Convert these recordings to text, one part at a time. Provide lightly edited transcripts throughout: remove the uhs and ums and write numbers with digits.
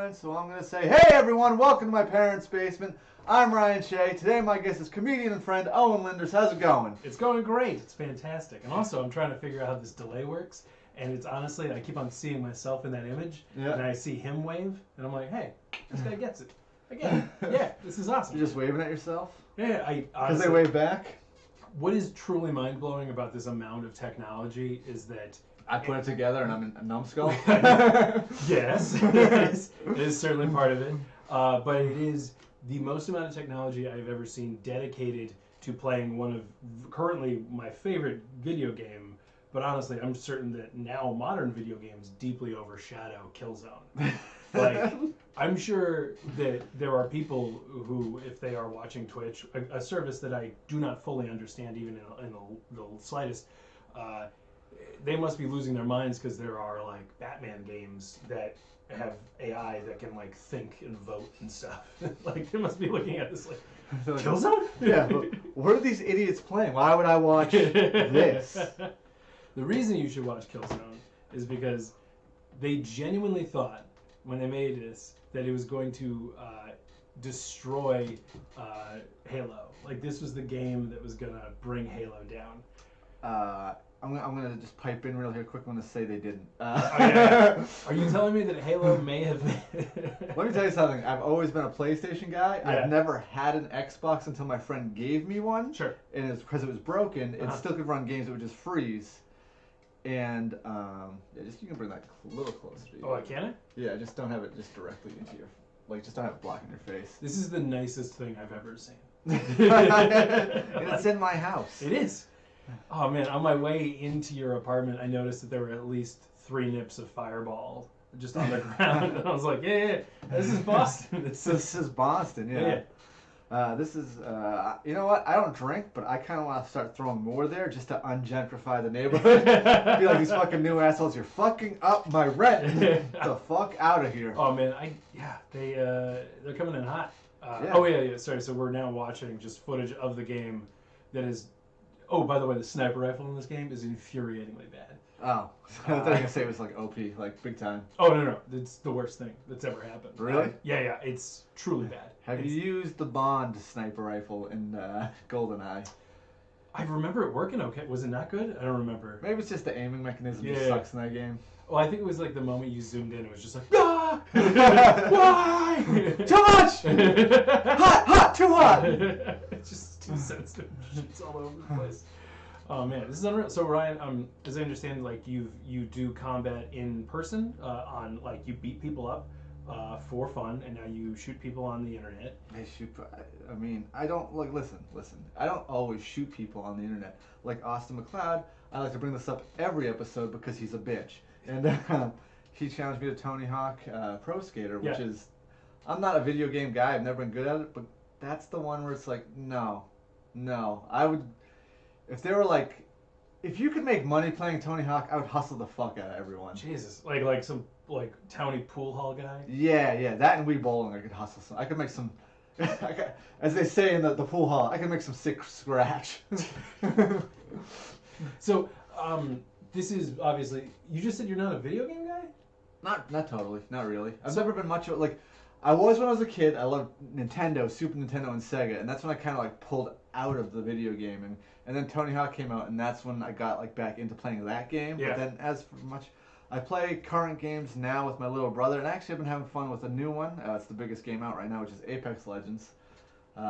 Ryan, so I'm going to say, hey everyone, welcome to my parents' basement. I'm Ryan Shea. Today my guest is comedian and friend Owen Linders. How's it going? It's going great. It's fantastic. And also, I'm trying to figure out how this delay works. And it's honestly, I keep on seeing myself in that image, and I see him wave, and I'm like, hey, this guy gets it. I get it. Yeah, this is awesome. You're just waving at yourself? Yeah, Because they wave back? What is truly mind-blowing about this amount of technology is that I put it together and I'm a numbskull? Yes, it is certainly part of it. But it is the most amount of technology I've ever seen dedicated to playing one of currently my favorite video game. But honestly, I'm certain that now modern video games deeply overshadow Killzone. Like, I'm sure that there are people who, if they are watching Twitch, a service that I do not fully understand even in the slightest, they must be losing their minds because there are like Batman games that have AI that can like think and vote and stuff. Like, they must be looking at this like, Killzone? Yeah, but what are these idiots playing? Why would I watch this? The reason you should watch Killzone is because they genuinely thought when they made this that it was going to destroy Halo. Like, this was the game that was going to bring Halo down. I'm gonna just pipe in real here quick. I'm gonna say they didn't. Yeah. Are you telling me that Halo may have been... Let me tell you something. I've always been a PlayStation guy. Yeah. I've never had an Xbox until my friend gave me one. Sure. And it's because it was broken. It still could run games that would just freeze. And yeah, just you can bring that a little closer to you. Oh, can I? Yeah, just don't have it just directly into your, like, just don't have it blocking your face. This is the nicest thing I've ever seen. And it's in my house. It is. Oh man, on my way into your apartment, I noticed that there were at least 3 nips of Fireball just on the ground, and I was like, yeah, this is Boston. This is Boston, yeah. This is, you know what? I don't drink, but I kind of want to start throwing more there just to ungentrify the neighborhood. Be like, these fucking new assholes, you're fucking up my rent. Get the fuck out of here. Oh man, they're coming in hot. Yeah. Oh yeah. Sorry. So we're now watching just footage of the game that is. Oh, by the way, the sniper rifle in this game is infuriatingly bad. Oh, I thought you were gonna say it was like OP, like big time. Oh no, it's the worst thing that's ever happened. Really? Yeah, it's truly bad. Have you used the Bond sniper rifle in GoldenEye? I remember it working okay. Was it not good? I don't remember. Maybe it's just the aiming mechanism that sucks in that game. Oh, I think it was like the moment you zoomed in, it was just like, ah! Why? Too much! Hot! Too hot! It's just too sensitive. It's all over the place. Oh man, this is unreal. So Ryan, as I understand, like you do combat in person, on like you beat people up for fun, and now you shoot people on the internet. I mean, I don't like listen. I don't always shoot people on the internet. Like Austin McLeod, I like to bring this up every episode because he's a bitch, and he challenged me to Tony Hawk Pro Skater, which is, I'm not a video game guy. I've never been good at it, but that's the one where it's like, no, I would. If they were like, if you could make money playing Tony Hawk, I would hustle the fuck out of everyone. Jesus, like some like towny pool hall guy. Yeah, that and Wii Bowling, I could hustle some. I could make some, as they say in the pool hall, I could make some sick scratch. So, this is obviously, you just said you're not a video game guy? Not totally, not really. I've never been much of like. I was when I was a kid. I loved Nintendo, Super Nintendo, and Sega, and that's when I kind of like pulled out of the video gaming. And then Tony Hawk came out, and that's when I got like back into playing that game. Yeah. But then, as for much, I play current games now with my little brother, and actually I've been having fun with a new one. It's the biggest game out right now, which is Apex Legends,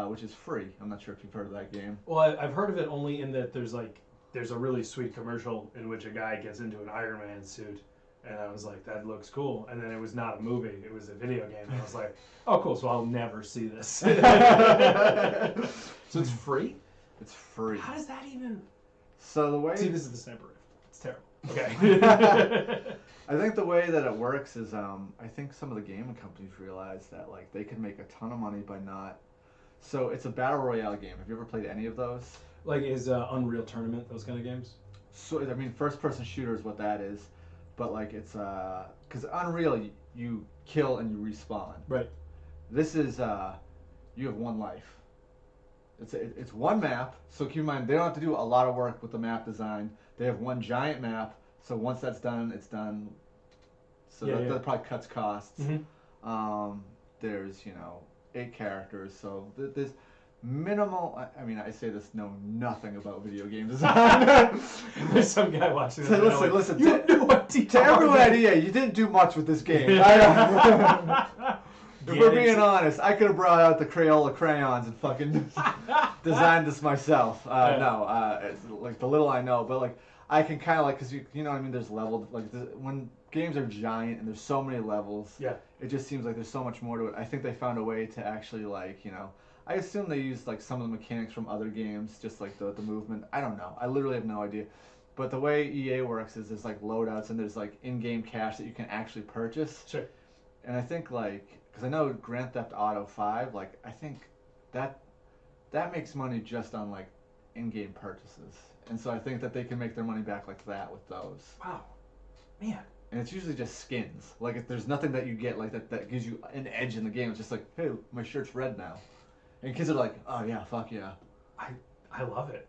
which is free. I'm not sure if you've heard of that game. Well, I've heard of it only in that there's a really sweet commercial in which a guy gets into an Iron Man suit. And I was like, that looks cool. And then it was not a movie. It was a video game. And I was like, oh, cool. So I'll never see this. So it's free? It's free. How does that even... So the way... See, this is the sniper rifle. It's terrible. Okay. I think the way that it works is, I think some of the gaming companies realize that, like, they can make a ton of money by not... So it's a battle royale game. Have you ever played any of those? Like, is Unreal Tournament, those kind of games? So, I mean, first-person shooter is what that is. But like it's because Unreal you kill and you respawn. Right. This is you have one life. It's one map. So keep in mind they don't have to do a lot of work with the map design. They have one giant map. So once that's done, it's done. So that probably cuts costs. Mm-hmm. There's 8 characters, so there's minimal. I mean, I say this know nothing about video game design. There's some guy watching this. So listen. You have no idea. To everyone at EA, you didn't do much with this game. If we're being honest, I could have brought out the Crayola crayons and fucking designed this myself. It's like the little I know, but like I can kind of like, cause you know what I mean. There's leveled like when games are giant and there's so many levels. Yeah. It just seems like there's so much more to it. I think they found a way to actually like I assume they used like some of the mechanics from other games, just like the movement. I don't know. I literally have no idea. But the way EA works is there's like loadouts and there's like in-game cash that you can actually purchase. Sure. And I think like, because I know Grand Theft Auto 5, like I think that makes money just on like in-game purchases. And so I think that they can make their money back like that with those. Wow. Man. And it's usually just skins. Like if there's nothing that you get like that gives you an edge in the game. It's just like, hey, my shirt's red now. And kids are like, oh yeah, fuck yeah. I love it.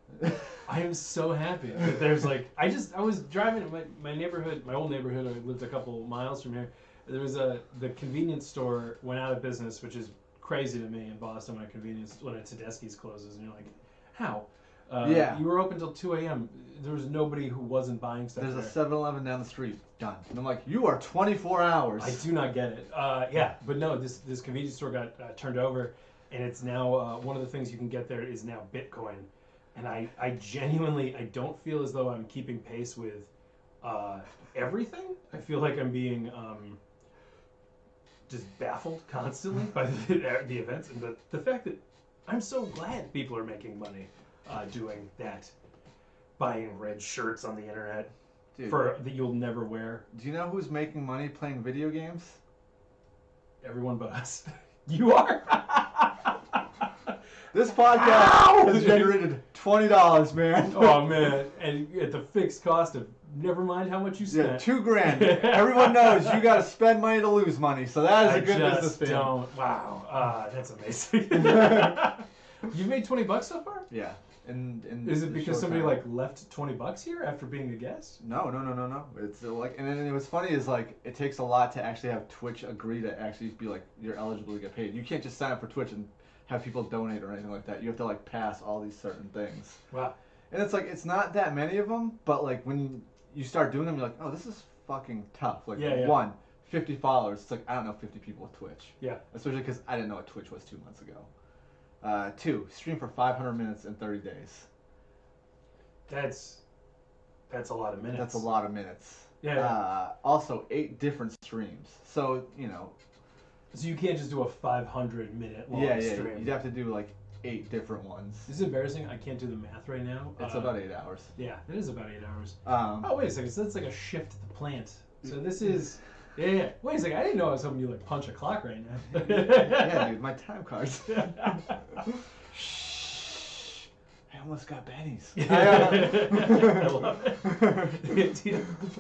I am so happy that there's like, I was driving in my neighborhood, my old neighborhood. I lived a couple miles from here. There was the convenience store went out of business, which is crazy to me in Boston when a Tedeschi's closes, and you're like, how? Yeah. You were open till 2 a.m. There was nobody who wasn't buying stuff. There's a 7-Eleven down the street. Done. And I'm like, you are 24 hours. I do not get it. Yeah, but no, this convenience store got turned over, and it's now one of the things you can get there is now Bitcoin, and I genuinely don't feel as though I'm keeping pace with everything. I feel like I'm being just baffled constantly by the events, and the fact that I'm so glad people are making money doing that, buying red shirts on the internet. Dude, that you'll never wear. Do you know who's making money playing video games? Everyone but us. You are? This podcast has generated $20, man. Oh, man. And at the fixed cost of never mind how much you spent. Yeah, $2,000. Everyone knows you got to spend money to lose money, so that is a good business plan. Wow. That's amazing. You've made $20 so far? Yeah. Is it because somebody like left $20 here after being a guest? No. It's like, and then what's funny is like it takes a lot to actually have Twitch agree to actually be like you're eligible to get paid. You can't just sign up for Twitch and have people donate or anything like that. You have to like pass all these certain things. Wow. And it's like it's not that many of them, but like when you start doing them, you're like, oh, this is fucking tough. Like 50 followers. It's like I don't know 50 people with Twitch. Yeah. Especially because I didn't know what Twitch was 2 months ago. 2, stream for 500 minutes in 30 days. That's a lot of minutes. That's a lot of minutes. Yeah. Also, 8 different streams. So, So you can't just do a 500-minute long stream. Yeah. You'd have to do like 8 different ones. This is embarrassing. I can't do the math right now. It's about 8 hours. Yeah, it is about 8 hours. Oh, wait a second. So that's like a shift at the plant. So this is... Yeah. Wait a second. I didn't know I was helping you like punch a clock right now. Yeah, dude. My time cards. Shh. I almost got Benny's. I love it.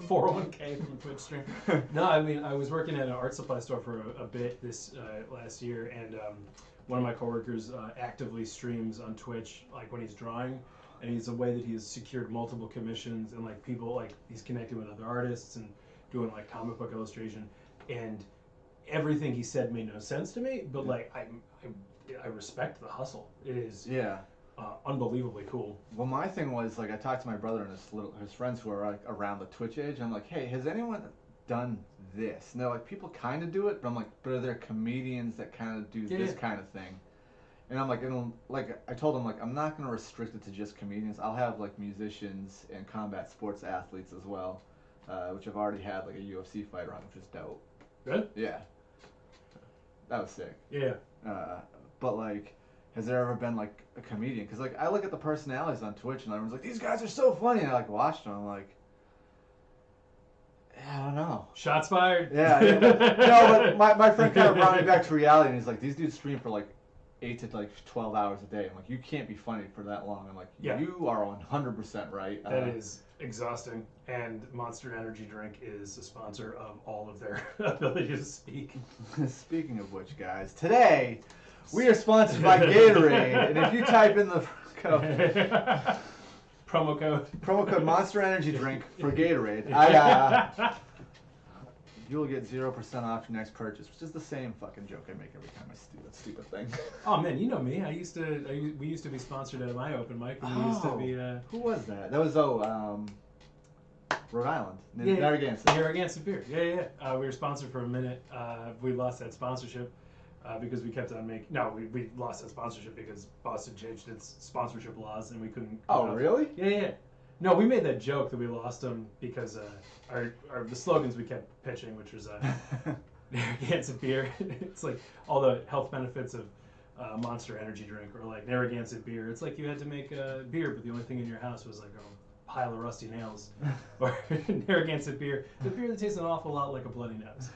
401k from the Twitch stream. No, I mean, I was working at an art supply store for a bit this last year, and one of my coworkers actively streams on Twitch, like when he's drawing, and it's a way that he's secured multiple commissions, and like people, like he's connecting with other artists and doing like comic book illustration, and everything he said made no sense to me, but like I respect the hustle. It is unbelievably cool. Well, my thing was like I talked to my brother and his friends who are like around the Twitch age, and I'm like, hey, has anyone done this? And they're like, people kind of do it, but I'm like, but are there comedians that kind of do this kind of thing? And I'm like, I told him like I'm not gonna restrict it to just comedians. I'll have like musicians and combat sports athletes as well. Which I've already had like a UFC fighter on, which is dope. Good? Yeah. That was sick. Yeah. But like, has there ever been like a comedian? Because like I look at the personalities on Twitch and everyone's like, these guys are so funny. And I like watched them. I'm like, I don't know. Shots fired. Yeah. No, but my friend kind of brought me back to reality, and he's like, these dudes stream for like 8 to like 12 hours a day. I'm like, you can't be funny for that long. I'm like, you are 100% right. That is exhausting, and Monster Energy drink is a sponsor of all of their ability to speak. Speaking of which, guys, today we are sponsored by Gatorade, and if you type in the promo code Monster Energy drink for Gatorade, you'll get 0% off your next purchase, which is the same fucking joke I make every time I do that stupid thing. Oh man, you know me. We used to be sponsored at my open mic. And we used to be. Who was that? That was Rhode Island. Narragansett. Narragansett beer. Yeah. We were sponsored for a minute. We lost that sponsorship because we kept on making. No, we lost that sponsorship because Boston changed its sponsorship laws and we couldn't. Oh really? Yeah. No, we made that joke that we lost them because the slogans we kept pitching, which was Narragansett beer. It's like all the health benefits of Monster Energy drink, or like Narragansett beer. It's like you had to make beer, but the only thing in your house was like a pile of rusty nails. Or Narragansett beer, the beer that tastes an awful lot like a bloody nose.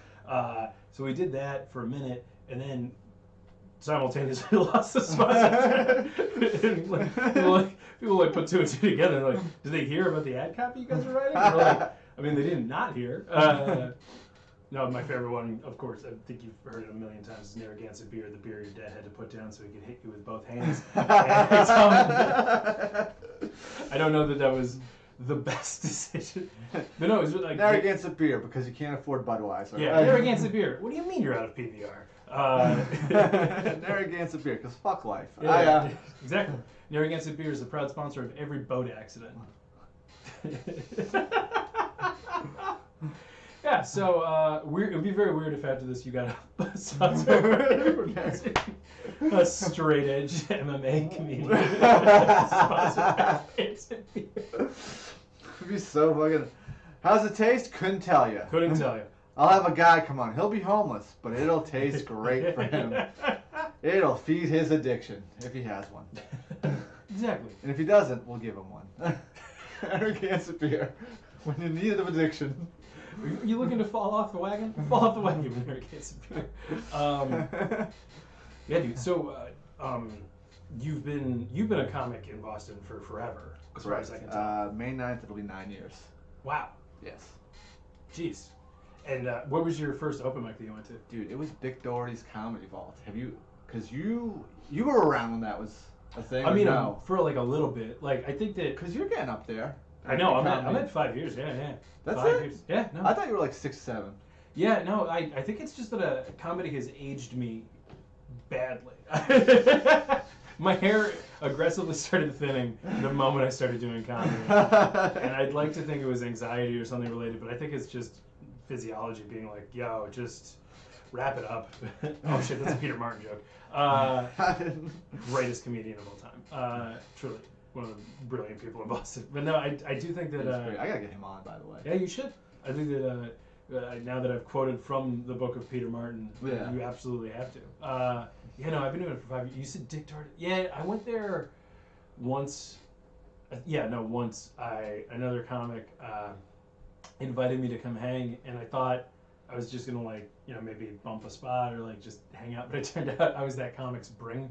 So we did that for a minute, and then simultaneously lost the sponsor. And, people put two and two together. And like, did they hear about the ad copy you guys were writing? And we're like, I mean, they did not hear. No, my favorite one, of course, I think you've heard it a million times, is Narragansett beer, the beer your dad had to put down so he could hit you with both hands. I don't know that was the best decision. But no, it was like Narragansett beer because you can't afford Budweiser. Yeah, Narragansett beer. What do you mean you're out of PBR? Narragansett beer, because fuck life. Yeah, exactly. Narragansett beer is a proud sponsor of every boat accident. Yeah, so it would be very weird if after this you got a sponsor a straight edge MMA comedian sponsor. It'd be so fucking. How's it taste? Couldn't tell you. Couldn't tell you. I'll have a guy come on. He'll be homeless, but it'll taste great for him. It'll feed his addiction if he has one. Exactly. And if he doesn't, we'll give him one. Narragansett beer when you need of addiction. Are you looking to fall off the wagon? Fall off the wagon with Narragansett beer. Yeah, dude. So, you've been a comic in Boston for forever, as far as I can tell. May 9th, it'll be 9 years. Wow. Yes. Jeez. And what was your first open mic that you went to? Dude, it was Dick Doherty's Comedy Vault. Have you? Because you were around when that was a thing. I mean, no? for like a little bit. Like I think that. Because you're getting up there. I know. I'm at 5 years. Yeah. That's 5 it? years. Yeah. No. I thought you were like 6, 7. Yeah. No. I think it's just that comedy has aged me badly. My hair aggressively started thinning the moment I started doing comedy, and I'd like to think it was anxiety or something related, but I think it's just physiology being like, yo, just wrap it up. Oh shit, that's a Peter Martin joke. Greatest comedian of all time. Truly, one of the brilliant people in Boston. But no, I do think that... I gotta get him on, by the way. Yeah, you should. I think that now that I've quoted from the book of Peter Martin, you absolutely have to. Yeah, no, I've been doing it for 5 years. You said Dick Doherty. Yeah, I went there once. Once another comic invited me to come hang, and I thought I was just gonna maybe bump a spot or just hang out, but it turned out I was that comic's bring.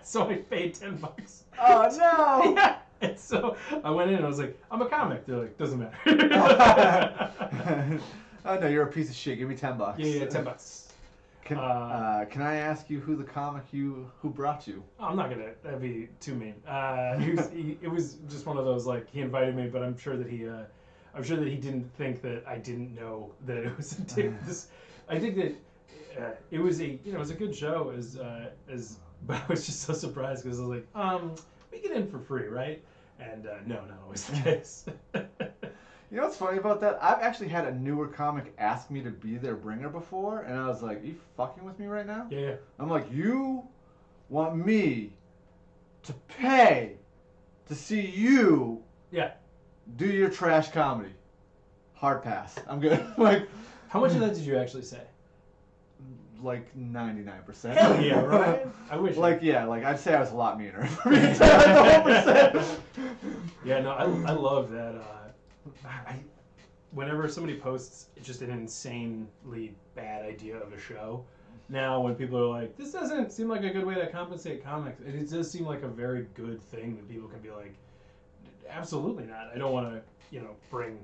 So I paid $10. Oh no! Yeah. And so I went in and I was like, I'm a comic. They're like, doesn't matter. Oh no, you're a piece of shit. Give me $10. Yeah, $10. Can I ask you who the comic who brought you? I'm not gonna. That'd be too mean. It was just one of those he invited me, but I'm sure that he didn't think that I didn't know that it was I think that it was a good show but I was just so surprised because I was like, we get in for free, right? And no, not always the case. You know what's funny about that? I've actually had a newer comic ask me to be their bringer before, and I was like, are you fucking with me right now? Yeah. I'm like, you want me to pay to see you do your trash comedy? Hard pass. I'm good. How much of that did you actually say? 99%. Hell yeah, right? I wish. I'd say I was a lot meaner. Yeah, no, I love that. Whenever somebody posts just an insanely bad idea of a show, now when people are like, this doesn't seem like a good way to compensate comics, it does seem like a very good thing that people can be like, absolutely not. I don't want to, bring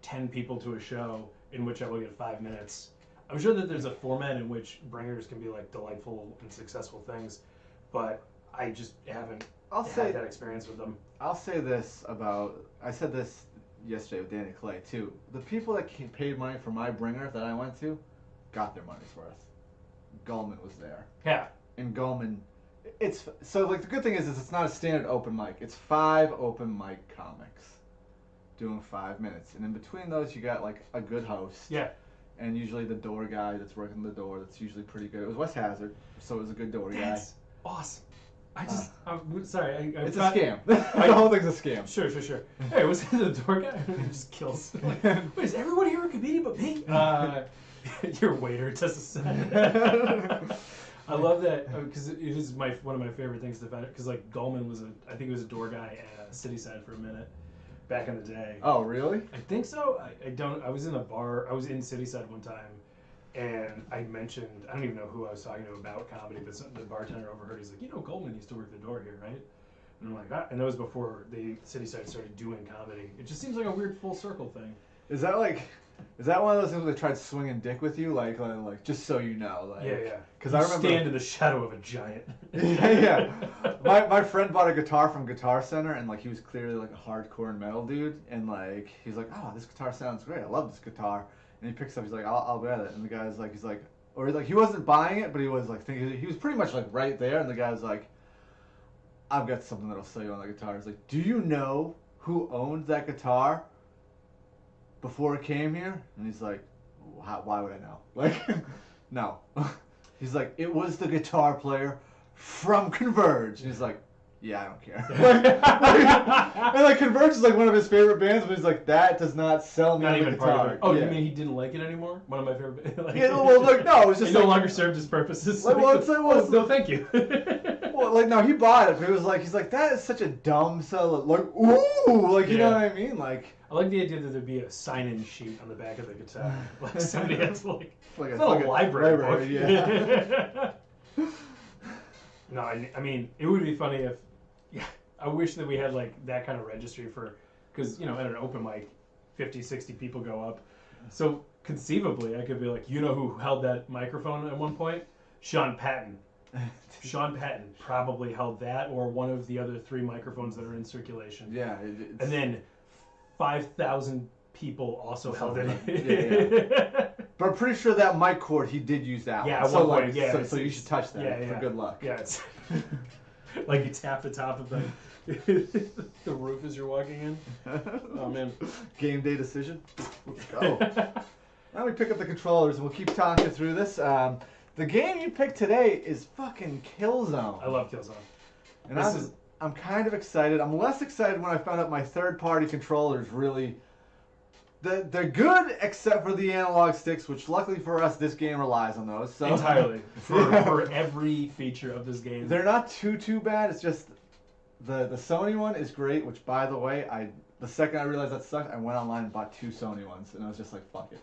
10 people to a show in which I will get 5 minutes. I'm sure that there's a format in which bringers can be delightful and successful things, but I just haven't had that experience with them. I'll say this I said this yesterday with Danny Clay too. The people that paid money for my bringer that I went to got their money's worth. Gulman was there. Yeah. And Gulman, it's so like the good thing is it's not a standard open mic. It's 5 open mic comics doing 5 minutes, and in between those you got like a good host. Yeah. And usually the door guy that's working the door, that's usually pretty good. It was Wes Hazard, so it was a good door That's guy. awesome. I'm sorry. It's a scam. The whole thing's a scam. Sure. Hey, was it the door guy? He just kills. Like, wait, is everyone here a comedian but me? Your waiter does a set. I love that because it is one of my favorite things to find. Because like Gulman was I think he was a door guy at Cityside for a minute. Back in the day. Oh, really? I think so. I was in a bar. I was in Cityside one time, and I mentioned, I don't even know who I was talking to about comedy, but the bartender overheard. He's like, Goldman used to work the door here, right? And I'm like, and that was before Cityside started doing comedy. It just seems like a weird full circle thing. Is that one of those things where they tried swinging dick with you, like just so you know, like yeah. Because I remember stand in the shadow of a giant. yeah. My friend bought a guitar from Guitar Center, and like he was clearly like a hardcore metal dude, and like he's like, oh, this guitar sounds great. I love this guitar. And he picks up. He's like, I'll get it. And the guy's like, or like he wasn't buying it, but he was like thinking he was pretty much like right there. And the guy's like, I've got something that'll sell you on the guitar. He's like, do you know who owned that guitar before it came here? And he's like, why would I know? Like, no. He's like, it was the guitar player from Converge. And he's like, yeah, I don't care. And like Converge is like one of his favorite bands, but he's like, that does not sell me Not on the even part of guitar. it. Oh, yeah. you mean he didn't like it anymore? One of my favorite. Like, Yeah, well, like no, it was just it no longer served his purposes. Like, well, it's no, thank you. well, like no, he bought it, but it was like he's like that is such a dumb sell. Like ooh, like you know what I mean? Like I like the idea that there'd be a sign-in sheet on the back of the guitar. Like somebody has to like it's not a library book. Yeah. No, I mean it would be funny if. Yeah, I wish that we had like that kind of registry for, because at an open mic, 50, 60 people go up. So conceivably, I could be like, who held that microphone at one point? Sean Patton. Sean Patton probably held that or one of the other 3 microphones that are in circulation. Yeah. And then 5,000 people also held it. Yeah. But I'm pretty sure that mic cord, he did use that one. So, At one like, point, yeah. So you should touch that for good luck. Yeah, it's like you tap the top of the roof as you're walking in. Oh, man. Game day decision. Let's go. Now we pick up the controllers and we'll keep talking through this. The game you picked today is fucking Killzone. I love Killzone. And I'm kind of excited. I'm less excited when I found out my third-party controllers really... They're good except for the analog sticks, which luckily for us, this game relies on those. So. Entirely. For every feature of this game. They're not too bad. It's just the Sony one is great, which by the way, the second I realized that sucked, I went online and bought 2 Sony ones, and I was just like, fuck it.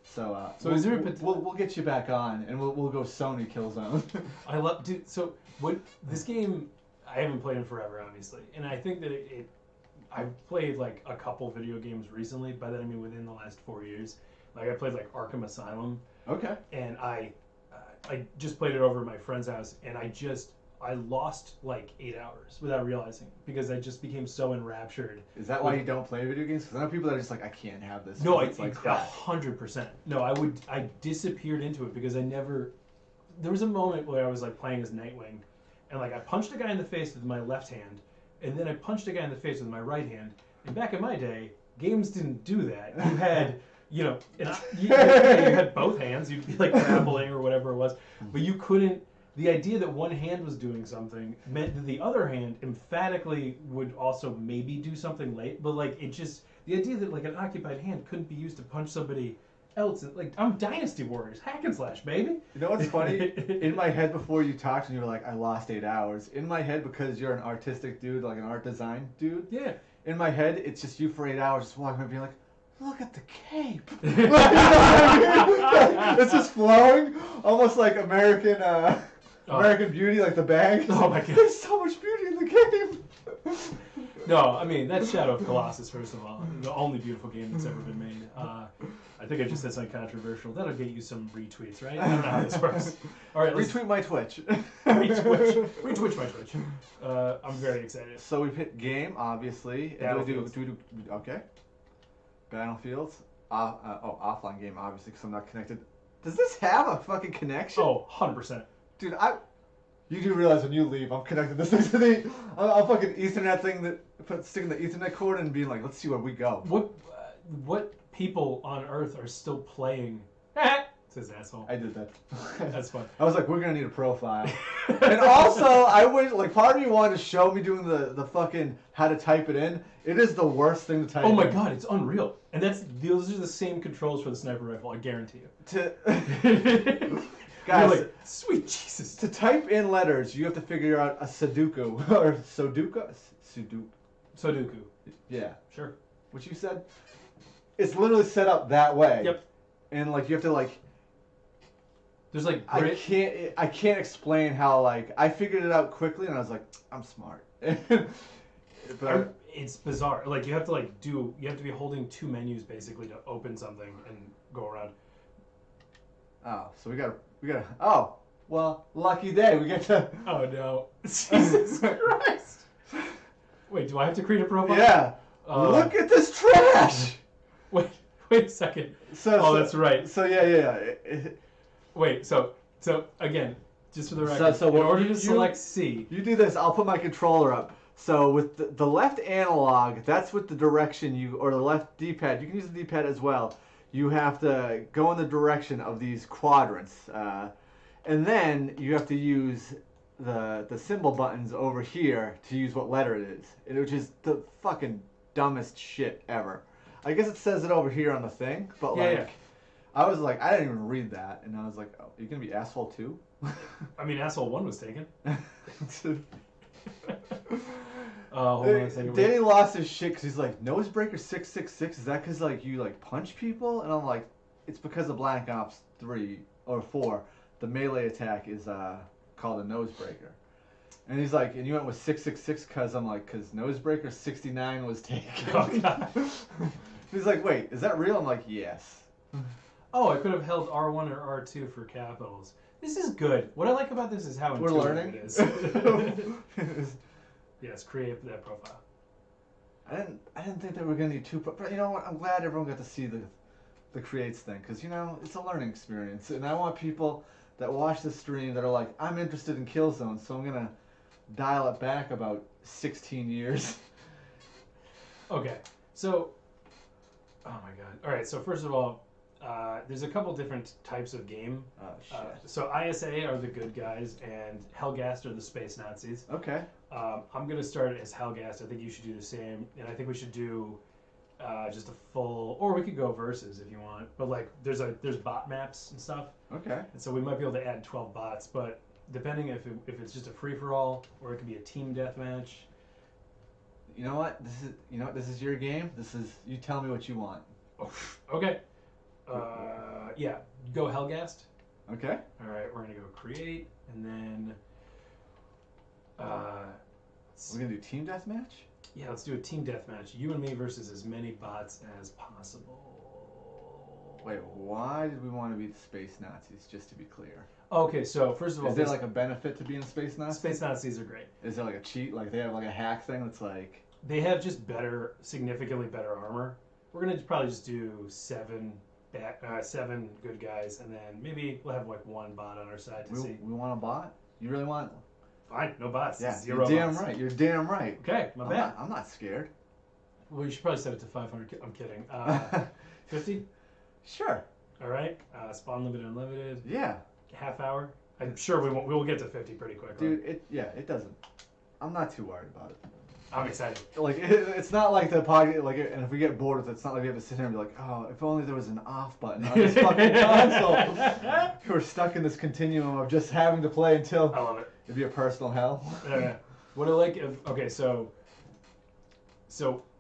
So we'll get you back on, and we'll go Sony Killzone. I love, dude. So this game, I haven't played in forever, obviously, and I think that I've played like a couple video games recently. By that I mean within the last 4 years. Like I played like Arkham Asylum. Okay. And I just played it over at my friend's house, and I lost like 8 hours without realizing because I just became so enraptured. Is that why you don't play video games? Because I know people that are just like, I can't have this. No, it's like crap. 100%. No, I disappeared into it because there was a moment where I was like playing as Nightwing, and like I punched a guy in the face with my left hand, and then I punched a guy in the face with my right hand. And back in my day, games didn't do that. You had, you had both hands. You'd be like grappling or whatever it was, but you couldn't. The idea that one hand was doing something meant that the other hand emphatically would also maybe do something late. But like the idea that like an occupied hand couldn't be used to punch somebody else. Like I'm Dynasty Warriors, hack and slash, baby. You know what's funny? In my head before you talked and you were like, I lost 8 hours. In my head, because you're an artistic dude, like an art design dude. Yeah. In my head, it's just you for 8 hours just walking around being like, look at the cape. It's just flowing, almost like American Beauty, like the bag. Oh my god. There's so much beauty in the cape. No, I mean, that's Shadow of Colossus, first of all. The only beautiful game that's ever been made. I think I just said something controversial. That'll get you some retweets, right? I don't know how this works. All right, retweet my Twitch. Retweet my Twitch. I'm very excited. So we've hit game, obviously. Battlefield. Okay. Battlefields. Offline game, obviously, because I'm not connected. Does this have a fucking connection? Oh, 100%. Dude, you do realize when you leave, I'm connecting this thing to the a fucking Ethernet thing sticking the Ethernet cord in and being like, let's see where we go. What people on Earth are still playing? Says asshole. I did that. That's fun. I was like, we're gonna need a profile. And also, I wish, like, part of me wanted to show me doing the fucking how to type it in. It is the worst thing to type in. Oh my god, it's unreal. And those are the same controls for the sniper rifle, I guarantee you. Guys, you're like, sweet Jesus. to type in letters, you have to figure out a Sudoku. Or Sudoku. Yeah. Sure. What you said? It's literally set up that way. Yep. And, like, you have to, like... There's, like, I can't explain how, like... I figured it out quickly, and I was like, I'm smart. But... It's bizarre. Like, you have to be holding two menus, basically, to open something and go around. Oh, so we gotta... Oh, well, lucky day. We get to... Oh, no. Jesus Christ. Wait, do I have to create a profile? Yeah. Look at this trash! Wait a second. That's right. So, yeah. Wait, so again, just for the record, in order to select C... You do this, I'll put my controller up. So with the left analog, that's with the direction or the left D-pad, you can use the D-pad as well. You have to go in the direction of these quadrants. And then you have to use the symbol buttons over here to use what letter it is. Which is the fucking dumbest shit ever. I guess it says it over here on the thing, but yeah. I was like, I didn't even read that, and I was like, oh, are you gonna be asshole too? I mean, asshole 1 was taken. Hold on a second. Danny lost his shit because he's like, Nosebreaker 666, is that because like you like punch people? And I'm like, it's because of Black Ops 3 or 4, the melee attack is called a Nosebreaker. And he's like, and you went with 666 because I'm like, because Nosebreaker 69 was taken. Oh, God. He's like, wait, is that real? I'm like, yes. Oh, I could have held R1 or R2 for capitals. This is good. What I like about this is how intuitive it is. Yes, create that profile. I didn't think that we were gonna need two, but you know what? I'm glad everyone got to see the creates thing because you know it's a learning experience, and I want people that watch the stream that are like, I'm interested in Killzone, so I'm gonna dial it back about 16 years. Okay, so, oh my god. All right, so first of all, there's a couple different types of game. Oh shit. So ISA are the good guys, and Helghast are the space Nazis. Okay. I'm gonna start as Helghast. I think you should do the same, and I think we should do just a full, or we could go versus if you want. But like, there's bot maps and stuff. Okay. And so we might be able to add 12 bots, but depending if it's just a free for all or it could be a team deathmatch. You know what? This is your game. You tell me what you want. Oh, okay. Yeah, go Helghast. Okay. All right, we're gonna go create, and then we're gonna do team deathmatch. Yeah, let's do a team deathmatch. You and me versus as many bots as possible. Wait, why did we want to be the space Nazis? Just to be clear. Okay, so first of all, is there like a benefit to being a space Nazi? Space Nazis are great. Is there like a cheat? Like they have like a hack thing that's like. They have just significantly better armor. We're gonna probably just do 7 good guys, and then maybe we'll have like 1 bot on our side to see. We want a bot? You really want? Fine, no bots. Yeah, 0 you're damn bots. right. You're damn right. Okay, my bad. I'm not scared. Well, you should probably set it to 500. I'm kidding. 50? Sure. All right. Spawn limited, unlimited. Yeah. Half hour. I'm sure we will get to 50 pretty quick. Dude, it doesn't. I'm not too worried about it. I'm excited. Like it's not like the podcast. Like, and if we get bored with it, it's not like we have to sit here and be like, oh, if only there was an off button on this fucking console. We're stuck in this continuum of just having to play until. I love it. It'd be a personal hell. Yeah. What I like. Okay, so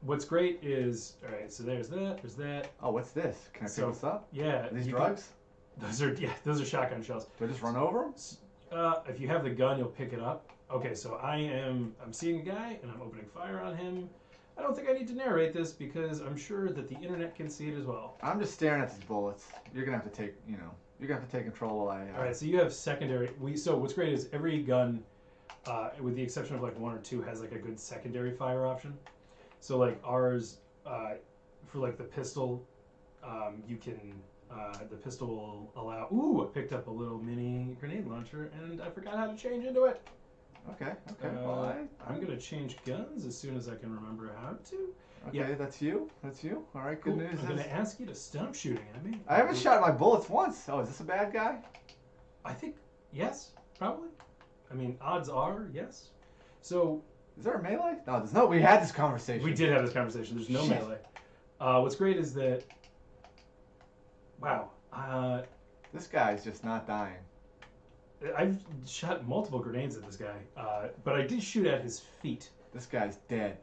what's great is so there's that. There's that. Oh, what's this? Can I pick this up? Yeah. Are these drugs? Those are shotgun shells. Do I just run over them? If you have the gun, you'll pick it up. Okay, so I'm seeing a guy and I'm opening fire on him. I don't think I need to narrate this because I'm sure that the internet can see it as well. I'm just staring at these bullets. You're gonna have to take, you're gonna have to take control while I. All right, so you have secondary. So what's great is every gun, with the exception of like 1 or 2, has like a good secondary fire option. So like ours, for like the pistol, you can the pistol will allow. Ooh, I picked up a little mini grenade launcher, and I forgot how to change into it. Okay. Well, I'm gonna change guns as soon as I can remember how to. Okay, Yeah. that's you. All right, good news. I'm gonna ask you to stop shooting at me. I haven't shot my bullets once. Oh, is this a bad guy? I think yes, probably. I mean, odds are yes. So Is there a melee? No, there's no. We had this conversation. we did have this conversation. There's no Shit. melee. What's great is that. Wow. This guy's just not dying. I've shot multiple grenades at this guy, but I did shoot at his feet. This guy's dead.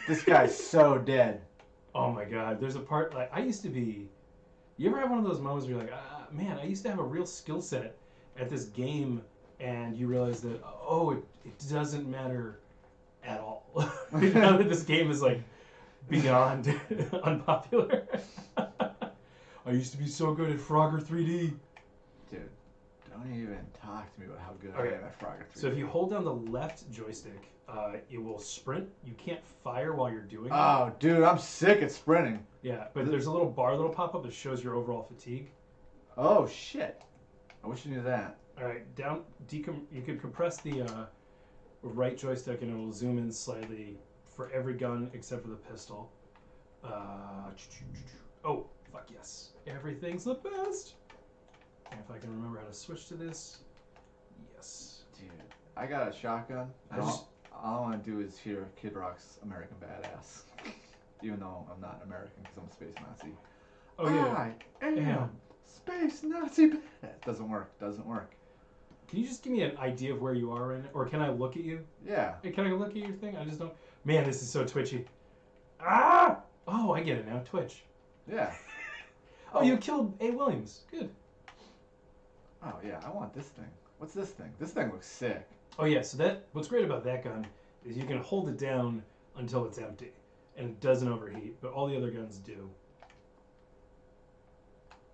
This guy's so dead. Oh my god, there's a part, like, I used to be... You ever have one of those moments where you're like, man, I used to have a real skill set at this game, and you realize that, it doesn't matter at all. Now that this game is, like, beyond unpopular. I used to be so good at Frogger 3D. Dude, don't even talk to me about how good Okay. I am at Frogger 3D. So if you hold down the left joystick, it will sprint. You can't fire while you're doing it. Oh, dude, I'm sick at sprinting. Yeah, but there's a little bar that'll pop up that shows your overall fatigue. Oh, shit. I wish you knew that. All right, you can compress the right joystick and it will zoom in slightly for every gun except for the pistol. Oh, fuck yes. Everything's the best. And if I can remember how to switch to this. Yes. Dude, I got a shotgun. All I want to do is hear Kid Rock's American Badass. Even though I'm not American because I'm a space Nazi. Oh, yeah. I am space Nazi. Doesn't work. Can you just give me an idea of where you are right now? Or can I look at you? Yeah. Hey, can I look at your thing? I just don't... Man, this is so twitchy. Ah! Oh, I get it now. Twitch. Yeah. Oh, you killed A. Williams. Good. Oh, yeah. I want this thing. What's this thing? This thing looks sick. Oh, yeah. So what's great about that gun is you can hold it down until it's empty. And it doesn't overheat. But all the other guns do.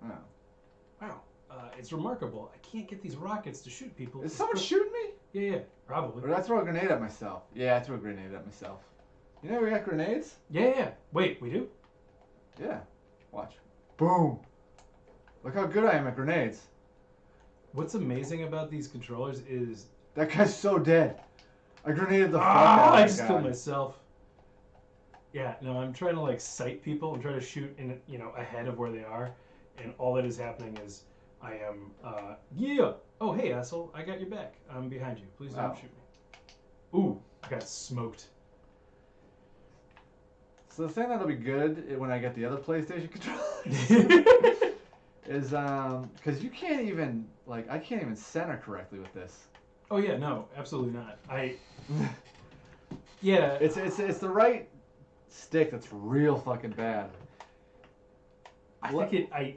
Oh. Wow. It's remarkable. I can't get these rockets to shoot people. Is someone shooting me? Yeah, probably. Or did I throw a grenade at myself? Yeah, I threw a grenade at myself. You know we got grenades? Yeah. Wait, we do? Yeah. Watch. Boom. Look how good I am at grenades. What's amazing about these controllers is... That guy's so dead. I grenaded the fuck out of that I just guy. killed myself. Yeah, no, I'm trying to, like, sight people. I'm trying to shoot in, ahead of where they are. And all that is happening is I am, yeah! Oh, hey, asshole. I got your back. I'm behind you. Please don't shoot me. Ooh, I got smoked. So the thing that'll be good when I get the other PlayStation controllers is, because you can't even, I can't even center correctly with this. Oh, yeah, no, absolutely not. Yeah. It's the right stick that's real fucking bad. I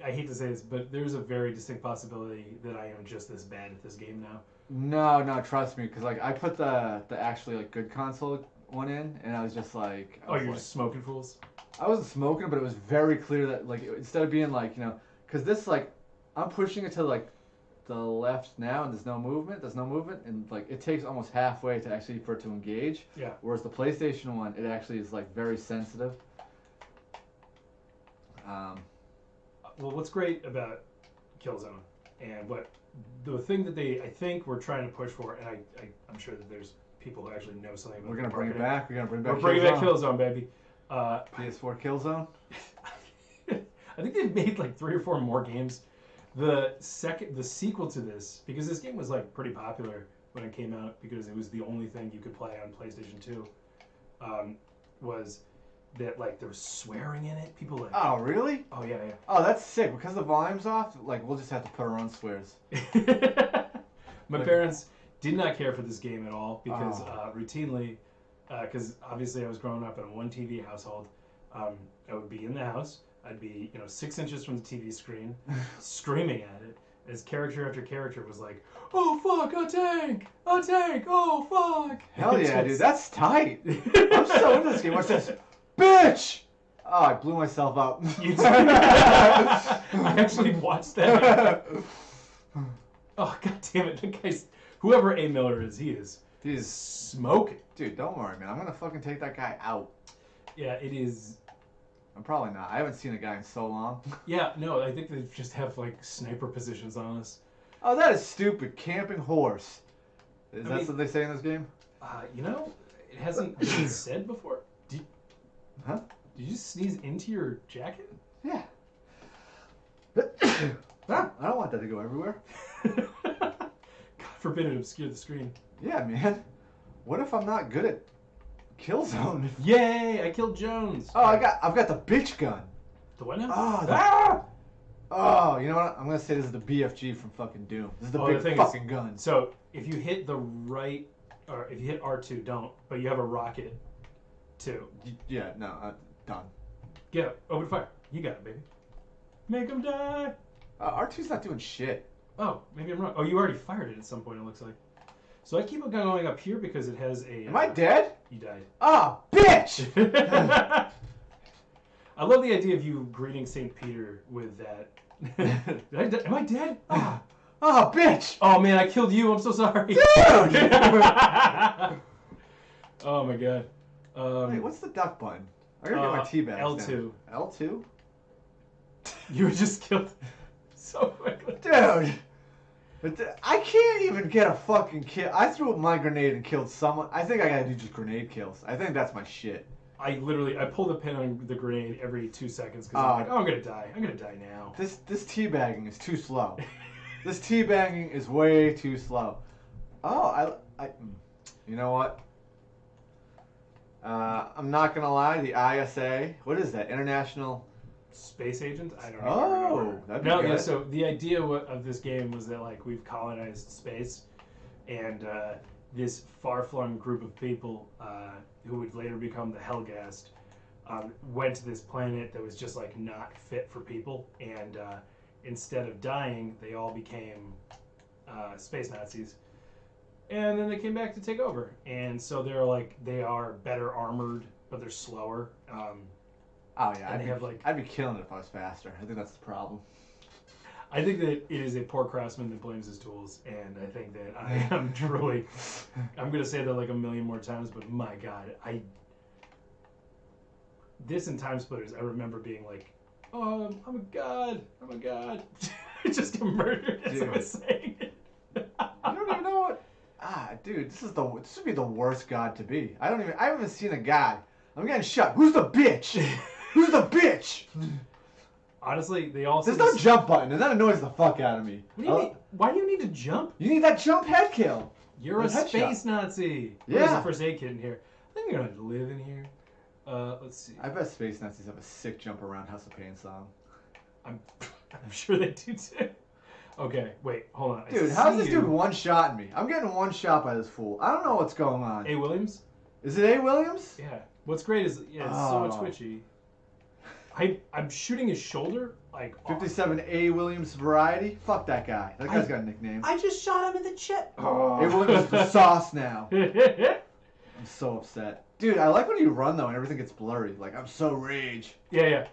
hate to say this, but there's a very distinct possibility that I am just this bad at this game now. No, trust me, because I put the actually good console one in, and I was just like... You're just smoking fools? I wasn't smoking, but it was very clear that instead of being because this I'm pushing it to the left now, and there's no movement, and it takes almost halfway to actually for it to engage. Yeah. Whereas the PlayStation one, it actually is very sensitive. Well, what's great about Killzone, and the thing that I think we're trying to push for, and I'm sure that there's people who actually know something about. We're gonna bring it back. We're bringing back Killzone, baby. PS4 Killzone. I think they've made 3 or 4 more games. The sequel to this, because this game was pretty popular when it came out, because it was the only thing you could play on PlayStation 2, was that there was swearing in it. People Oh really? Oh yeah. Oh, that's sick. Because the volume's off, we'll just have to put our own swears. My parents did not care for this game at all because routinely, because obviously I was growing up in a 1 TV household, I would be in the house. I'd be 6 inches from the TV screen, screaming at it as character after character was like, "Oh fuck, a tank! A tank! Oh fuck!" Hell yeah, dude, that's tight. I'm so into this game. What's this? Bitch! Oh, I blew myself up. You did? I actually watched that. Oh, god damn it. The guy's, whoever A. Miller is, he is smoking. Dude, don't worry, man. I'm gonna fucking take that guy out. Yeah, it is. I'm probably not. I haven't seen a guy in so long. Yeah, no, I think they just have like sniper positions on us. Oh, that is stupid. Camping horse. Is I that mean- what they say in this game? You know, it hasn't been said before. Huh? Did you just sneeze into your jacket? Yeah. I don't want that to go everywhere. God forbid it obscure the screen. Yeah, man. What if I'm not good at Killzone? Yay! I killed Jones. Oh, I've got the bitch gun. The what now? Oh, oh, you know what? I'm gonna say this is the BFG from fucking Doom. This is the big thing fucking gun. So if you hit the right, or if you hit R2, don't. But you have a rocket, too. Yeah, no, done. Get up, open fire. You got it, baby. Make him die. R2's not doing shit. Oh, maybe I'm wrong. Oh, you already fired it at some point. It looks like. So I keep on going up here because it has a. Am I dead? You died. Ah, bitch! I love the idea of you greeting St. Peter with that. Am I dead? Ah, oh, bitch! Oh man, I killed you. I'm so sorry. Dude! Oh my god. Wait, what's the duck button? I gotta get my tea bags L2. down. L2? You were just killed so quickly. Dude! I can't even get a fucking kill. I threw my grenade and killed someone. I think I gotta do just grenade kills. I think that's my shit. I pull the pin on the grenade every 2 seconds because I'm like, oh, I'm gonna die. I'm gonna die now. This teabagging is too slow. This teabagging is way too slow. Oh, you know what? I'm not gonna lie. The ISA, what is that? International Space agent? I don't know. Oh, that'd be good. Yeah, so the idea of this game was that like we've colonized space, and this far-flung group of people who would later become the Helghast went to this planet that was just like not fit for people, and instead of dying, they all became space Nazis. And then they came back to take over, and so they are better armored, but they're slower. Oh yeah, and I'd be killing it if I was faster. I think that's the problem. I think that it is a poor craftsman that blames his tools, and I think that I am truly. I'm gonna say that like a million more times, but my God, this and Time Splitters, I remember being like, "Oh, I'm a god, I'm a god," just get murdered as I was saying it. You don't even know what. Dude, this would be the worst god to be. I haven't even seen a guy. I'm getting shot. Who's the bitch? Who's the bitch? Honestly, they all. There's no jump button, and that annoys the fuck out of me. What do you mean? Why do you need to jump? You need that jump head kill. You're a space Nazi. Yeah. There's a first aid kit in here. I think you're gonna live in here. Let's see. I bet space Nazis have a sick jump around House of Pain song. I'm sure they do too. Okay, wait, hold on. Dude, how's this dude one-shotting me? I'm getting one shot by this fool. I don't know what's going on. A. Williams? Is it A. Williams? Yeah. What's great is it's so twitchy. I'm shooting his shoulder like 57 A. Williams variety. Fuck that guy. That guy's got a nickname. I just shot him in the chest. A. Williams is the sauce now. I'm so upset. Dude, I like when you run though and everything gets blurry. Like I'm so rage. Yeah.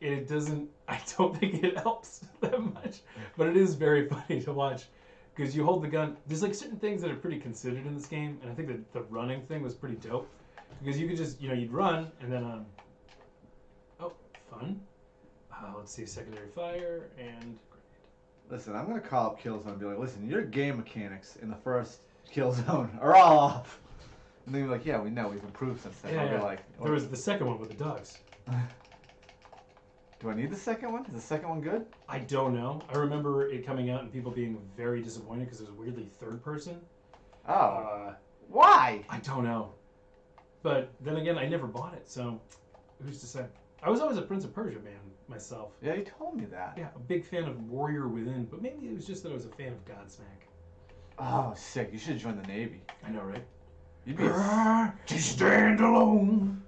It doesn't. I don't think it helps that much, but it is very funny to watch because you hold the gun. There's like certain things that are pretty considered in this game, and I think that the running thing was pretty dope because you could just you'd run and then oh, fun. Let's see, secondary fire and grenade. Listen, I'm gonna call up Killzone and be like, listen, your game mechanics in the first Killzone are all off. And they'll be like, yeah, we know, we've improved since then. I'll be like, there was the second one with the dogs. Do I need the second one? Is the second one good? I don't know. I remember it coming out and people being very disappointed because it was weirdly third person. Oh. Why? I don't know. But then again, I never bought it, so who's to say? I was always a Prince of Persia man myself. Yeah, you told me that. Yeah, a big fan of Warrior Within, but maybe it was just that I was a fan of Godsmack. Oh, sick. You should join the Navy. I know, right? You'd be to stand alone.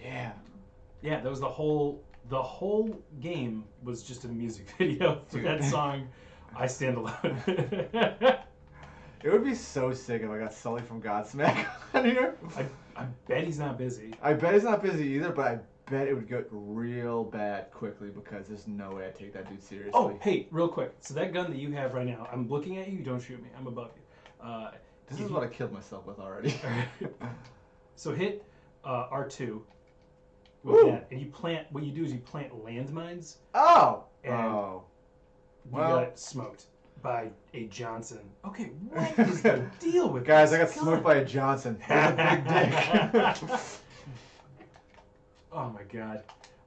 Yeah. Yeah, that was the whole game was just a music video for that song, I Stand Alone. It would be so sick if I got Sully from Godsmack on here. I bet he's not busy. I bet he's not busy either, but I bet it would get real bad quickly because there's no way I'd take that dude seriously. Oh, hey, real quick. So that gun that you have right now, I'm looking at you, don't shoot me. I'm above you. This is what I killed myself with already. So hit R2. with Ooh. that, and you plant. What you do is you plant landmines. Oh. And Oh. You Well. got smoked by a Johnson. Okay, what is the deal with Guys, this I got smoked by a Johnson. With a big dick. Oh my god.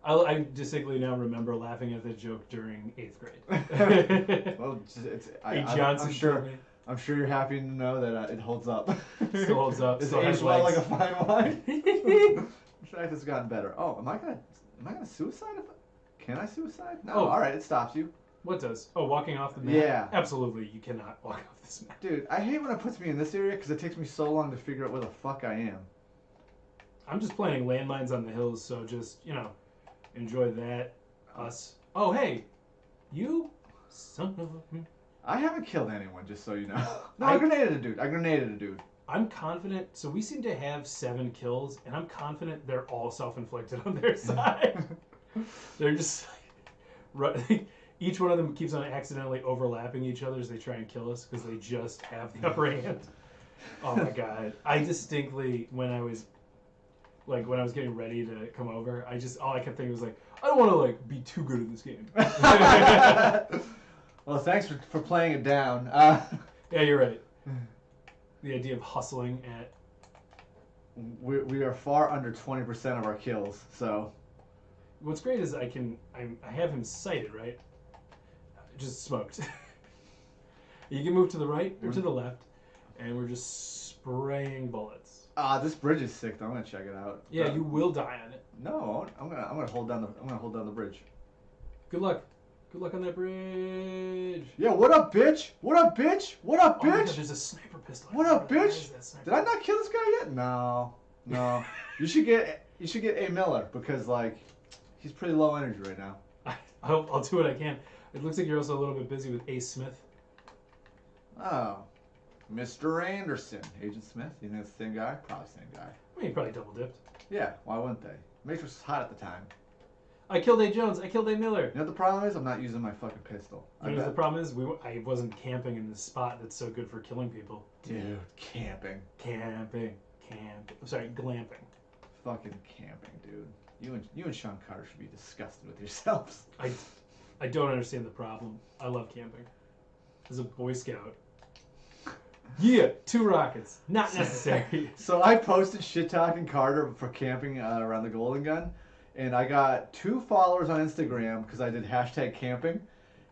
I distinctly now remember laughing at that joke during 8th grade. Well, Johnson I'm sure you're happy to know that it holds up. Still holds up. It's Still has aged well like legs. a fine wine. In fact, it's gotten better. Oh, am I gonna suicide? Can I suicide? No. Oh. All right, it stops you. What does? Oh, walking off the map? Yeah. Absolutely, you cannot walk off this map. Dude, I hate when it puts me in this area because it takes me so long to figure out where the fuck I am. I'm just planting landmines on the hills, so just, enjoy that. Us. Oh, hey! You? Son of a... I haven't killed anyone, just so you know. No, I grenaded a dude. I'm confident, so we seem to have 7 kills, and I'm confident they're all self-inflicted on their side. They're just each one of them keeps on accidentally overlapping each other as they try and kill us because they just have the upper hand. Oh my god. I distinctly, when I was getting ready to come over, all I kept thinking was like, I don't want to be too good at this game. Well, thanks for playing it down. Yeah, you're right. The idea of hustling at... We are far under 20% of our kills, so... What's great is I have him sighted, right? Just smoked. You can move to the right or to the left, and we're just spraying bullets. This bridge is sick though. I'm gonna check it out. Yeah, you will die on it. No, I'm gonna hold down the bridge. Good luck. Good luck on that bridge. Yeah, what up, bitch? What up, bitch? What up, Oh my God, bitch? there's a sniper pistol. What up, Where bitch? is that sniper? Did I not kill this guy yet? No. You should get A Miller because he's pretty low energy right now. I'll do what I can. It looks like you're also a little bit busy with Ace Smith. Oh, Mr. Anderson, Agent Smith. You think it's the same guy? Probably the same guy. I mean, he probably double dipped. Yeah, why wouldn't they? Matrix was hot at the time. I killed A. Jones. I killed A. Miller. You know what the problem is? I'm not using my fucking pistol. You know what the problem is? I wasn't camping in this spot that's so good for killing people. Dude, camping. Sorry, glamping. Fucking camping, dude. You and Sean Carter should be disgusted with yourselves. I don't understand the problem. I love camping. As a Boy Scout. Yeah, 2 rockets. Not necessary. So I posted shit talking Carter for camping around the Golden Gun, and I got 2 followers on Instagram because I did hashtag camping,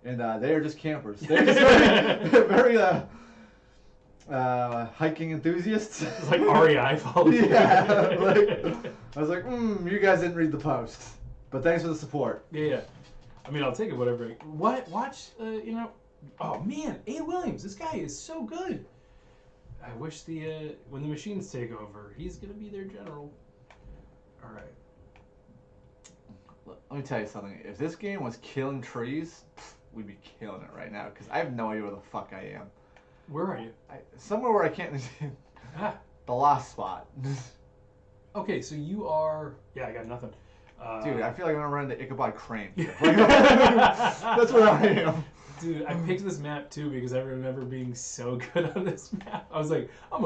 and they are just campers. They're just very hiking enthusiasts. It's like REI followers. Yeah, I was like, you guys didn't read the post, but thanks for the support. Yeah. I mean, I'll take it, whatever. Watch, oh man, A. Williams, this guy is so good. I wish when the machines take over, he's going to be their general. All right. Let me tell you something. If this game was killing trees, we'd be killing it right now because I have no idea where the fuck I am. Where are you? Somewhere where I can't... The lost spot. Okay, so you are... Yeah, I got nothing. Dude, I feel like I'm going to run into Ichabod Crane. That's where I am. Dude, I picked this map too because I remember being so good on this map. I was like, I'm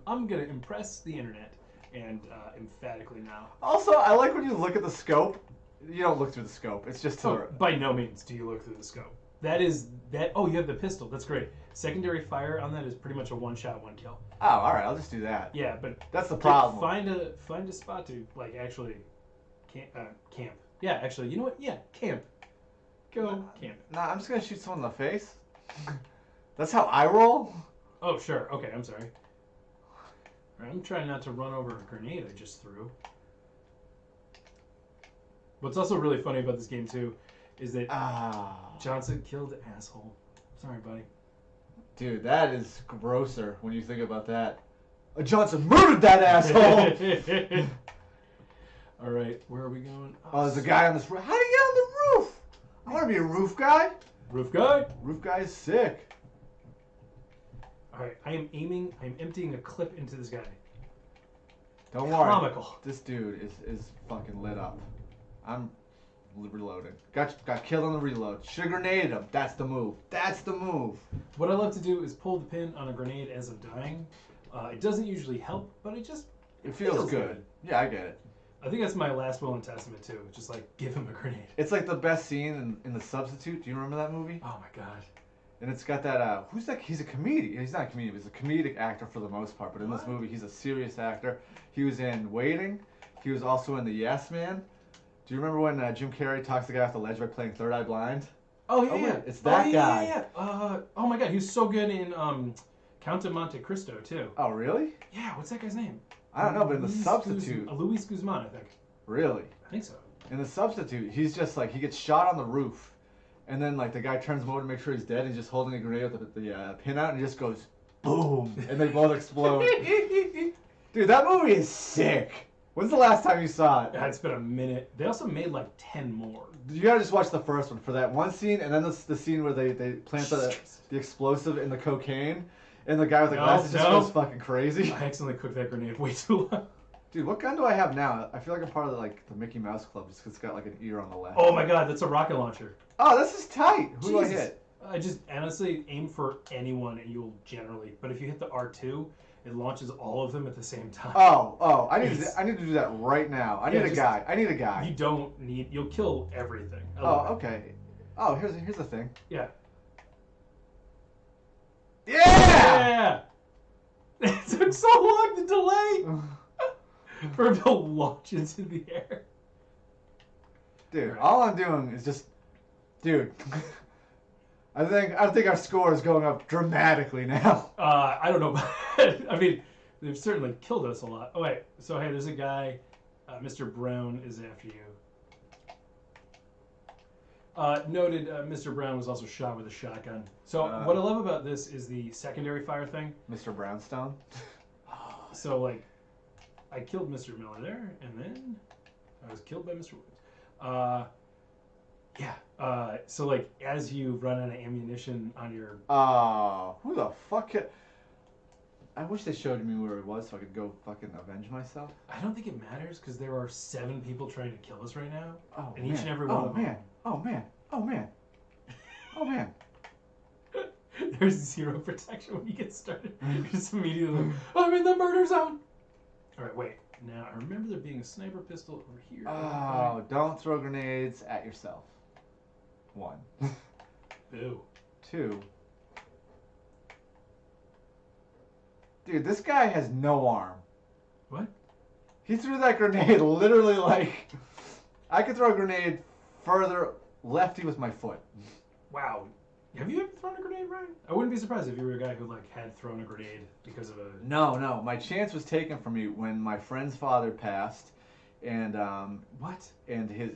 gonna impress the internet, and emphatically now. Also, I like when you look at the scope. You don't look through the scope. It's just by no means do you look through the scope. That is that. Oh, you have the pistol. That's great. Secondary fire on that is pretty much a 1-shot, 1 kill. Oh, all right. I'll just do that. Yeah, but that's the problem. Find a spot to actually camp. Yeah, actually, you know what? Yeah, camp. Go camp. Nah, I'm just gonna shoot someone in the face. That's how I roll? Oh, sure. Okay, I'm sorry. All right, I'm trying not to run over a grenade I just threw. What's also really funny about this game, too, is that Johnson killed asshole. Sorry, buddy. Dude, that is grosser when you think about that. Johnson murdered that asshole! All right, where are we going? Oh, there's a guy on this roof. How do you get on the roof? I want to be a roof guy. Roof guy? Roof guy is sick. Alright, I'm emptying a clip into this guy. Don't worry. Comical. This dude is fucking lit up. I'm reloading. Got killed on the reload. Should have grenaded him. That's the move. That's the move. What I love to do is pull the pin on a grenade as I'm dying. It doesn't usually help, but it feels good. Yeah, I get it. I think that's my last will and testament too. Just like give him a grenade. It's like the best scene in The Substitute. Do you remember that movie? Oh my god. And it's got that, who's that? He's a comedian. He's not a comedian, he's a comedic actor for the most part. But in this movie, he's a serious actor. He was in Waiting. He was also in The Yes Man. Do you remember when Jim Carrey talks the guy off the ledge by playing Third Eye Blind? Oh, yeah, Oh, yeah. it's that guy. Yeah. Oh my god, he was so good in Count of Monte Cristo, too. Oh, really? Yeah, what's that guy's name? I don't know, but in The Substitute. Luis Guzman, I think. Really? I think so. In The Substitute, he's just like, he gets shot on the roof. And then, like, the guy turns him over to make sure he's dead. And he's just holding a grenade with the pin out, and he just goes, boom. And they both explode. Dude, that movie is sick. When's the last time you saw it? Yeah, it's been a minute. They also made like 10 more. You gotta just watch the first one for that one scene, and then the scene where they plant the explosive in the cocaine, and the guy with the glasses just goes fucking crazy. I accidentally cooked that grenade way too long. Dude, what gun do I have now? I feel like I'm part of the Mickey Mouse Club just 'cause it's got like an ear on the left. Oh my god, that's a rocket launcher. Oh, this is tight. Who do I Jesus. hit? I just honestly aim for anyone and you'll generally. But if you hit the R2, it launches all of them at the same time. Oh, I need to do that right now. I need a guy. You don't need. You'll kill everything. Oh, okay. Oh, here's the thing. Yeah. Yeah! It took so long to delay for him to launch into the air. Dude, all I'm doing is just, dude. I think our score is going up dramatically now. I don't know about it. I mean, they've certainly killed us a lot. Oh wait, so hey, there's a guy, Mr. Brown is after you. Noted, Mr. Brown was also shot with a shotgun. So what I love about this is the secondary fire thing. Mr. Brownstone? So like, I killed Mr. Miller there, and then I was killed by Mr. Williams. Yeah. So like, as you run out of ammunition on your... Oh, who the fuck... I wish they showed me where it was so I could go fucking avenge myself. I don't think it matters, because there are 7 people trying to kill us right now. Oh, and man. each and every one of them... Oh, man. Oh, man. Oh, man. There's 0 protection when you get started. You're just immediately like, I'm in the murder zone! Alright, wait. Now, I remember there being a sniper pistol over here. Oh, don't throw grenades at yourself. 1. Boo. 2. Dude, this guy has no arm. What? He threw that grenade literally like... I could throw a grenade further lefty with my foot. Wow. Have you ever thrown a grenade, Ryan? I wouldn't be surprised if you were a guy who like had thrown a grenade because of a... No. My chance was taken from me when my friend's father passed. And, What? And his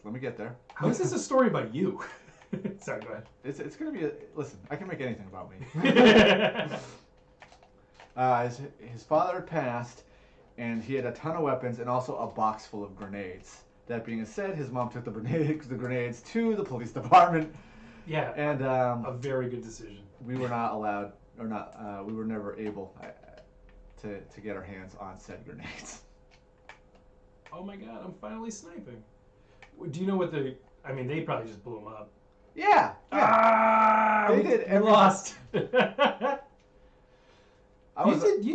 let me get there. How is this a story about you? Sorry, go ahead. It's going to be listen, I can make anything about me. His father passed, and he had a ton of weapons and also a box full of grenades. That being said, his mom took the grenades to the police department. Yeah, and a very good decision. We were not allowed, or not, we were never able to get our hands on said grenades. Oh my god, I'm finally sniping. Do you know what the... I mean, they probably just blew them up. Yeah. They did. And lost. You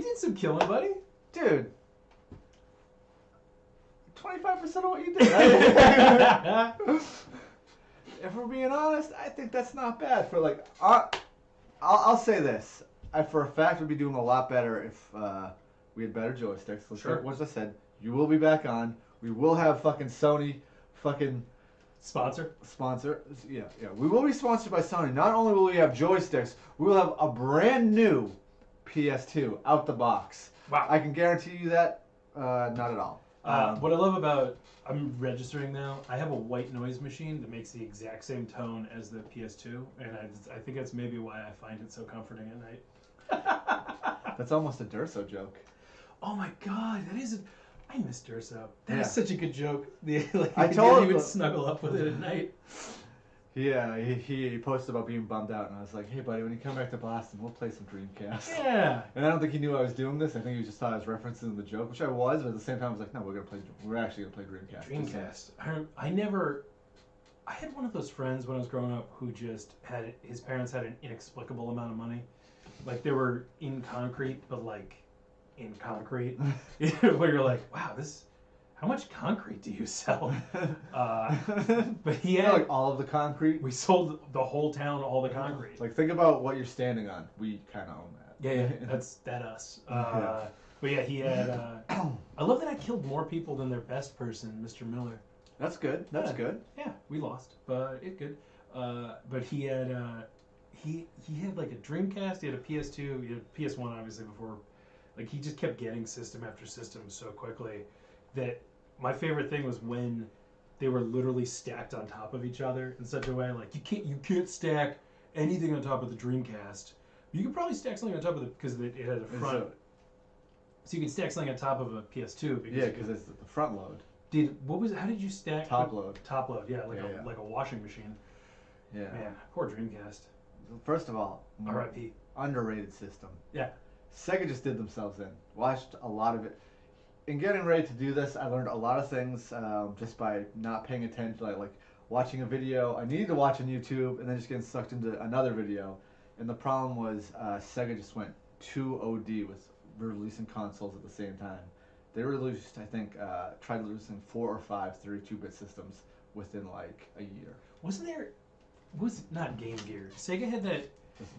did some killing, buddy. Dude. 25% of what you did. If we're being honest, I think that's not bad. For like, I'll say this. I for a fact would be doing a lot better if we had better joysticks. Sure. Once I said, you will be back on. We will have fucking Sony fucking... Sponsor. Yeah. We will be sponsored by Sony. Not only will we have joysticks, we will have a brand new PS2 out the box. Wow. I can guarantee you that. Not at all. What I love about... I'm registering now. I have a white noise machine that makes the exact same tone as the PS2, and I think that's maybe why I find it so comforting at night. That's almost a Durso joke. Oh my god, that is... I miss Durso. That Yeah. is such a good joke. Like, I told you him would snuggle up with it at night. Yeah, he posted about being bummed out, and I was like, hey, buddy, when you come back to Boston, we'll play some Dreamcast. Yeah. And I don't think he knew I was doing this. I think he just thought I was referencing the joke, which I was, but at the same time, I was like, no, we're actually going to play Dreamcast. Dreamcast. I had one of those friends when I was growing up who just had, his parents had an inexplicable amount of money. Like, they were in concrete, but like, in concrete. Where you're like, wow, how much concrete do you sell? But he You know, had like all of the concrete. we sold the whole town all the concrete. Like think about what you're standing on. We kind of own that. Yeah, that's us. Yeah. But yeah, he had. I love that I killed more people than their best person, Mr. Miller. That's good. That's Yeah. good. Yeah, we lost, but it's good. But he had he had like a Dreamcast, he had a PS2, he had a PS1 obviously before. Like he just kept getting system after system so quickly that my favorite thing was when they were literally stacked on top of each other in such a way like you can't stack anything on top of the Dreamcast. You could probably stack something on top of it because it had a front. So you could stack something on top of a PS2 because because it's the front load. How did you stack Top load. Top load, yeah, Yeah. like a washing machine. Yeah. Man, poor Dreamcast. First of all, R.I.P. underrated system. Yeah. Sega just did themselves in. Watched a lot of it. In getting ready to do this, I learned a lot of things just by not paying attention, like watching a video. I needed to watch on YouTube and then just getting sucked into another video. And the problem was Sega just went too OD with releasing consoles at the same time. They released, I think, tried releasing 4 or 5 32-bit systems within like a year. Was not Game Gear. Sega had that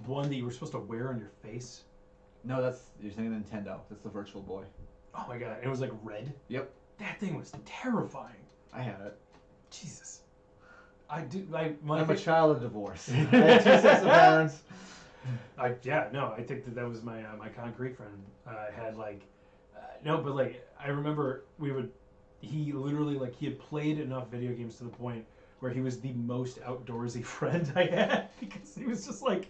one that you were supposed to wear on your face. No, you're saying Nintendo. That's the Virtual Boy. Oh my god, it was like red. Yep. That thing was terrifying. I had it. Jesus. I'm a child of divorce. I had 2 sets of parents. I think that was my my concrete friend. Had like but like I remember he literally like he had played enough video games to the point where he was the most outdoorsy friend I had because he was just like,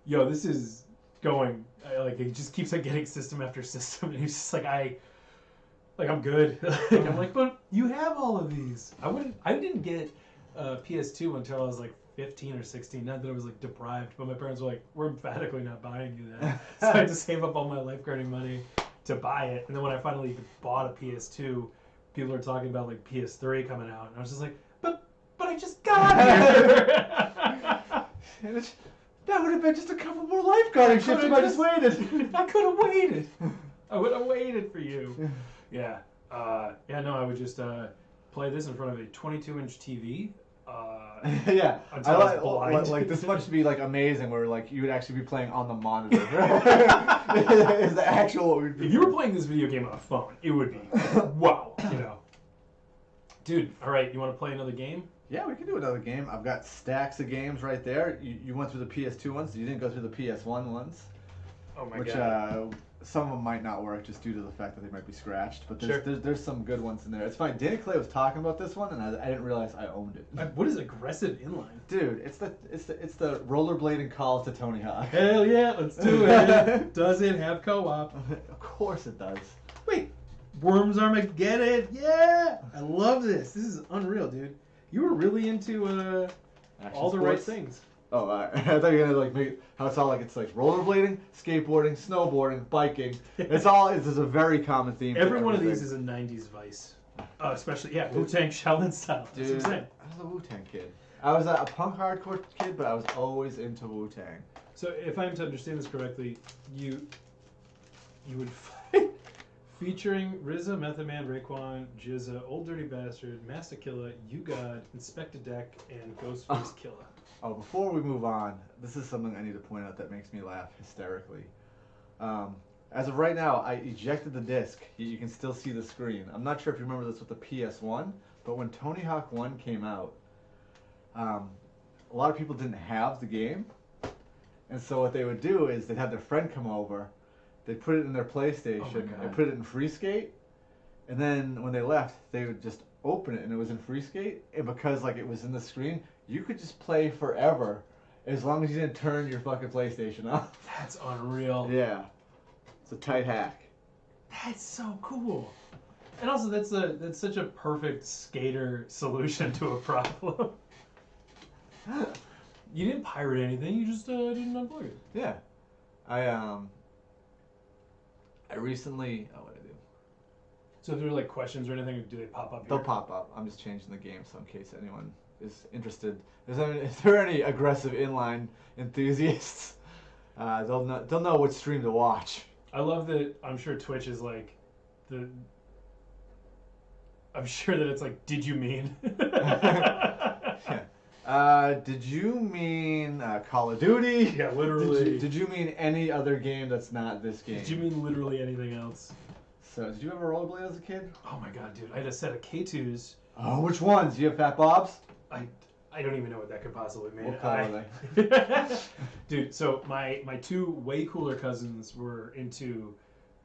yo, this is going like it just keeps like getting system after system and he's just like I'm good. I'm like, but you have all of these. I didn't get PS2 until I was like 15 or 16. Not that I was like deprived, but my parents were like, we're emphatically not buying you that. So I had to save up all my lifeguarding money to buy it. And then when I finally bought a PS2, people were talking about like PS3 coming out, and I was just like, but I just got here. That would have been just a couple more lifeguarding shifts if I just waited. I could have waited. I would have waited for you. Yeah. I would just play this in front of a 22-inch TV. Yeah, I like this must be like amazing. Where like you would actually be playing on the monitor. Is the actual? If you were playing this video game on a phone, it would be wow. Dude. All right, you want to play another game? Yeah, we can do another game. I've got stacks of games right there. You went through the PS2 ones. You didn't go through the PS1 ones. Oh my god. Some of them might not work just due to the fact that they might be scratched, but there's some good ones in there. It's fine. Danny Clay was talking about this one, and I didn't realize I owned it. What is aggressive inline? Dude, it's the rollerblading calls to Tony Hawk. Hell yeah, let's do it. Does it have co-op? Of course it does. Wait, Worms Armageddon? Yeah, I love this. This is unreal, dude. You were really into all the right things. Oh, I thought you were gonna like make how it's all like it's like rollerblading, skateboarding, snowboarding, biking. It's a very common theme. Every one of these is a '90s vice, especially Wu-Tang Shaolin style. Dude, I was a Wu-Tang kid. I was a punk hardcore kid, but I was always into Wu-Tang. So if I'm to understand this correctly, you would fight featuring RZA, Method Man, Raekwon, Jizza, Old Dirty Bastard, Master Killa, You God, Inspector Deck, and Ghostface Killa. Oh, before we move on, this is something I need to point out that makes me laugh hysterically. As of right now, I ejected the disc. You can still see the screen. I'm not sure if you remember this with the PS1, but when Tony Hawk 1 came out, a lot of people didn't have the game. And so what they would do is they'd have their friend come over, they'd put it in their PlayStation, and put it in FreeSkate, and then when they left, they would just open it and it was in FreeSkate, and because like it was in the screen, you could just play forever as long as you didn't turn your fucking PlayStation off. That's unreal. Yeah. It's a tight hack. That's so cool. And also that's such a perfect skater solution to a problem. You didn't pirate anything, you just didn't unplug it. Yeah. I recently what did I do? So if there are like questions or anything, do they pop up here? They'll pop up. I'm just changing the game so in case anyone is interested. If there are any aggressive inline enthusiasts, they'll know which stream to watch. I love that. I'm sure Twitch is like I'm sure that it's like, did you mean? Did you mean Call of Duty? Yeah, literally. Did you mean any other game that's not this game? Did you mean literally anything else? So, did you ever rollerblade as a kid? Oh my god, dude. I had a set of K2s. Oh, which ones? You have Fat Bob's? I don't even know what that could possibly mean. What color are they? Dude, so my two way cooler cousins were into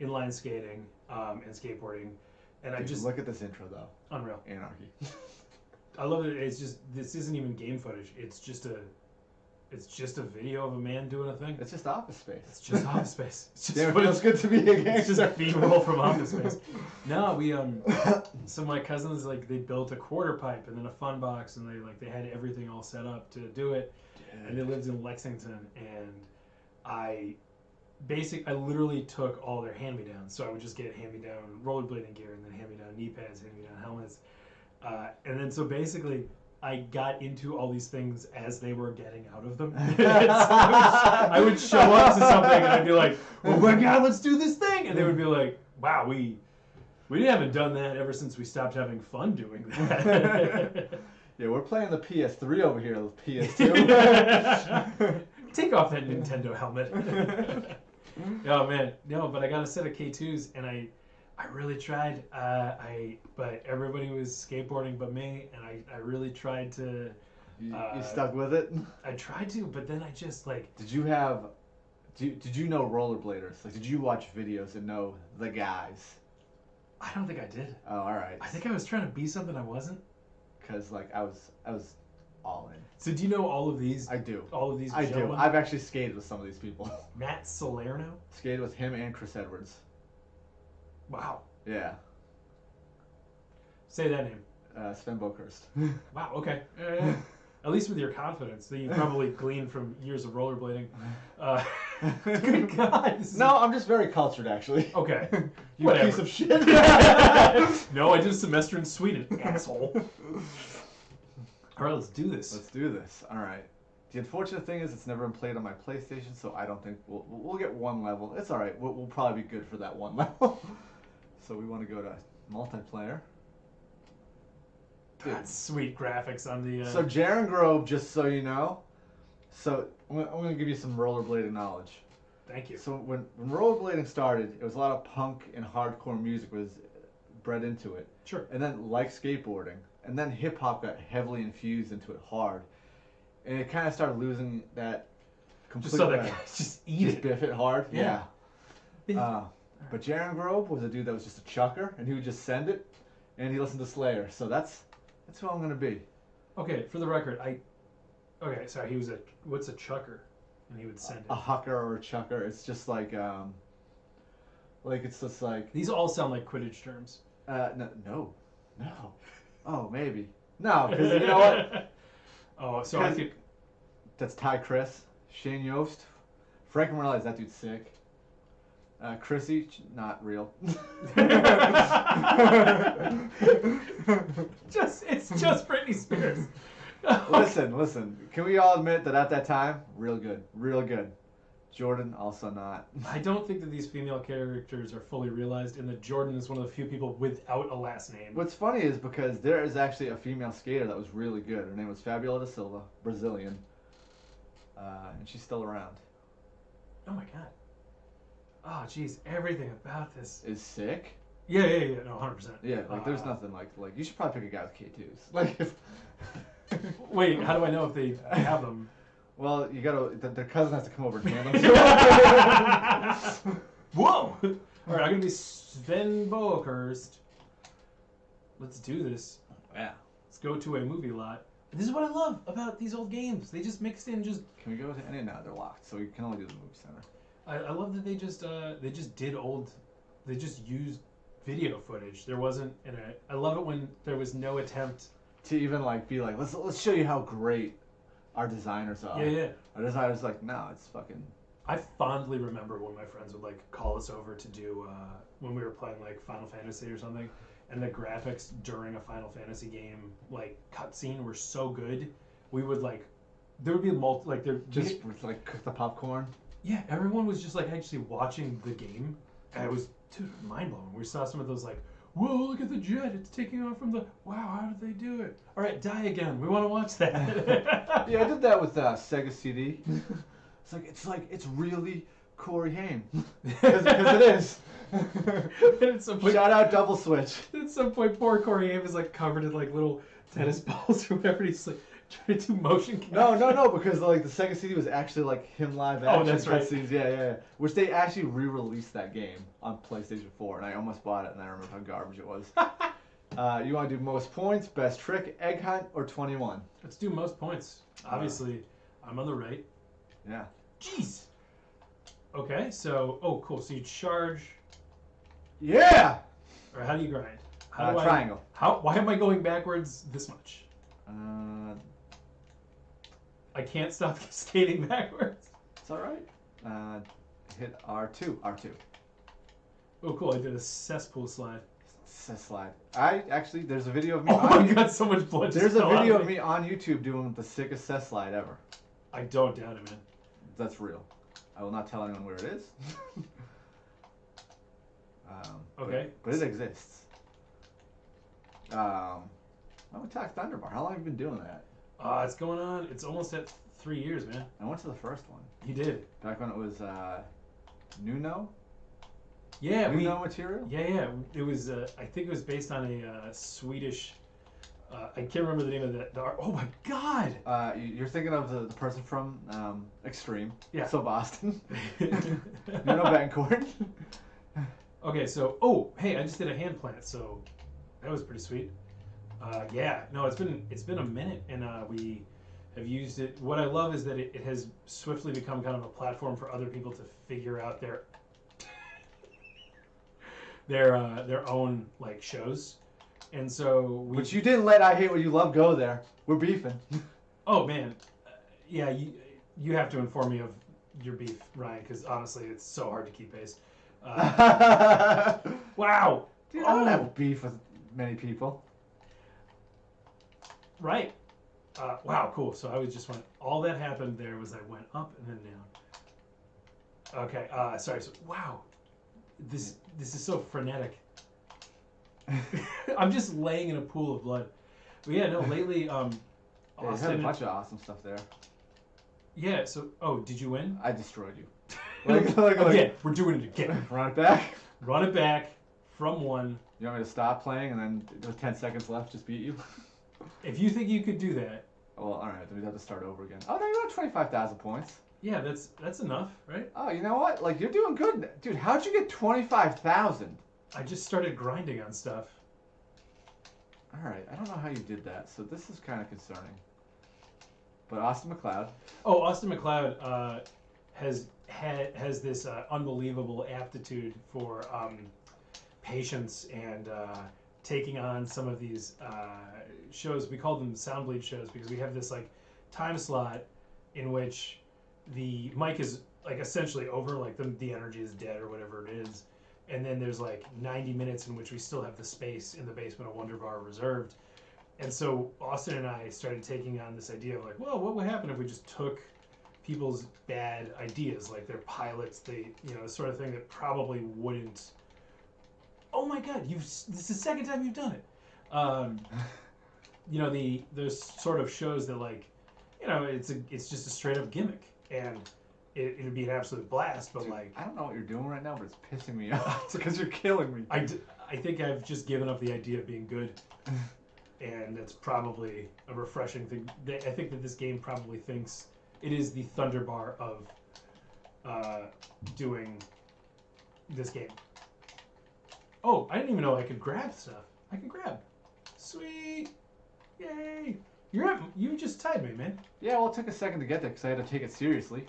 inline skating and skateboarding. And I just... Look at this intro, though. Unreal. Anarchy. I love it. It's just... This isn't even game footage. It's just a video of a man doing a thing. It's just Office Space. It's just Office Space. It's just Damn, it feels good to be a gangster. It's just B-roll from Office Space. No, we so my cousins, like, they built a quarter pipe and then a fun box, and they had everything all set up to do it. Yeah. And they lived in Lexington, and I literally took all their hand-me-downs. So I would just get hand-me-down rollerblading gear, and then hand-me-down knee pads, hand-me-down helmets, and then so basically I got into all these things as they were getting out of them. So I would show up to something and I'd be like, oh my god, let's do this thing! And they would be like, wow, we haven't done that ever since we stopped having fun doing that. Yeah, we're playing the PS3 over here, the PS2. Take off that Nintendo helmet. Oh man, no, but I got a set of K2s and I really tried, but everybody was skateboarding but me, and I really tried to... You stuck with it? I tried to, but then I just, like... Did you know rollerbladers? Like, did you watch videos and know the guys? I don't think I did. Oh, alright. I think I was trying to be something I wasn't. Because, like, I was all in. So do you know all of these? I do. All of these I gentlemen? do. I've actually skated with some of these people. Matt Salerno? Skated with him and Chris Edwards. Wow. Yeah. Say that name. Sven Bokhurst. Wow, okay. At least with your confidence that you probably gleaned from years of rollerblading. Good God. No, I'm just very cultured, actually. Okay. You Whatever. piece of shit. No, I did a semester in Sweden, asshole. All right, let's do this. Let's do this. All right. The unfortunate thing is it's never been played on my PlayStation, so I don't think we'll get one level. It's all right. We'll probably be good for that one level. So we want to go to multiplayer. God, sweet graphics on the... So Jaren Grove, just so you know, so I'm going to give you some rollerblading knowledge. Thank you. So when rollerblading started, it was a lot of punk and hardcore music was bred into it. Sure. And then like skateboarding, and then hip hop got heavily infused into it hard. And it kind of started losing that complete... Just so that just eat it. Biff it hard. Yeah. But Jaren Grove was a dude that was just a chucker, and he would just send it, and he listened to Slayer. So that's who I'm gonna be. Okay, for the record, okay, sorry, he was what's a chucker? And he would send it. A hucker or a chucker. It's just like it's just like... These all sound like Quidditch terms. No. Oh, maybe. No, because you know what? Oh, so I could... That's Ty Chris, Shane Yost, Frank Morales, that dude's sick. Chrissy, not real. It's just Britney Spears. Listen. Can we all admit that at that time, real good. Jordan, also not. I don't think that these female characters are fully realized, and that Jordan is one of the few people without a last name. What's funny is because there is actually a female skater that was really good. Her name was Fabiola da Silva, Brazilian, and she's still around. Oh my god. Oh jeez, everything about this is sick. Yeah, no, 100%. Yeah, like there's nothing like you should probably pick a guy with K2s. Like if... Wait, how do I know if they have them? Well, you gotta. Their cousin has to come over and hand them to them. Whoa! All right, I'm gonna be Sven Bokhurst. Let's do this. Yeah. Let's go to a movie lot. This is what I love about these old games. They just mixed in just... Can we go to any? No, they're locked, so we can only do the movie center. I love that they just used video footage. There wasn't I love it when there was no attempt to even like be like, let's show you how great our designers are. Yeah. Our designers like, no, it's fucking... I fondly remember when my friends would like call us over to do when we were playing like Final Fantasy or something, and the graphics during a Final Fantasy game like cutscene were so good. We would like there would be like cook the popcorn. Yeah, everyone was just like actually watching the game, and it was mind blowing. We saw some of those like whoa, look at the jet. It's taking off from the... Wow, how did they do it? All right, die again. We want to watch that. Yeah, I did that with Sega CD. It's really Corey Haim. Because it is. At some point, Shout out Double Switch. at some point, poor Corey Haim is like covered in like little tennis balls or whatever. He's like trying to do motion capture. No, because like the Sega CD was actually like him live action that's right. cutscenes. Yeah. Which they actually re-released that game on PlayStation 4, and I almost bought it, and I remember how garbage it was. You want to do most points, best trick, egg hunt, or 21? Let's do most points. Obviously, I'm on the right. Yeah. Jeez. Okay, so cool. So you charge, Yeah. or how do you grind? Triangle. Why am I going backwards this much? I can't stop skating backwards. It's all right. Hit R2. Oh, cool! I did a cesspool slide. Slide. There's a video of me. Oh my god, so much blood. There's a video of me on YouTube doing the sickest cess slide ever. I don't doubt it, man. That's real. I will not tell anyone where it is. Okay. But it exists. Attack Thunderbar. How long have you been doing that? It's going on. It's almost at 3 years, man. I went to the first one. You did. Back when it was Nuno? Yeah. Nuno material? Yeah. It was, I think it was based on a Swedish, I can't remember the name of oh my god! You're thinking of the person from Extreme. Yeah. So Boston. Nuno Betancourt. Okay, so, hey, I just did a hand plant, so that was pretty sweet. Yeah, no, it's been a minute, and we have used it. What I love is that it has swiftly become kind of a platform for other people to figure out their own like shows, and so But you didn't let I Hate What You Love go there. We're beefing. Oh man, yeah, you have to inform me of your beef, Ryan, because honestly, it's so hard to keep pace. Wow. Dude, I don't have beef with many people. Right. Wow, cool. So I was just went. All that happened there was I went up and then down. Okay. Sorry. So wow, this is so frenetic. I'm just laying in a pool of blood. But yeah, no. Lately, Austin had a bunch of awesome stuff there. Yeah. So did you win? I destroyed you. Again, we're doing it again. Run it back. Run it back from one. You want me to stop playing and then with 10 seconds left, just beat you? If you think you could do that. Well, all right, then we'd have to start over again. Oh no, you got 25,000 points. Yeah, that's enough, right? Oh, you know what? Like, you're doing good, dude. How'd you get 25,000? I just started grinding on stuff. All right, I don't know how you did that, so this is kind of concerning. But Austin McLeod. Oh, Austin McLeod has this unbelievable aptitude for patience and taking on some of these shows. We call them sound bleed shows because we have this like time slot in which the mic is like essentially over, like the energy is dead or whatever it is, and then there's like 90 minutes in which we still have the space in the basement of Wonder Bar reserved. And so Austin and I started taking on this idea of like, well, what would happen if we just took people's bad ideas, like their pilots, the sort of thing that probably wouldn't. Oh my God, this is the second time you've done it. There's sort of shows that like, it's just a straight up gimmick, and it'd be an absolute blast. But dude, like, I don't know what you're doing right now, but it's pissing me off because you're killing me. I think I've just given up the idea of being good, and that's probably a refreshing thing. I think that this game probably thinks it is the Thunderbar of doing this game. Oh, I didn't even know I could grab stuff. I can grab. Sweet. Yay. You just tied me, man. Yeah, well, it took a second to get there because I had to take it seriously.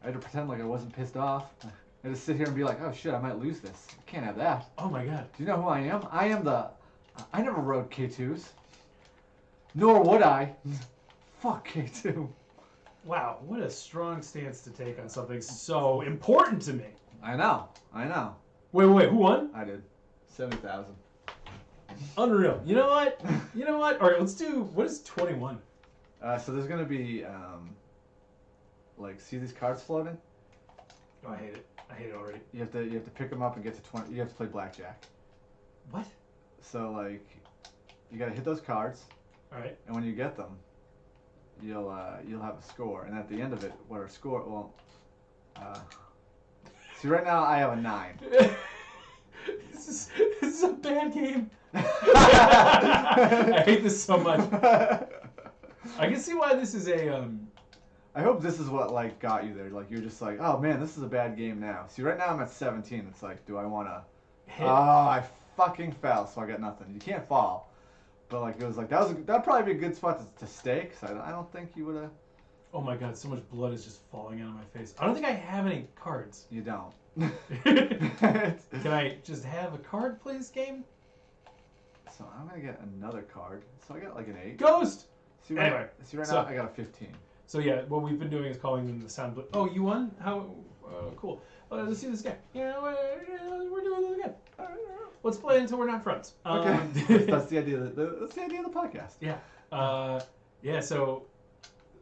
I had to pretend like I wasn't pissed off. I had to sit here and be like, oh shit, I might lose this. I can't have that. Oh my God. Do you know who I am? I am I never rode K2s. Nor would I. Fuck K2. Wow, what a strong stance to take on something so important to me. I know. Wait, who won? I did. 70,000. Unreal. You know what? All right, let's do, what is 21? So there's going to be, see these cards floating? Oh, I hate it. I hate it already. You have to pick them up and get to 20. You have to play blackjack. What? So like, you gotta hit those cards, All right. and when you get them, you'll have a score, and at the end of it, what our score? Well, see, right now I have a 9. This is a bad game. I hate this so much. I can see why this is a I hope this is what like got you there. Like you're just like, oh man, this is a bad game now. See, right now I'm at 17. It's like, do I wanna? hit. Oh, I fucking fell, so I got nothing. You can't fall. But like it was like that'd probably be a good spot to stay. Cause I don't think you would have. Oh my god, so much blood is just falling out of my face. I don't think I have any cards. You don't. Can I just have a card, please, game? So I'm gonna get another card. So I got like an 8. Ghost! See Anyway, right so- now I got a 15. So yeah, what we've been doing is calling them the sound. Oh, you won? How? Cool. Let's see this game. Yeah, we're doing this again. Let's play until we're not friends. Okay. That's the idea. That's the idea of the podcast. Yeah. Yeah. So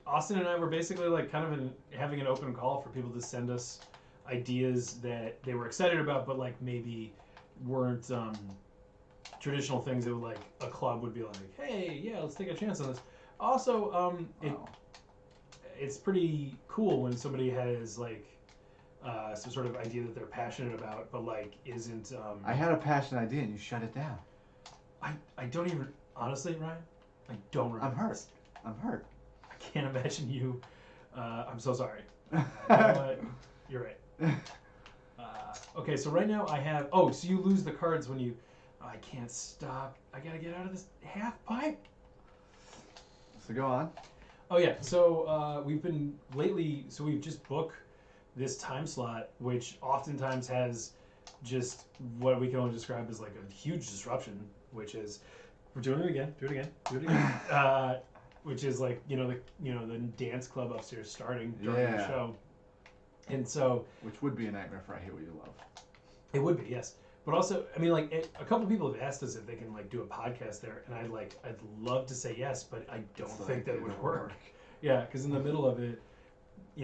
Austin and I were basically like kind of having an open call for people to send us ideas that they were excited about, but like maybe weren't traditional things that would like a club would be like, hey, yeah, let's take a chance on this. Also, Wow. it's pretty cool when somebody has like some sort of idea that they're passionate about, but like isn't. I had a passion idea and you shut it down. I don't even honestly, Ryan. I don't remember. I'm hurt. this. I'm hurt. I can't imagine you. I'm so sorry. You know what? You're right. Okay, so right now I have. Oh, so you lose the cards when you. Oh, I can't stop. I gotta get out of this half pipe. So go on. Oh yeah, so we've been lately. So we've just booked this time slot, which oftentimes has just what we can only describe as like a huge disruption, which is we're doing it again, do it again. Which is like the dance club upstairs starting during the Yeah. show, and so Which would be a nightmare for I Hear What You Love. it would be, yes. But also, I mean, like a couple people have asked us if they can like do a podcast there, and I'd love to say yes, but I don't It's think like, that it would don't work. Yeah, because in the middle of it,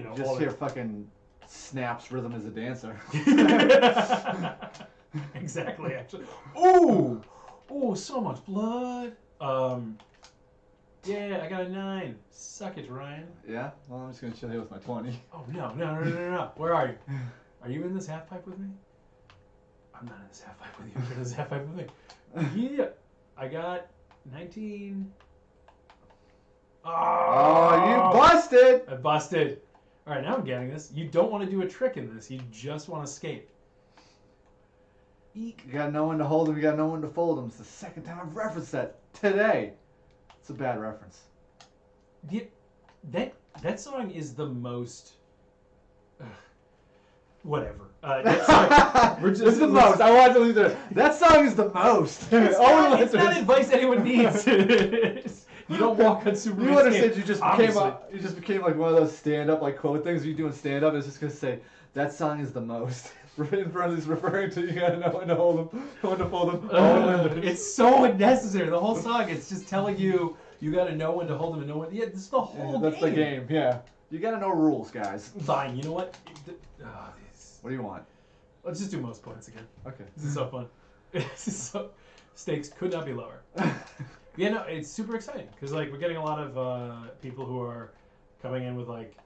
all Just the- hear fucking Snap's rhythm as a dancer. Exactly, actually. Ooh, so much blood. Yeah, I got a 9. Suck it, Ryan. Yeah? Well, I'm just going to chill here with my 20. Oh no. Where are you? Are you in this half pipe with me? I'm not in this half pipe with you. You're in this half pipe with me. Yeah, I got 19. Oh, you busted! I busted. All right, now I'm getting this. You don't want to do a trick in this. You just want to skate. Eek. You got no one to hold him, you got no one to fold him. It's the second time I've referenced that today. It's a bad reference. Yeah, that song is the most. Whatever. We're just, It's the most. I want to leave there. That song is the most. It's not advice anyone needs. You don't walk on Superman's You understand? cape, You just became like one of those stand-up like quote things you do in stand-up. It's just gonna say that song is the most. In parentheses, referring to you gotta know when to hold them, when to fold them. It's so unnecessary. The whole song, it's just telling you gotta know when to hold them and know when. Yeah, this is the whole That's game. the game. Yeah, you gotta know rules, guys. Fine. You know what? What do you want? Let's just do most points again. Okay. This is so fun. This is so stakes could not be lower. Yeah, no, it's super exciting because like we're getting a lot of people who are coming in with like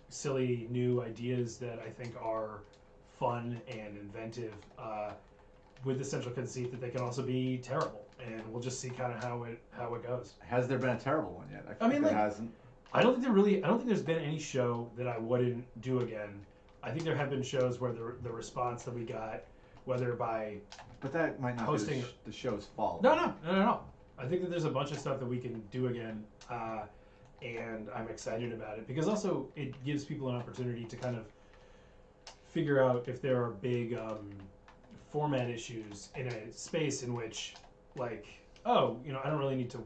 silly new ideas that I think are fun and inventive, with the central conceit that they can also be terrible, and we'll just see kind of how it goes. Has there been a terrible one yet? I mean, think like- it hasn't. I don't think there's been any show that I wouldn't do again. I think there have been shows where the response that we got, whether by But that might not hosting- be the show's fault. No. I think that there's a bunch of stuff that we can do again, and I'm excited about it because also it gives people an opportunity to kind of figure out if there are big format issues in a space in which, like, I don't really need to,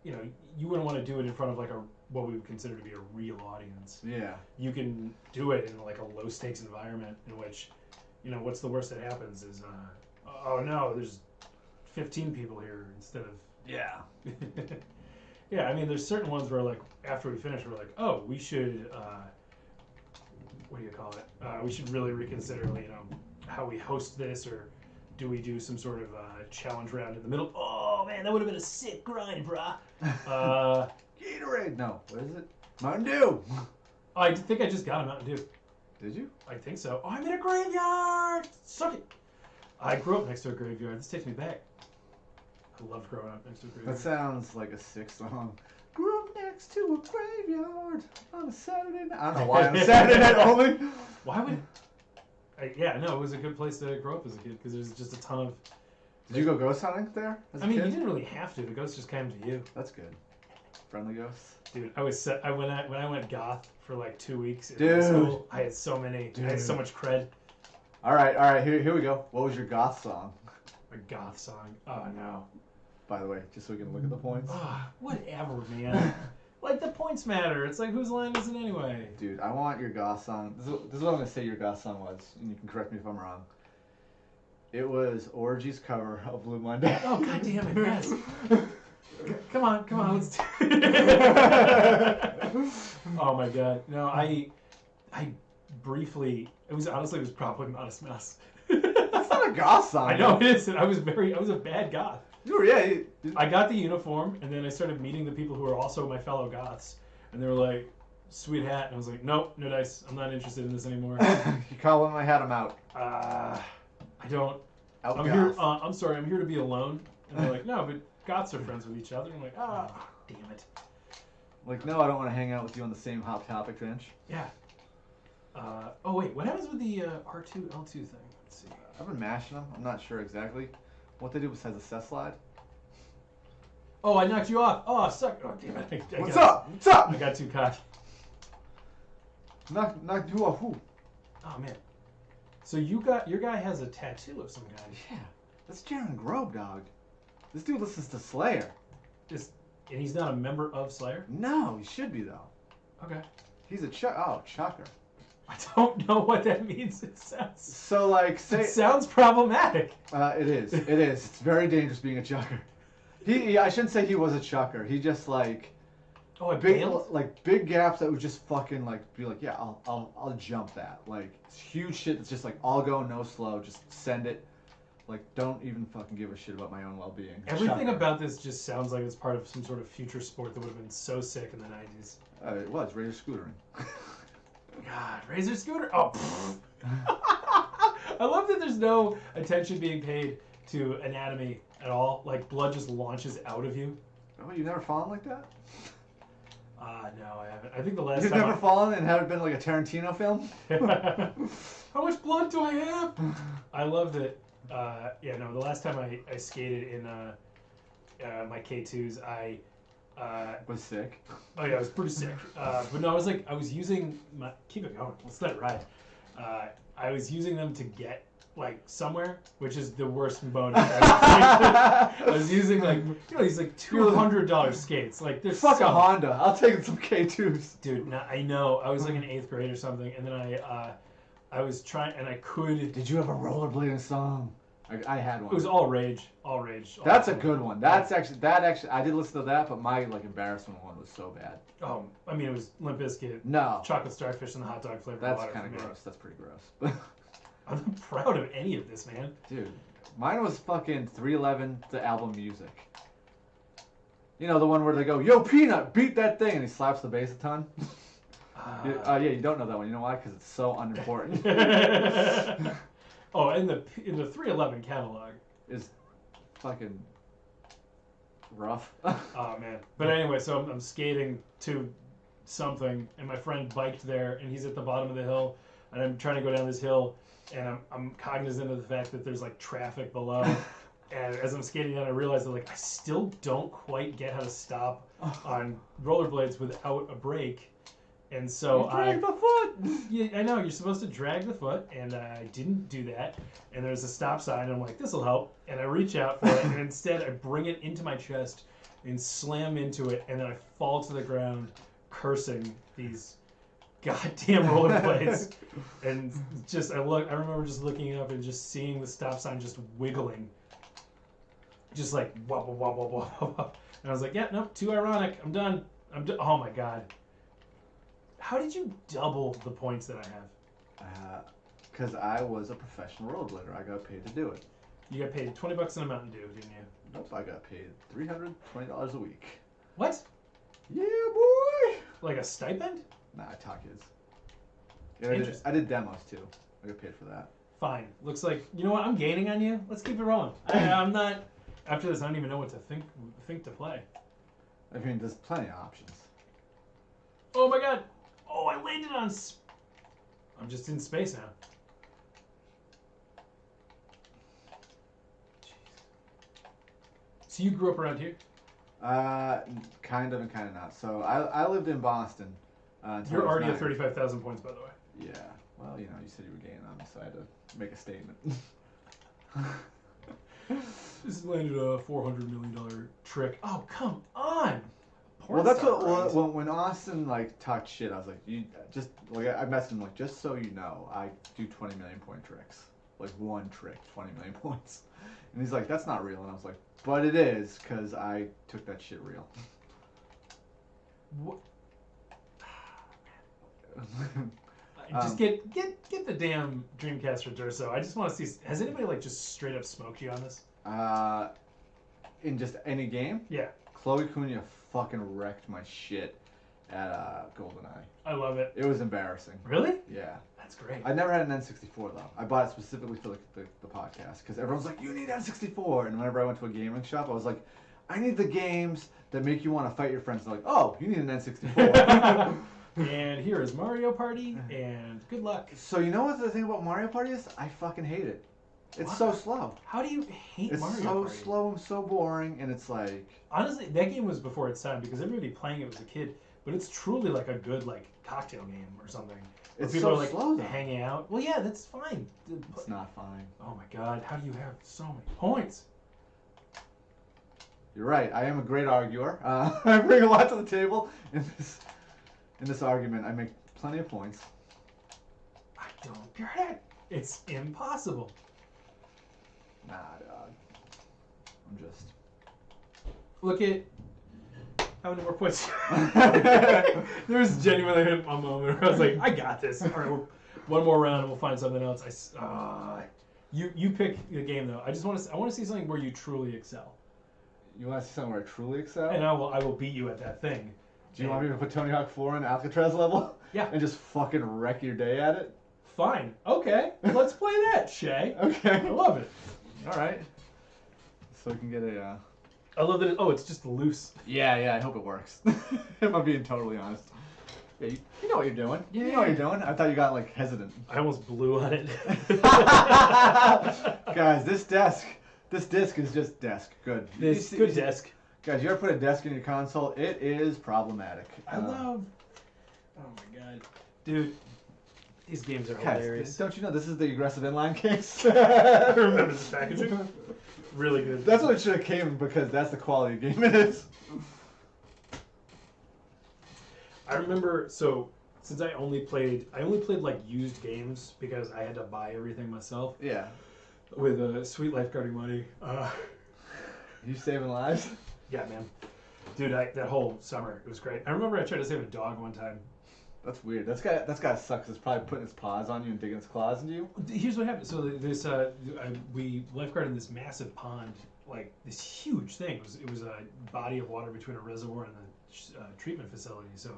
you wouldn't want to do it in front of like what we would consider to be a real audience. Yeah. You can do it in like a low stakes environment in which, what's the worst that happens is, oh no, there's 15 people here instead of. Yeah. Yeah, I mean, there's certain ones where like after we finish, we're like, oh, we should, what do you call it? We should really reconsider, how we host this, or do we do some sort of challenge round in the middle? Oh man, that would have been a sick grind, brah. Gatorade. No, what is it? Mountain Dew. I think I just got a Mountain Dew. Did you? I think so. Oh, I'm in a graveyard. Suck it. I grew up next to a graveyard. This takes me back. I loved growing up next to a graveyard. That sounds like a sick song. Grew up next to a graveyard on a Saturday night. I don't know why on a Saturday night only. Why would? Yeah, no, it was a good place to grow up as a kid because there's just a ton of. Did you go ghost hunting there? As a you kid? didn't really have to. The ghosts just came to you. That's good. Friendly ghosts. Dude, when I went goth for like 2 weeks in Dude. school, I had so many. Dude. I had so much cred. All right. Here we go. What was your goth song? A goth song. Oh no. By the way, just so we can look at the points. Whatever, man. Like the points matter. It's like whose line is it anyway? Dude, I want your goth song. This is what I'm gonna say your goth song was, and you can correct me if I'm wrong. It was Orgy's cover of Blue Monday. Oh god damn it! Yes. Come on, let's do it. Oh my god. No, I briefly, it was probably Modest Mouse. That's not a goth song. I know it isn't. I was a bad goth. You were, yeah. I got the uniform, and then I started meeting the people who were also my fellow goths, and they were like, "Sweet hat," and I was like, "Nope, no dice. I'm not interested in this anymore." You call him, I had him out. I don't. Out I'm goth. here. I'm sorry. I'm here to be alone. And they're like, "No, but goths are friends with each other." And I'm like, damn it. Like, no, I don't want to hang out with you on the same Hot Topic bench. Yeah. Oh wait, what happens with the R2 L2 thing? Let's see. I've been mashing them. I'm not sure exactly what they do besides the set slide. Oh, I knocked you off. Oh, suck. Oh, damn it. What's up? What's up? I got too cocky. Knocked you off who? Oh man. So your guy has a tattoo of some kind. Yeah, that's Jaron Grobe, dog. This dude listens to Slayer. And he's not a member of Slayer? No, he should be though. Okay. He's a chucker. I don't know what that means. It sounds. So like, say it sounds problematic. It is. It is. It's very dangerous being a chucker. I shouldn't say he was a chucker. He just like. Oh, I big bailed? like big gaps that would just fucking like be like, yeah, I'll jump that. Like it's huge shit that's just like all go no slow, just send it. Like don't even fucking give a shit about my own well-being. Everything about this just sounds like it's part of some sort of future sport that would have been so sick in the 90s. It was Razor Scootering. God, Razor Scooter. Oh. I love that there's no attention being paid to anatomy at all. Like blood just launches out of you. Oh, you never fallen like that? No, I haven't. I think the last You've time never fallen and had it been like a Tarantino film? How much blood do I have? I loved it. The last time I skated in my K2s, I was sick. Oh yeah, I was pretty sick. But no, I was using my. Keep it going. Let's let it ride. I was using them to get like somewhere, which is the worst bonus. I was using these like $200 skates. Like they're fuck a Honda. I'll take some K2s. Dude, no, I know. I was like in 8th grade or something, and then I was trying, and I could. Did you have a rollerblading song? I had one. It was All Rage. That's a good one. That's actually I did listen to that, but my like embarrassment one was so bad. Oh, I mean it was Limp Bizkit. No. Chocolate Starfish and the hot dog flavored water. That's That's kind of gross. That's pretty gross. I'm not proud of any of this, man. Dude, mine was fucking 311, the album Music. You know, the one where they go, "Yo, Peanut, beat that thing," and he slaps the bass a ton. Yeah, you don't know that one. You know why? Because it's so unimportant. Oh, in the 311 catalog is fucking rough. Oh man! But anyway, so I'm skating to something, and my friend biked there, and he's at the bottom of the hill, and I'm trying to go down this hill, and I'm cognizant of the fact that there's like traffic below, and as I'm skating down, I realize that like I still don't quite get how to stop on rollerblades without a brake. And so drag the foot. Yeah, I know you're supposed to drag the foot, and I didn't do that. And there's a stop sign, and I'm like, this will help. And I reach out for it, and instead I bring it into my chest and slam into it, and then I fall to the ground, cursing these goddamn rollerblades. And I remember just looking up and just seeing the stop sign just wiggling, just like wobble wobble wobble. And I was like, yeah, nope, too ironic. I'm done. Oh my god. How did you double the points that I have? Because I was a professional rollerblader. I got paid to do it. You got paid $20 in a Mountain Dew, didn't you? Nope, I got paid $320 a week. What? Yeah, boy! Like a stipend? Nah, I taught kids. Yeah, I did demos too. I got paid for that. Fine. Looks like, you know what, I'm gaining on you. Let's keep it rolling. I'm not, after this, I don't even know what to think to play. I mean, there's plenty of options. Oh my god! Oh, I landed on I'm just in space now. Jeez. So you grew up around here? Kind of and kind of not. So I lived in Boston. You're already at 35,000 points, by the way. Yeah. Well, you know, you said you were gaining on me, so I had to make a statement. This landed a $400 million trick. Oh, come on! Well, that's what when Austin like talked shit, I was like, you just like I messaged him like, just so you know, I do 20 million point tricks, like one trick, 20 million points, and he's like, that's not real, and I was like, but it is, cause I took that shit real. What? Just get the damn Dreamcast for Durso. I just want to see. Has anybody like just straight up smoked you on this? In just any game? Yeah. Chloe Cunha fucking wrecked my shit at GoldenEye. I love it. It was embarrassing. Really? Yeah. That's great. I never had an N64 though. I bought it specifically for the podcast because everyone's like, you need N64, and whenever I went to a gaming shop, I was like, I need the games that make you want to fight your friends. They're like, oh, you need an N64. And here is Mario Party, and good luck. So you know what the thing about Mario Party is? I fucking hate it. It's What? so slow. How do you hate Mario It's so Party? slow and so boring, and it's like... Honestly, that game was before its time because everybody playing it was a kid. But it's truly like a good like cocktail game or something. Where It's people so are like slow, though. hanging out. Well, yeah, that's fine. It's not fine. Oh my god, how do you have so many points? You're right. I am a great arguer. I bring a lot to the table in this argument. I make plenty of points. I don't get it. It's impossible. Nah, dog. I'm just... Look at how many more points. There was genuinely a moment where I was like, I got this. All right, one more round and we'll find something else. You pick the game though. I want to see something where you truly excel. You want to see something where I truly excel? And I will beat you at that thing. Do you want me to put Tony Hawk 4 in Alcatraz level? Yeah. And just fucking wreck your day at it? Fine. Okay. Let's play that, Shay. Okay. I love it. All right. So we can get a... I love that. It's just loose. Yeah, I hope it works. If I'm being totally honest. Yeah, you know what you're doing. Yeah. You know what you're doing. I thought you got, like, hesitant. I almost blew on it. Guys, this disc is just desk. Good. Good desk. Guys, you ever put a desk in your console? It is problematic. I love... Oh my god. Dude, these games are hilarious. Don't you know this is the aggressive inline case? I remember this packaging. Really good. That's what it should have came because that's the quality of game it is. I remember, so since I only played like used games because I had to buy everything myself. Yeah. With sweet lifeguarding money. You saving lives? Yeah, man. Dude, that whole summer, it was great. I remember I tried to save a dog one time. That's weird. That's gotta suck. It's probably putting its paws on you and digging its claws into you. Here's what happened. So this, we lifeguarded in this massive pond, like this huge thing. It was a body of water between a reservoir and the treatment facility. So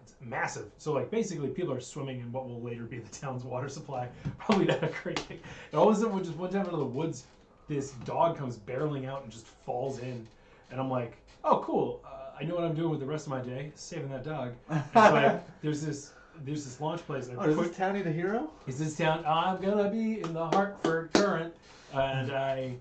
it's massive. So like basically people are swimming in what will later be the town's water supply. Probably not a great thing. And all of a sudden, just one time out of the woods, this dog comes barreling out and just falls in, and I'm like, oh cool. I know what I'm doing with the rest of my day, saving that dog. And so there's this launch place. And does this town need a hero? Is this town? I'm gonna be in the Hartford Current, and I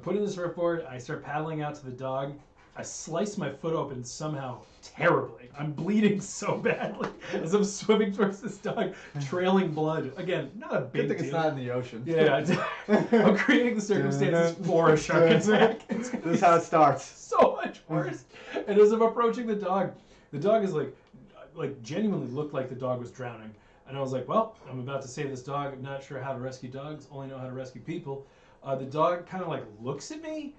put in the surfboard. I start paddling out to the dog. I slice my foot open somehow terribly. I'm bleeding so badly as I'm swimming towards this dog, trailing blood. Again, not a big Good thing deal. it's not in the ocean. Yeah, I'm creating the circumstances for a shark attack. This is how it starts. So much worse. And as I'm approaching the dog is like genuinely looked like the dog was drowning. And I was like, well, I'm about to save this dog. I'm not sure how to rescue dogs. Only know how to rescue people. The dog kind of like looks at me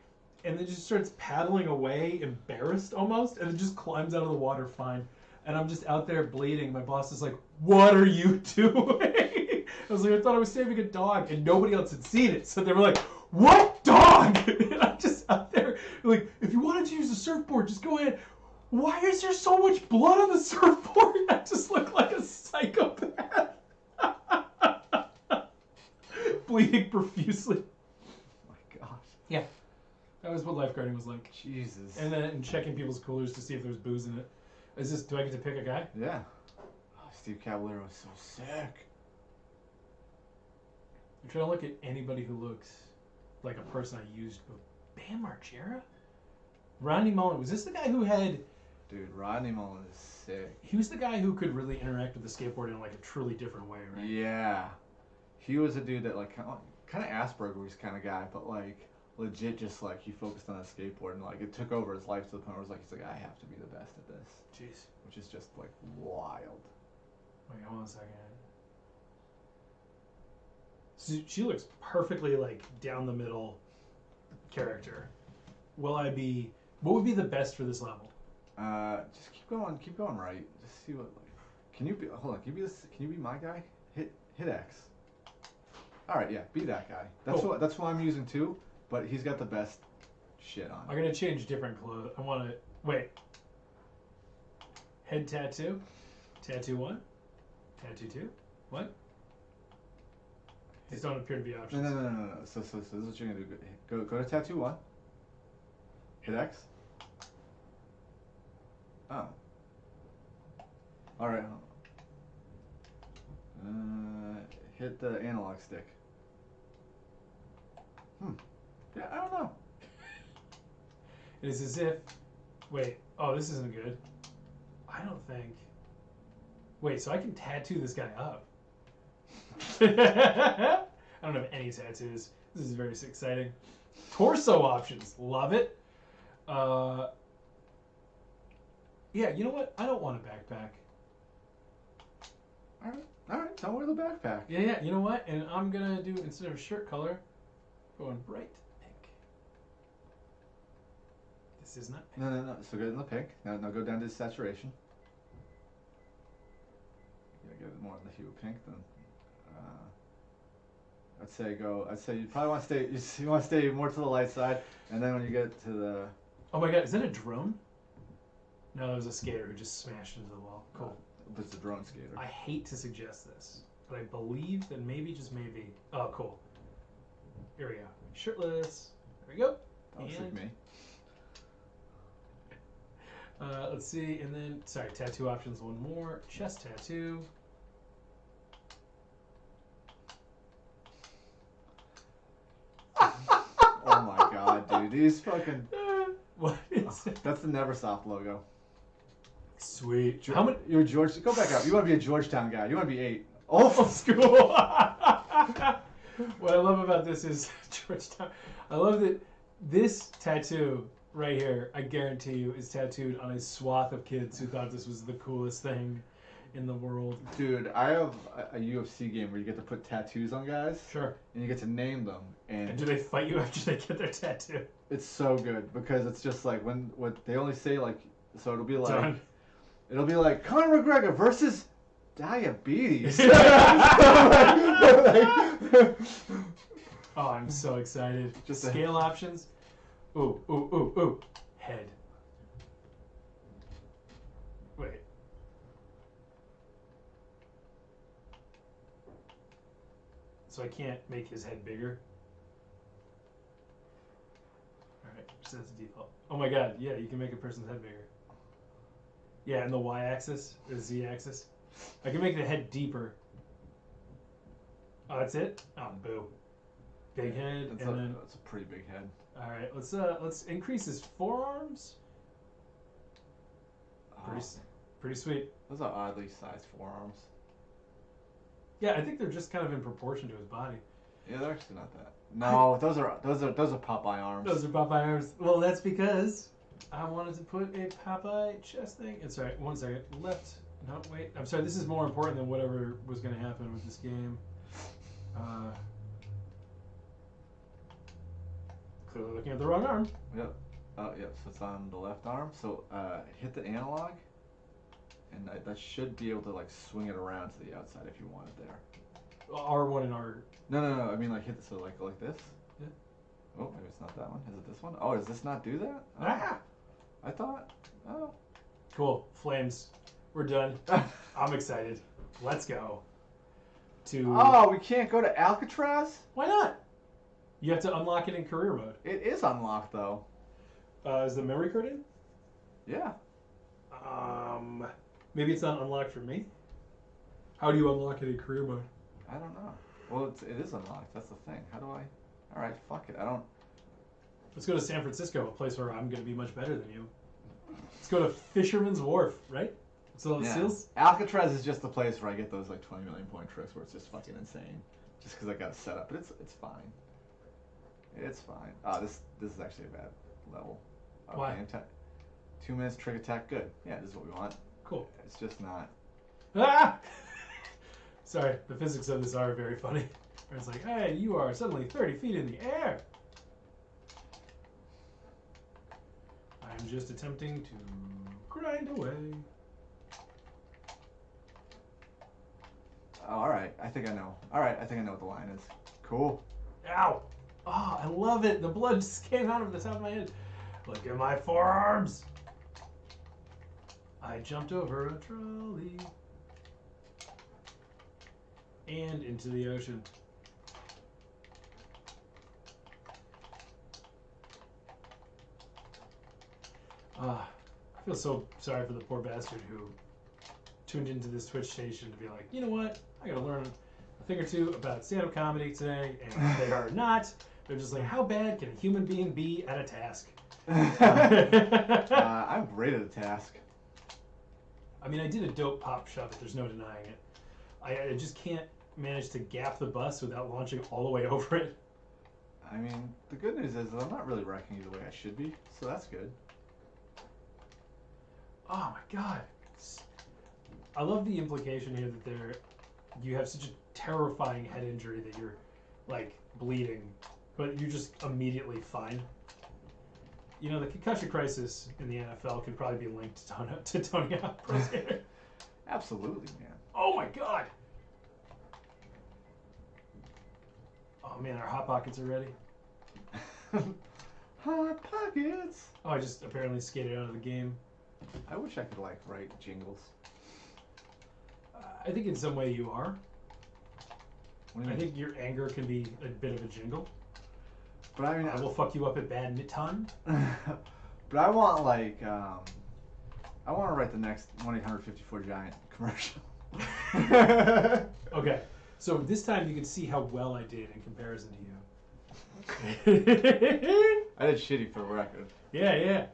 and then just starts paddling away, embarrassed almost, and then just climbs out of the water fine. And I'm just out there bleeding. My boss is like, what are you doing? I was like, I thought I was saving a dog, and nobody else had seen it. So they were like, what dog dog. And I'm just out there like, if you wanted to use the surfboard, just go ahead. Why is there so much blood on the surfboard? I just look like a psychopath. Bleeding profusely. Oh my gosh. Yeah. That was what lifeguarding was like. Jesus. And then checking people's coolers to see if there's booze in it. Do I get to pick a guy? Yeah. Oh, Steve Caballero is so sick. I'm trying to look at anybody who looks like a person I used. Bam Margera? Rodney Mullen. Was this the guy who had... Dude, Rodney Mullen is sick. He was the guy who could really interact with the skateboard in like a truly different way, right? Yeah. He was a dude that like kind of Asperger's kind of guy, but like legit just like he focused on a skateboard and like it took over his life to the point where he's like I have to be the best at this. Jeez. Which is just like wild. Wait, hold on a second. So she looks perfectly like down the middle character. What would be the best for this level? Just keep going right. Just see what like. Can you be? Hold on. Can you be my guy? Hit X. All right, yeah, be that guy. That's who I'm using too. But he's got the best shit on. I'm gonna change different clothes. I want to wait. Head tattoo, tattoo 1, tattoo 2. What? These don't appear to be options. No. So this is what you're gonna do. Go to tattoo 1. Hit X. Oh. All right. Hit the analog stick. Yeah, I don't know. It is as if... Wait. Oh, this isn't good. I don't think... Wait, so I can tattoo this guy up. I don't have any tattoos. This is very exciting. Torso options. Love it. Yeah, you know what? I don't want a backpack. All right. Don't wear the backpack. Yeah. You know what? And I'm going to do, instead of shirt color, going bright pink. This is not pink. No. So go in the pink. Now go down to saturation. Yeah, get more in the hue of pink then. I'd say you probably want to stay. You want to stay more to the light side, and then when you get to the. Oh my God! Is that a drone? No, it was a skater who just smashed into the wall. Cool. It's a drone skater. I hate to suggest this, but I believe that maybe, just maybe. Oh, cool. Here we go. Shirtless. There we go. Don't sick me. Let's see, and then sorry, tattoo options. One more. Chest tattoo. Oh my God, dude! These fucking. What is it? That's the Neversoft logo. Sweet. How many? You're George. Go back up. You want to be a Georgetown guy. You want to be 8. Oh, school. What I love about this is Georgetown. I love that this tattoo right here, I guarantee you, is tattooed on a swath of kids who thought this was the coolest thing in the world. Dude, I have a UFC game where you get to put tattoos on guys. Sure. And you get to name them. And do they fight you after they get their tattoo? It's so good because it's just like what they only say like, so it'll be like. Done. It'll be like Conor McGregor versus diabetes. Oh, I'm so excited. Just scale options. Ooh. Head. Wait. So I can't make his head bigger? Alright, just as a default. Oh my God, yeah, you can make a person's head bigger. Yeah, and the y-axis, or the z-axis. I can make the head deeper. Oh, that's it? Oh, boo. Big head, that's a pretty big head. All right, let's increase his forearms. Pretty sweet. Those are oddly sized forearms. Yeah, I think they're just kind of in proportion to his body. Yeah, they're actually not that. No, those are Popeye arms. Those are Popeye arms. Well, that's because I wanted to put a Popeye chest thing. It's all right. 1 second. Left. No, wait. I'm sorry. This is more important than whatever was going to happen with this game. Clearly looking at the wrong arm. Yep. Yep. So it's on the left arm. So hit the analog, and that should be able to like swing it around to the outside if you want it there. R1 and R. No. I mean like hit so like this. Yeah. Oh, maybe it's not that one. Is it this one? Oh, does this not do that? Oh, Ah! I thought. Oh. Cool. Flames. We're done. I'm excited. Let's go. Oh, we can't go to Alcatraz? Why not? You have to unlock it in career mode. It is unlocked, though. Is the memory card in? Yeah. Maybe it's not unlocked for me. How do you unlock it in career mode? I don't know. Well, it is unlocked. That's the thing. How do I... All right, fuck it. I don't... Let's go to San Francisco, a place where I'm going to be much better than you. Let's go to Fisherman's Wharf, right? So it seals? Alcatraz is just the place where I get those like 20 million point tricks where it's just fucking insane. Just because I got it set up. But it's fine. It's fine. This is actually a bad level. Okay, Why? 2 minutes trick attack. Good. Yeah, this is what we want. Cool. It's just not... Ah! Sorry, the physics of this are very funny. Where it's like, hey, you are suddenly 30 feet in the air. I'm just attempting to grind away. Oh, all right. I think I know. All right, I think I know what the line is. Cool. Ow! Oh, I love it. The blood just came out of the top of my head. Look at my forearms. I jumped over a trolley and into the ocean. I feel so sorry for the poor bastard who tuned into this Twitch station to be like, you know what? I gotta learn a thing or two about stand-up comedy today, and they are not. They're just like, how bad can a human being be at a task? I'm great at a task. I mean, I did a dope pop shove it. There's no denying it. I just can't manage to gap the bus without launching all the way over it. I mean, the good news is that I'm not really wrecking you the way I should be, so that's good. Oh my god. I love the implication here that you have such a terrifying head injury that you're like bleeding, but you're just immediately fine. You know, the concussion crisis in the NFL could probably be linked to Tony Hawk Pro Skater. Absolutely, man. Oh my god! Oh man, our Hot Pockets are ready. Hot Pockets! Oh, I just apparently skated out of the game. I wish I could, like, write jingles. I think in some way you are. What do you I mean? think your anger can be a bit of a jingle. But I mean... I will fuck you up at badminton. But I want, like, I want to write the next 1-800-54-GIANT commercial. Okay, so this time you can see how well I did in comparison to you. I did shitty for the record. Yeah.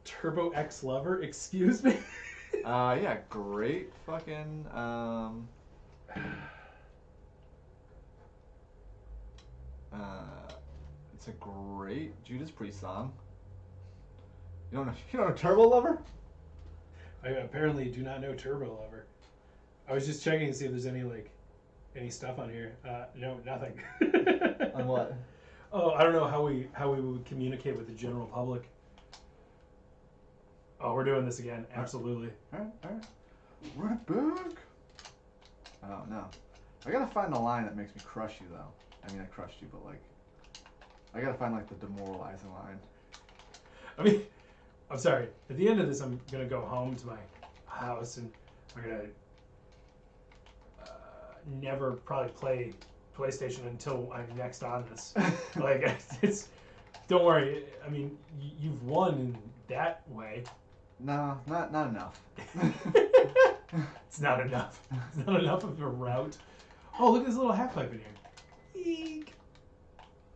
Turbo X Lover, excuse me? Yeah, great fucking, it's a great Judas Priest song. You don't know Turbo Lover? I apparently do not know Turbo Lover. I was just checking to see if there's any stuff on here. No, nothing. On what? Oh, I don't know how we would communicate with the general public. Oh, we're doing this again. Absolutely. Alright. Run it back. Oh, no. I gotta find the line that makes me crush you, though. I mean, I crushed you, but, like... I gotta find, like, the demoralizing line. I mean, I'm sorry. At the end of this, I'm gonna go home to my house and I'm gonna never probably play PlayStation until I'm next on this. Like, it's... Don't worry. I mean, you've won in that way. No, not enough. It's not enough. It's not enough of a route. Oh, look at this little half pipe in here. Eek.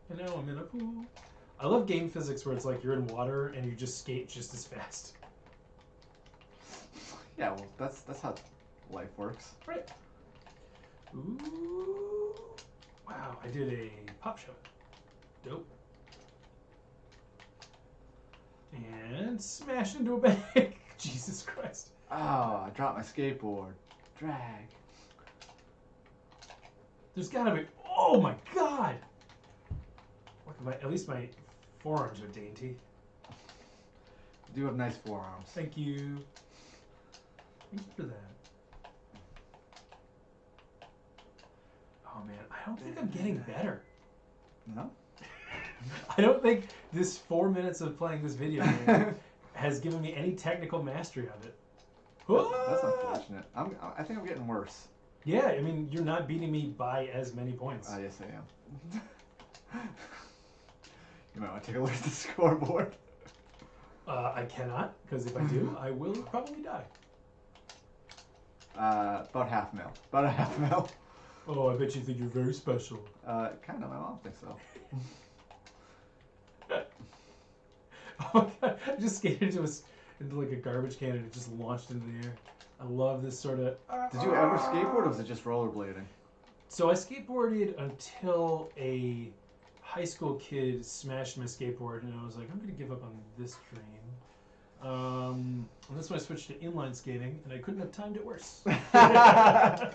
And now I'm in a pool. I love game physics where it's like you're in water and you just skate just as fast. Yeah, well, that's how life works. Right. Ooh. Wow, I did a pop shove. Dope. And smash into a bag. Jesus Christ. Oh, I dropped my skateboard. Drag. There's gotta be. Oh my god! Look, at least my forearms are dainty. You do have nice forearms. Thank you. Thank you for that. Oh man, I don't think I'm getting better. No? I don't think this 4 minutes of playing this video game has given me any technical mastery of it. That's unfortunate. I think I'm getting worse. Yeah, I mean, you're not beating me by as many points. Yes, I am. You might want to take a look at the scoreboard. I cannot, because if I do, I will probably die. About half mil. About a half mil. Oh, I bet you think you're very special. Kind of. My mom thinks so. Oh my god! I just skated into like a garbage can and it just launched into the air. I love this sort of. Did you ever skateboard, or was it just rollerblading? So I skateboarded until a high school kid smashed my skateboard, and I was like, I'm gonna give up on this dream. And that's when I switched to inline skating, and I couldn't have timed it worse. Because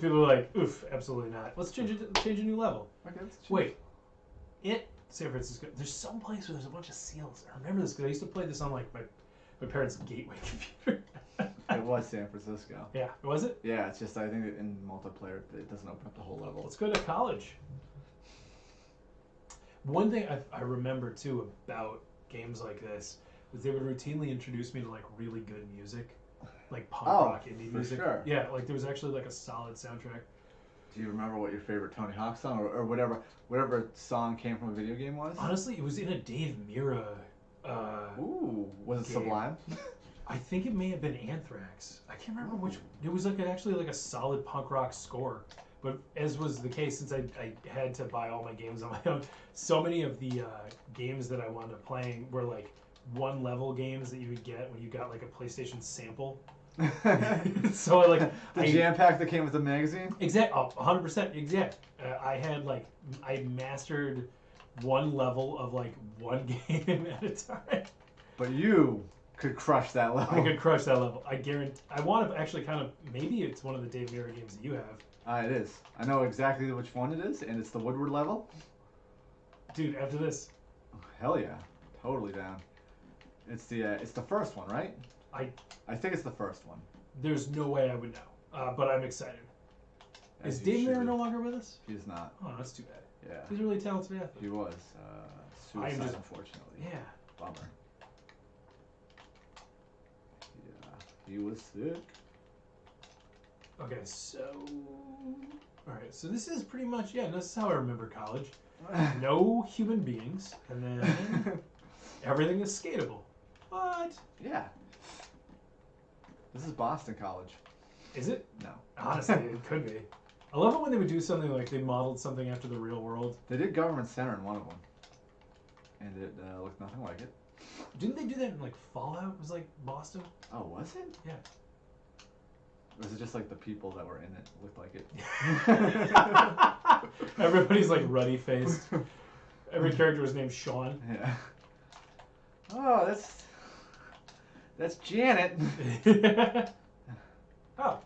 people were like, "Oof, absolutely not. Let's change a new level." Okay, let's change. Wait, San Francisco. There's some place where there's a bunch of seals. I remember this because I used to play this on like my parents' gateway computer. It was San Francisco. Yeah, was it? Yeah, it's just I think that in multiplayer it doesn't open up the whole level. Let's go to college. One thing I remember too about games like this was they would routinely introduce me to like really good music, like punk rock, indie music. Sure. Yeah, like there was actually like a solid soundtrack. Do you remember what your favorite Tony Hawk song or whatever song came from a video game was? Honestly, it was in a Dave Mirra. Ooh, was it game. Sublime? I think it may have been Anthrax. I can't remember which. It was like actually like a solid punk rock score. But as was the case, since I had to buy all my games on my own, so many of the games that I wound up playing were like one level games that you would get when you got like a PlayStation sample. So the jam pack that came with the magazine. Exact. Oh, 100%. Exact. I had I mastered one level of like one game at a time. But you could crush that level. I could crush that level. I guarantee. I want to actually kind of maybe it's one of the Dave Mirra games that you have. It is. I know exactly which one it is, and it's the Woodward level. Dude, after this. Hell yeah, totally down. It's the first one, right? I think it's the first one. There's no way I would know, but I'm excited. Is Dave Mirra no longer with us? He's not. Oh, that's too bad. Yeah. He's a really talented athlete. He was. Suicide, unfortunately. Yeah. Bummer. Yeah, he was sick. Okay, so... Alright, so this is pretty much, this is how I remember college. No human beings, and then everything is skatable. What? Yeah. This is Boston College. Is it? No. Honestly, it could be. I love it when they would do something like they modeled something after the real world. They did Government Center in one of them. And it looked nothing like it. Didn't they do that in like Fallout? It was like Boston? Oh, was it? Yeah. Was it just like the people that were in it looked like it? Everybody's like ruddy faced. Every character was named Sean. Yeah. Oh, that's Janet. Oh.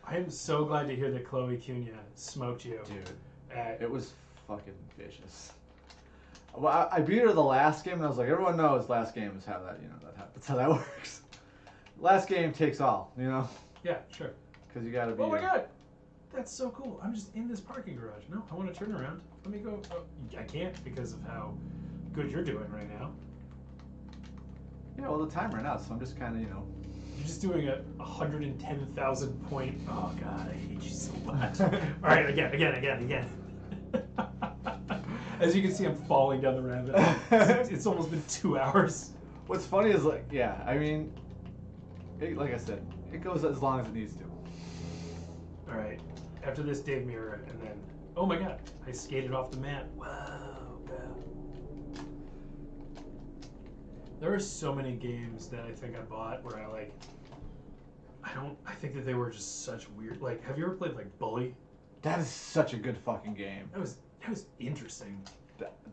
I am so glad to hear that Chloe Cunha smoked you. Dude, it was fucking vicious. Well, I beat her the last game, and I was like, everyone knows last game is how that, that's how that works. Last game takes all, Yeah, sure. Because you gotta be. Oh my god! That's so cool. I'm just in this parking garage. No, I want to turn around. Let me go. Oh, I can't because of how good you're doing right now. Yeah, well, the time ran out, so I'm just kind of, You're just doing a 110,000 point. Oh god, I hate you so much. All right, again. As you can see, I'm falling down the rabbit. It's almost been 2 hours. What's funny is like I said, it goes as long as it needs to. All right. After this, Dave Mirra, and then oh my god, I skated off the mat. Wow. There are so many games that I think I bought where I think that they were just such weird. Like, have you ever played like Bully? That is such a good fucking game. That was interesting.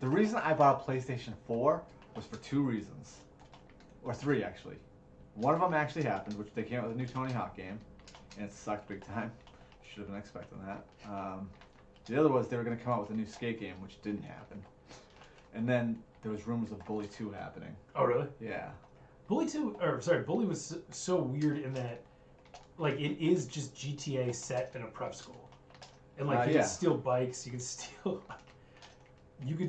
The reason I bought a PlayStation 4 was for 2 reasons. Or 3, actually. One of them actually happened, which they came out with a new Tony Hawk game, and it sucked big time. Should have been expecting that. The other was they were going to come out with a new skate game, which didn't happen. And then there was rumors of Bully 2 happening. Oh, really? Yeah. Bully was so weird in that, like, it is just GTA set in a prep school. And, like, you can steal bikes, you can steal... you were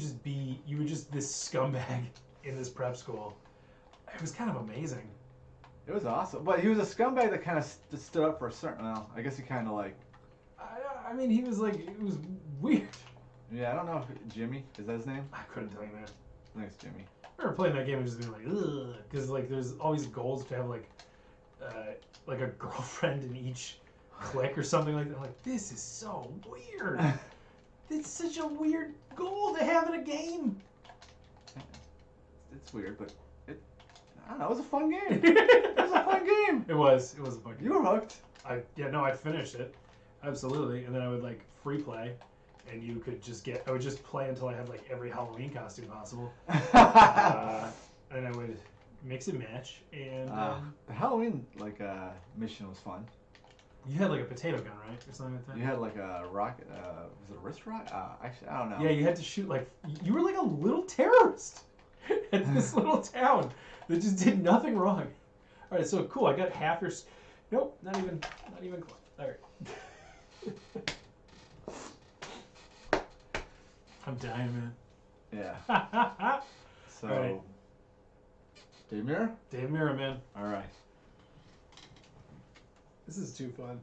just this scumbag in this prep school. It was kind of amazing. It was awesome, but he was a scumbag that kind of stood up for a certain. Well, I guess he kind of like. I mean, he was like, it was weird. Yeah, I don't know if Jimmy is that his name. I couldn't tell you, man. I think it's Jimmy. I remember playing that game and just being like, ugh, because like there's always goals to have like a girlfriend in each clique or something like that. I'm like, this is so weird. It's such a weird goal to have in a game. It's weird, but I don't know. It was a fun game. It was a fun game. It was a fun game. You were hooked. I finished it, absolutely, and then I would like free play. And you could I would just play until I had like every Halloween costume possible. And I would mix and match. And the Halloween mission was fun. You had like a potato gun, right? Or something like that? You had like a rocket, was it a wrist rocket? Actually, I don't know. Yeah, you had to shoot you were like a little terrorist at this little town that just did nothing wrong. All right, so cool. I got half your, nope, not even close. All right. I'm dying, man. Yeah. So, right. Dave Mirra? Dave Mirra, man. All right. This is too fun.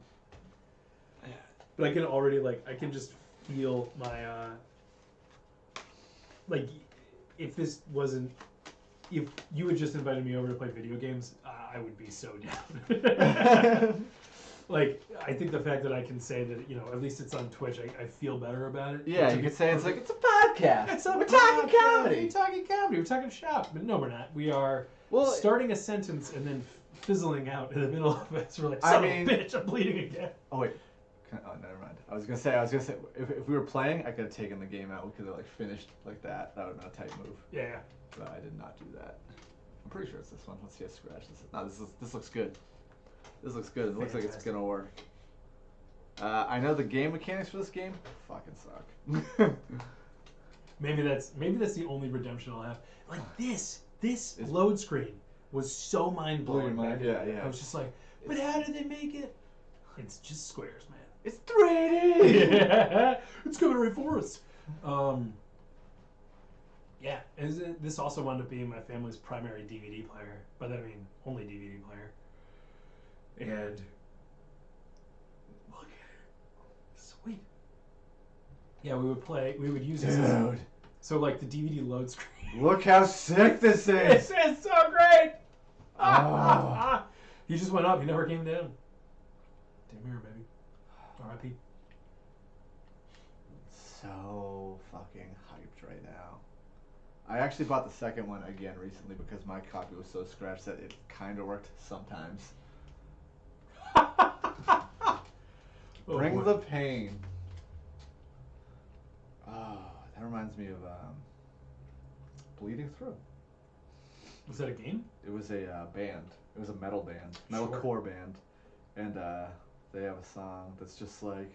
But I can already, I can just feel my, if this wasn't, if you had just invited me over to play video games, I would be so down. I think the fact that I can say that, at least it's on Twitch, I feel better about it. Yeah, you could say it's a podcast. We're talking comedy. We're talking comedy. We're talking shop. But no, we're not. We are starting a sentence and then fizzling out in the middle of it. So we're like, son of a bitch, I'm bleeding again. Oh, wait. Oh, never mind. I was gonna say, if we were playing, I could have taken the game out. We could have finished like that. That would have been a tight move. Yeah. But I did not do that. I'm pretty sure it's this one. Let's see a scratch. This looks good. This looks good. It looks like it's gonna work. I know the game mechanics for this game fucking suck. Maybe that's the only redemption I'll have. This load screen was so mind blowing. Yeah. I was just like, but how did they make it? It's just squares, man. It's 3D. Yeah, it's coming right for us. Yeah, this also wound up being my family's primary DVD player. By that I mean only DVD player. And look at it, sweet. Yeah, we would use this. Dude. So the DVD load screen. Look how sick this is. This is so great. Oh. He just went up. He never came down. Damn mirror, baby. R.I.P. So fucking hyped right now. I actually bought the second one again recently because my copy was so scratched that it kind of worked sometimes. Bring the pain. Oh, that reminds me of Bleeding Through. Was that a game? It was a band. It was a metal band, metalcore band, and they have a song that's just like,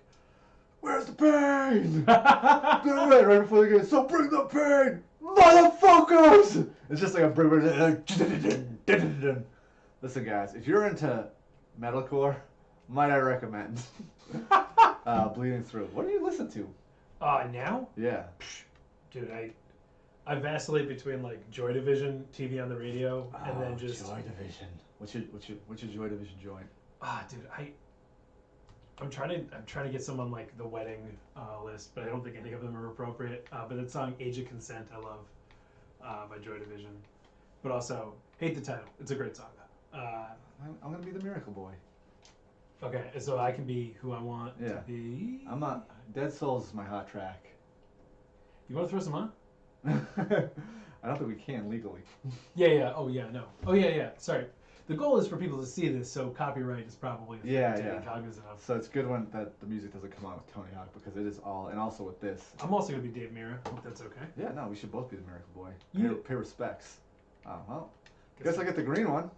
"Where's the pain?" right before they get. So bring the pain, motherfuckers. It's just like a bring. Listen, guys, if you're into metalcore, might I recommend Bleeding Through. What do you listen to? Now? Yeah. Dude, I vacillate between Joy Division TV on the radio and then just Joy Division. What's your Joy Division joint? Dude, I'm trying to get some on the wedding list, but I don't think any of them are appropriate. But that song "Age of Consent" I love by Joy Division, but also hate the title. It's a great song though. I'm gonna be the Miracle Boy. Okay, so I can be who I want to be. I'm not. Dead Souls is my hot track. You want to throw some on? I don't think we can legally. Yeah. Oh yeah, no. Oh yeah. Sorry. The goal is for people to see this, so copyright is probably to be cognizant of. So it's good when that the music doesn't come on with Tony Hawk because it is all, and also with this. I'm also gonna be Dave Mirra. Hope that's okay. Yeah, no, we should both be the Miracle Boy. Pay respects. Well, guess I get the green one.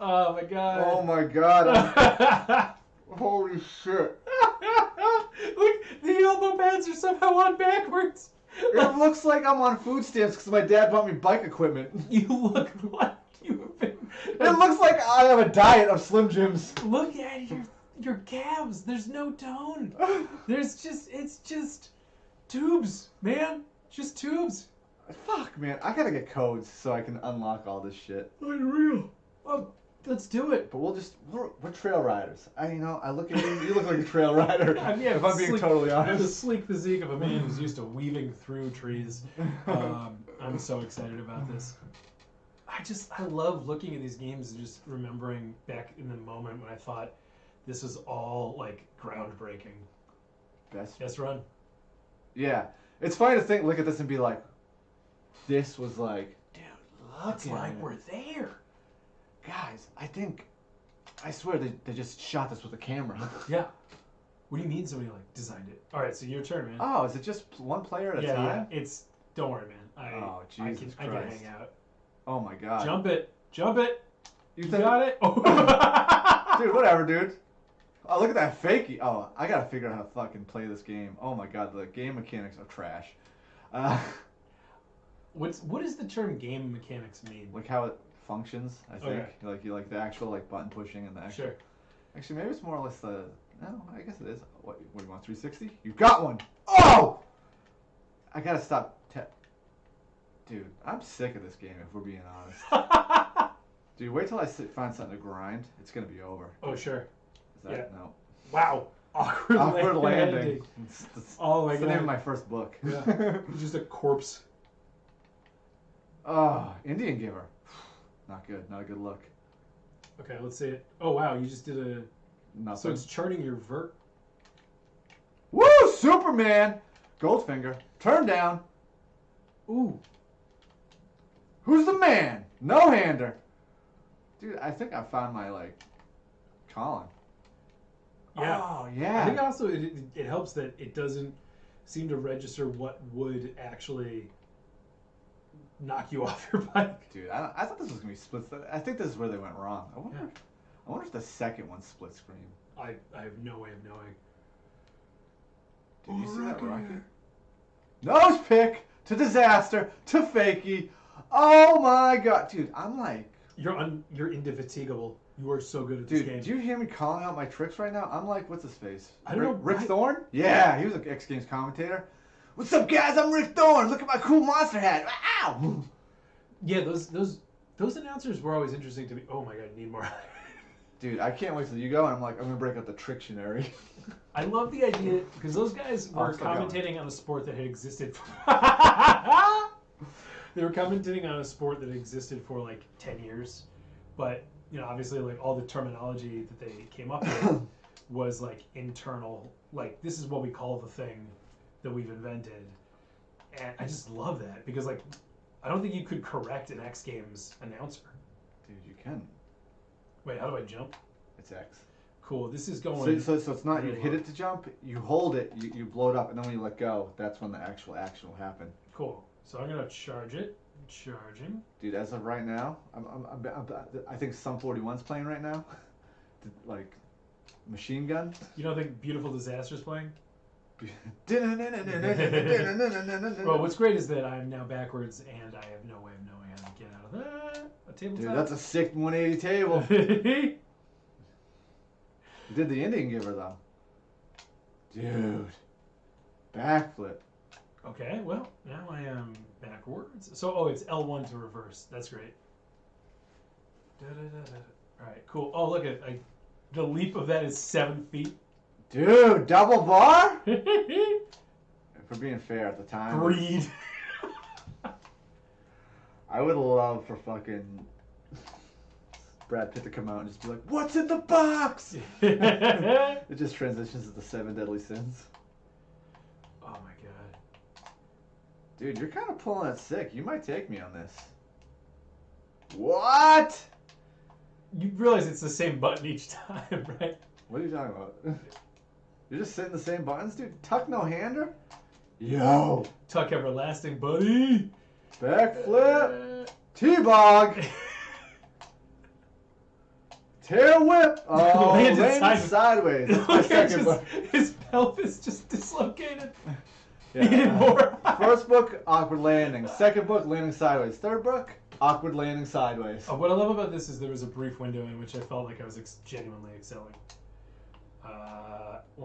Oh my god. Oh my god. Holy shit. Look, the elbow pads are somehow on backwards. It looks like I'm on food stamps because my dad bought me bike equipment. You look like you've been... It looks like I have a diet of Slim Jims. Look at your calves. There's no tone. It's just tubes, man. Just tubes. Fuck, man. I gotta get codes so I can unlock all this shit. Unreal. Well, let's do it. But we're trail riders. I look at you. You look like a trail rider. I mean, if I'm being totally I have the honest. sleek physique of a man who's used to weaving through trees. I'm so excited about this. I love looking at these games and just remembering back in the moment when I thought this was all like groundbreaking. Best run. Yeah, it's funny to look at this and be like, this was like, dude, look It's at like it. we're there. Guys, I swear they just shot this with a camera. Yeah. What do you mean somebody like designed it? All right, so your turn, man. Oh, is it just one player at a time? Yeah. Don't worry, man. Oh, Jesus I can Christ. hang out. Oh my God. Jump it. You think- got it. Dude, whatever, dude. Oh, look at that fakie. Oh, I gotta figure out how to fucking play this game. Oh my God, the game mechanics are trash. What does the term game mechanics mean? Like how it functions, I think. Okay. Like you like the actual like button pushing and the actual. Sure. Actually, maybe it's more or less the. No, I guess it is. What do you want? 360? You got one. Oh! I gotta stop. Dude, I'm sick of this game. If we're being honest. Dude, wait till I find something to grind. It's gonna be over. Oh sure. Is that no? Wow. Awkward landing. Oh my It's God. the name of my first book. Yeah. Just a corpse. Oh, Indian Giver. Not good. Not a good look. Okay, let's see it. Oh wow, you just did a. Nothing. So it's charting your vert. Woo! Superman! Goldfinger. Turn down. Ooh. Who's the man? No hander. Dude, I think I found my calling. Yeah. Oh yeah. I think also it helps that it doesn't seem to register what would actually knock you off your bike. Dude, I thought this was gonna be split. I think this is where they went wrong. I wonder if the second one's split screen. I have no way of knowing. Did you see that rocket? Nose pick to disaster to fakie. Oh my God, dude! I'm like, You're indefatigable. You are so good at dude. this game. Do you hear me calling out my tricks right now? I'm like, what's his face? I don't know. Rick Thorne? Yeah, he was an X Games commentator. What's up, guys? I'm Rick Thorne. Look at my cool monster hat. Ow! Yeah, those announcers were always interesting to me. Oh my God, need more. Dude, I can't wait till you go, and I'm like, I'm gonna break out the Trictionary. I love the idea because those guys were I'm still going. commentating on a sport that had existed. They were commentating on a sport that existed for like 10 years, but obviously like all the terminology that they came up with was like internal. Like this is what we call the thing that we've invented, and I just love that because like I don't think you could correct an X Games announcer. Dude, you can. Wait, how do I jump? It's X. Cool. This is going. So it's not you hit it to jump. You hold it. You blow it up, and then when you let go, that's when the actual action will happen. Cool. So I'm gonna charge it. Charging. Dude, as of right now, I think Sum 41's playing right now. Like, Machine Gun. You don't think Beautiful Disaster's playing? Well, Well, what's great is that I'm now backwards, and I have no way of knowing how to get out of that. A tabletop. dude, that's a sick 180 table. You did the Indian Giver though. Dude, backflip. Okay, well, now I am backwards. So, it's L1 to reverse. That's great. Alright, cool. Oh, look at the leap of that is 7 feet. Dude, double bar? If we're being fair at the time. Breed. I would love for fucking Brad Pitt to come out and just be like, "What's in the box?" It just transitions to the 7 deadly sins. Oh my god. Dude, you're kind of pulling it sick. You might take me on this. What? You realize it's the same button each time, right? What are you talking about? You're just hitting the same buttons, dude? Tuck no hander? Yo! Tuck everlasting, buddy! Backflip! T-bog! Tail whip! Oh, landed sideways. That's my second book. His pelvis just dislocated. Yeah. Needed more. First book, awkward landing. Second book, landing sideways. Third book, awkward landing sideways. What I love about this is there was a brief window in which I felt like I was genuinely excelling.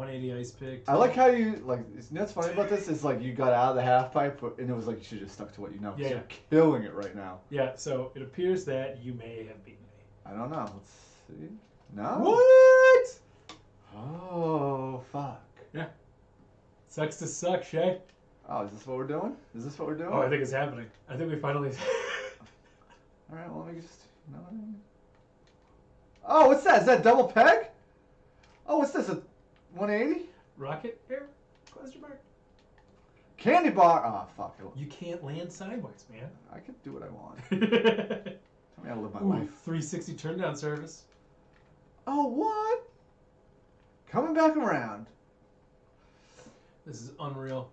180 ice pick. I like how you like. You know what's funny about this is like you got out of the half pipe, and it was like you should have just stuck to what you know. 'Cause Yeah. You're killing it right now. Yeah. So it appears that you may have beaten me. I don't know. Let's see. No. What? Oh fuck. Yeah. Sucks to suck, Shay. Oh, is this what we're doing? Is this what we're doing? Oh, I think it's happening. I think we finally. All right. Well, let me just. No. Oh, what's that? Is that double peg? Oh, what's this? A 180? Rocket air? Question mark. Candy bar. Oh fuck. You can't land sideways, man. I can do what I want. Ooh, Tell me how to live my life. 360 turn down service. Oh, what? Coming back around. This is unreal.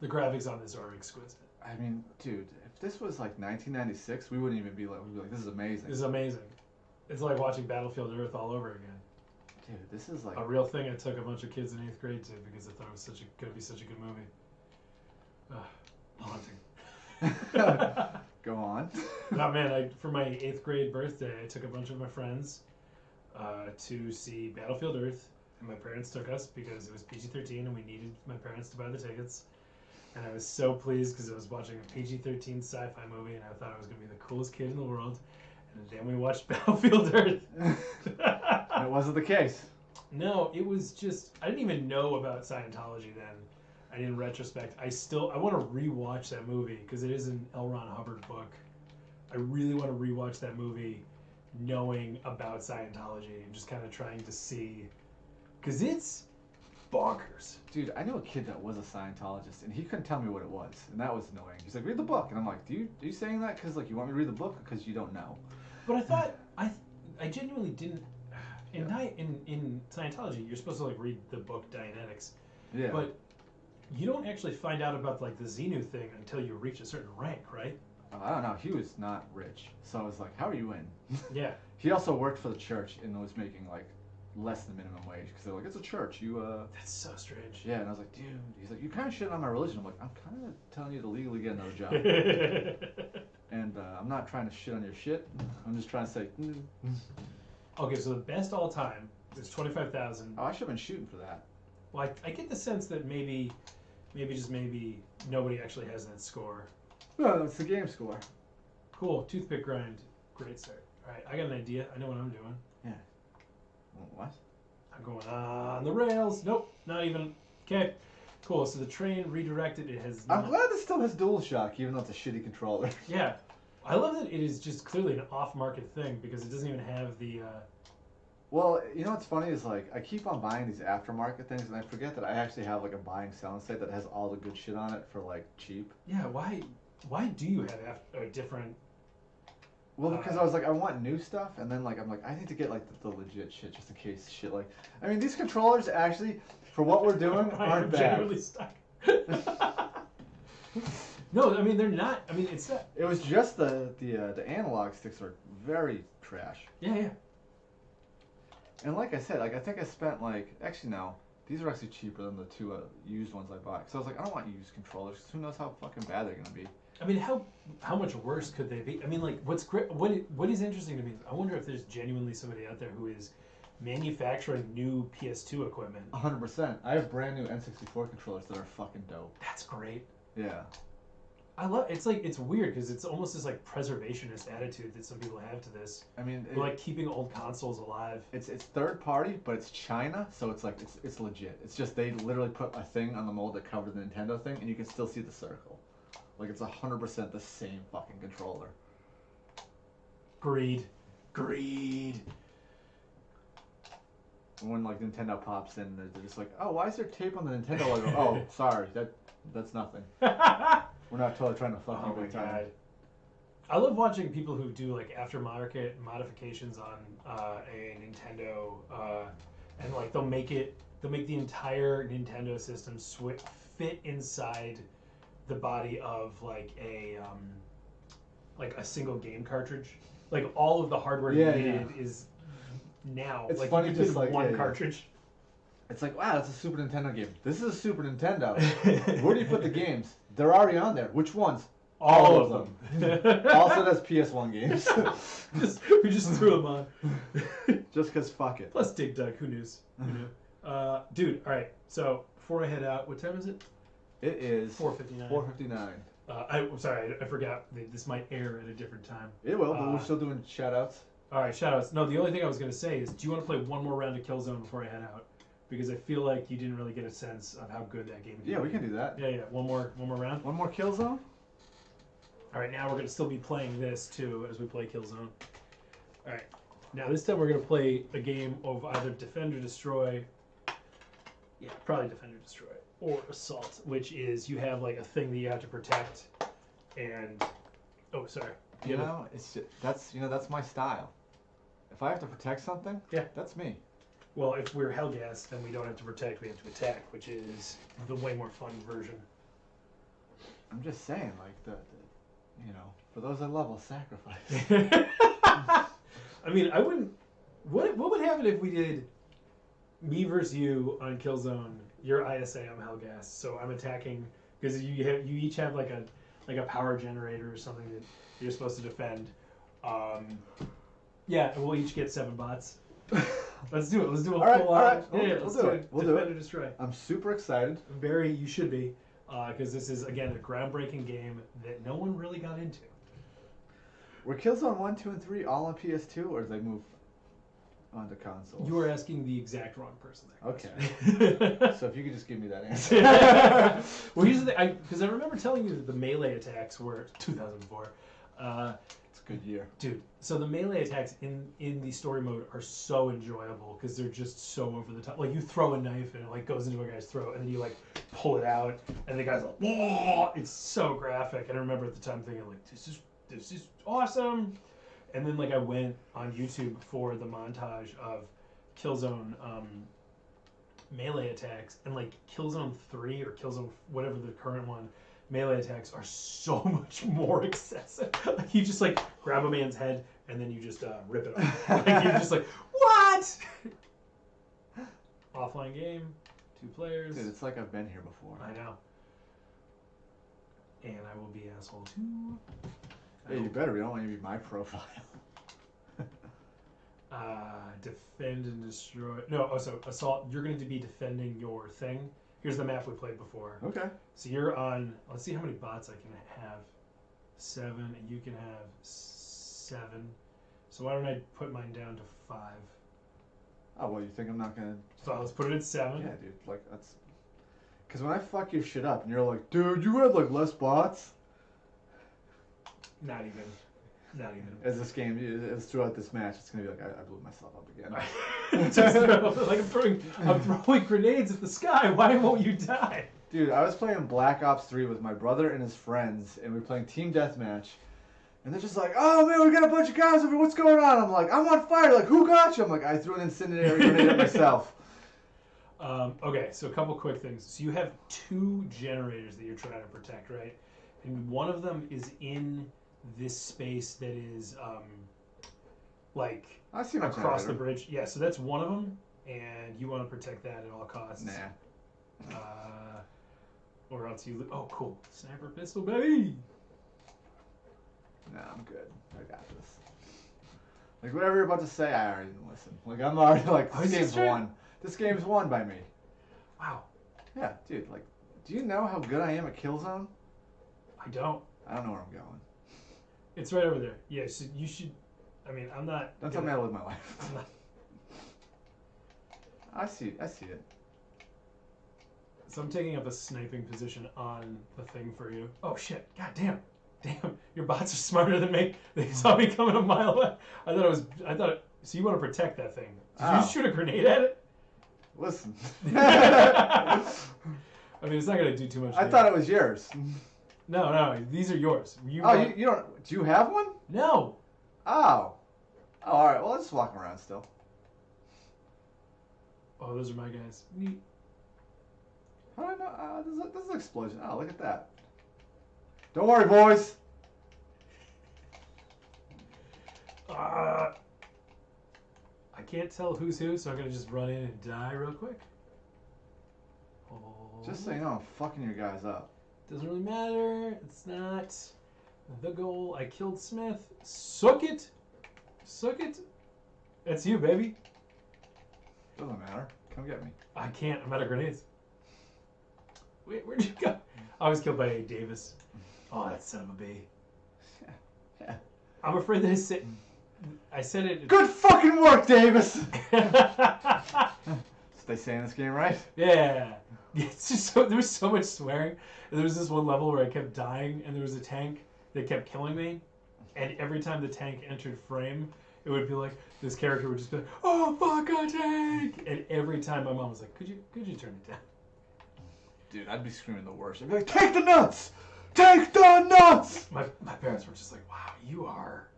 The graphics on this are exquisite. I mean, dude, if this was like 1996, we wouldn't even be like, we'd be like, this is amazing. This is amazing. It's like watching Battlefield Earth all over again. Dude, this is like A real thing I took a bunch of kids in 8th grade to because I thought it was going to be such a good movie. Haunting. Go on. No, man, for my 8th grade birthday, I took a bunch of my friends to see Battlefield Earth, and my parents took us because it was PG-13 and we needed my parents to buy the tickets. And I was so pleased because I was watching a PG-13 sci-fi movie and I thought I was going to be the coolest kid in the world. And then we watched Battlefield Earth. It wasn't the case. No, it was just, I didn't even know about Scientology then. And in retrospect, I want to rewatch that movie because it is an L. Ron Hubbard book. I really want to rewatch that movie knowing about Scientology and just kind of trying to see, because it's bonkers. Dude, I knew a kid that was a Scientologist, and he couldn't tell me what it was, and that was annoying. He's like, read the book, and I'm like, are you saying that because like you want me to read the book because you don't know? But I thought, I genuinely didn't, in Scientology, you're supposed to like read the book Dianetics. Yeah. But you don't actually find out about like the Xenu thing until you reach a certain rank, right? I don't know. He was not rich, so I was like, how are you in? Yeah. He also worked for the church and was making like less than minimum wage because they're like, it's a church. You That's so strange. Yeah, and I was like, dude. He's like, you kind of shitting on my religion. I'm like, I'm kind of telling you to legally get another job. And I'm not trying to shit on your shit. I'm just trying to say. Okay, so the best all time is 25,000. Oh, I should have been shooting for that. Well, I get the sense that maybe nobody actually has that score. No, it's the game score. Cool, toothpick grind, great start. All right, I got an idea. I know what I'm doing. Yeah. What? I'm going on the rails. Nope, not even. Okay, cool. So the train redirected. It has. I'm glad it still has DualShock, even though it's a shitty controller. Yeah, I love that it is just clearly an off-market thing because it doesn't even have the. Well, you know what's funny is like I keep on buying these aftermarket things, and I forget that I actually have like a buying selling site that has all the good shit on it for like cheap. Yeah, why do you have a different? Well, because I was like, I want new stuff, and then like I'm like, I need to get like the legit shit just in case shit like. I mean, these controllers actually, for what we're doing, aren't bad. Genuinely stuck. No, I mean they're not. I mean it's not. It was just the analog sticks are very trash. Yeah. And like I said, like I think I spent like actually no, these are actually cheaper than the two used ones I bought. So I was like, I don't want used controllers. 'Cause who knows how fucking bad they're gonna be. I mean, how much worse could they be? I mean, like, what's great? What is interesting to me? I wonder if there's genuinely somebody out there who is manufacturing new PS2 equipment. 100%. I have brand new N64 controllers that are fucking dope. That's great. Yeah. I love. It's like it's weird because it's almost this like preservationist attitude that some people have to this. I mean, like keeping old consoles alive. It's third party, but it's China, so it's like it's legit. It's just they literally put a thing on the mold that covered the Nintendo thing, and you can still see the circle. Like it's 100% the same fucking controller. Greed. When like Nintendo pops in, they're just like, oh, why is there tape on the Nintendo logo? Oh, sorry, that's nothing. We're not totally trying to fuck you big time. I love watching people who do like aftermarket modifications on a Nintendo, and like they'll make the entire Nintendo system fit inside the body of like a single game cartridge. Like all of the hardware needed is now. It's like funny, you just fit like one cartridge. It's like, wow, that's a Super Nintendo game. This is a Super Nintendo. Where do you put the games? They're already on there. Which ones? All of them. Also, that's PS1 games. We just threw them on. Just because fuck it. Plus Dig Dug, who knew? Dude, all right. So before I head out, what time is it? It is 4:59. 4:59. I'm sorry, I forgot. This might air at a different time. It will, but we're still doing shout-outs. All right, shout-outs. No, the only thing I was going to say is, do you want to play one more round of Killzone before I head out? Because I feel like you didn't really get a sense of how good that game is. Yeah, we can do that. Yeah. One more round. One more Killzone? All right, now we're going to still be playing this, too, as we play Killzone. All right. Now, this time we're going to play a game of either Defend or Destroy. Yeah, probably Defend or Destroy. Or Assault, which is you have, like, a thing that you have to protect. And... Oh, sorry. You know, it's just, that's my style. If I have to protect something, yeah, that's me. Well, if we're Hellgas, then we don't have to protect, we have to attack, which is the way more fun version. I'm just saying, like, for those that love, I'll sacrifice. I mean, I wouldn't... What would happen if we did me versus you on Killzone? You're ISA, I'm Hellgas, so I'm attacking... Because you each have, like a power generator or something that you're supposed to defend. Yeah, and we'll each get 7 bots. Let's do it. Let's do a full on. Right. Yeah, let's do it. We'll do it. Defend or Destroy. I'm super excited. Barry, you should be, because this is again a groundbreaking game that no one really got into. Were Killzone 1, 2, and 3 all on PS2, or did they move onto consoles? You are asking the exact wrong person there. Okay. So if you could just give me that answer. Well, here's the thing, because I remember telling you that the melee attacks were 2004. It's a good year, dude. So the melee attacks in the story mode are so enjoyable because they're just so over the top. Like you throw a knife and it like goes into a guy's throat, and then you like pull it out, and the guy's like, whoa! It's so graphic. And I remember at the time thinking like, this is awesome. And then like I went on YouTube for the montage of Killzone melee attacks, and like Killzone 3 or Killzone whatever the current one, melee attacks are so much more excessive. Like you just like grab a man's head and then you just rip it off. Like you're just like, what? Offline game, 2 players. Dude, it's like I've been here before. I know. And I will be asshole too. Hey, you better. We don't want you to be my profile. Defend and destroy. No, so assault. You're going to be defending your thing. Here's the map we played before. Okay. So you're on. Let's see how many bots I can have. 7, and you can have 7. So why don't I put mine down to 5? Oh well, you think I'm not gonna? So let's put it at 7. Yeah, dude. Like that's. Because when I fuck your shit up, and you're like, dude, you had like less bots. Not even. As this game is throughout this match, it's gonna be like I blew myself up again. Like I'm throwing grenades at the sky. Why won't you die? Dude, I was playing Black Ops 3 with my brother and his friends, and we were playing team deathmatch. And they're just like, oh man, we got a bunch of guys over. What's going on? I'm like, I'm on fire. Like, who got you? I'm like, I threw an incendiary grenade at myself. Okay, so a couple quick things. So you have 2 generators that you're trying to protect, right? And one of them is in this space that is like I see my across generator. the bridge. Yeah, so that's one of them, and you want to protect that at all costs. Nah. Or else you... Oh, cool. Sniper pistol, baby! Nah, I'm good. I got this. Like, whatever you're about to say, I already didn't listen. Like, I'm already like, this game's won. This game's won by me. Wow. Yeah, dude, like, do you know how good I am at Killzone? I don't. I don't know where I'm going. It's right over there. Yeah, so you should... I mean, I'm not... Don't tell me how to live my life. I'm not... I see it. So I'm taking up a sniping position on the thing for you. Oh, shit. God damn. Damn. Your bots are smarter than me. They saw me coming a mile away. So you want to protect that thing. Did you shoot a grenade at it? Listen. I mean, it's not going to do too much. I thought it was yours. No. These are yours. You don't... Do you have one? No. Oh, all right. Well, let's just walk around still. Oh, those are my guys. Neat. How do I know? This is an explosion. Oh, look at that. Don't worry, boys. I can't tell who's who, so I'm going to just run in and die real quick. Oh. Just so you know, I'm fucking your guys up. Doesn't really matter. It's not the goal. I killed Smith. Suck it. Suck it. That's you, baby. Doesn't matter. Come get me. I can't. I'm out of grenades. Wait, where'd you go? I was killed by A. Davis. Oh, that son of a b. Yeah. I'm afraid that I said it. Good fucking work, Davis! They say in this game, right? Yeah. It's just there was so much swearing. And there was this one level where I kept dying, and there was a tank that kept killing me. And every time the tank entered frame, it would be like, this character would just be like, oh, fuck a tank! And every time my mom was like, could you turn it down? Dude, I'd be screaming the worst. I'd be like, take the nuts! Take the nuts! My parents were just like, wow, you are...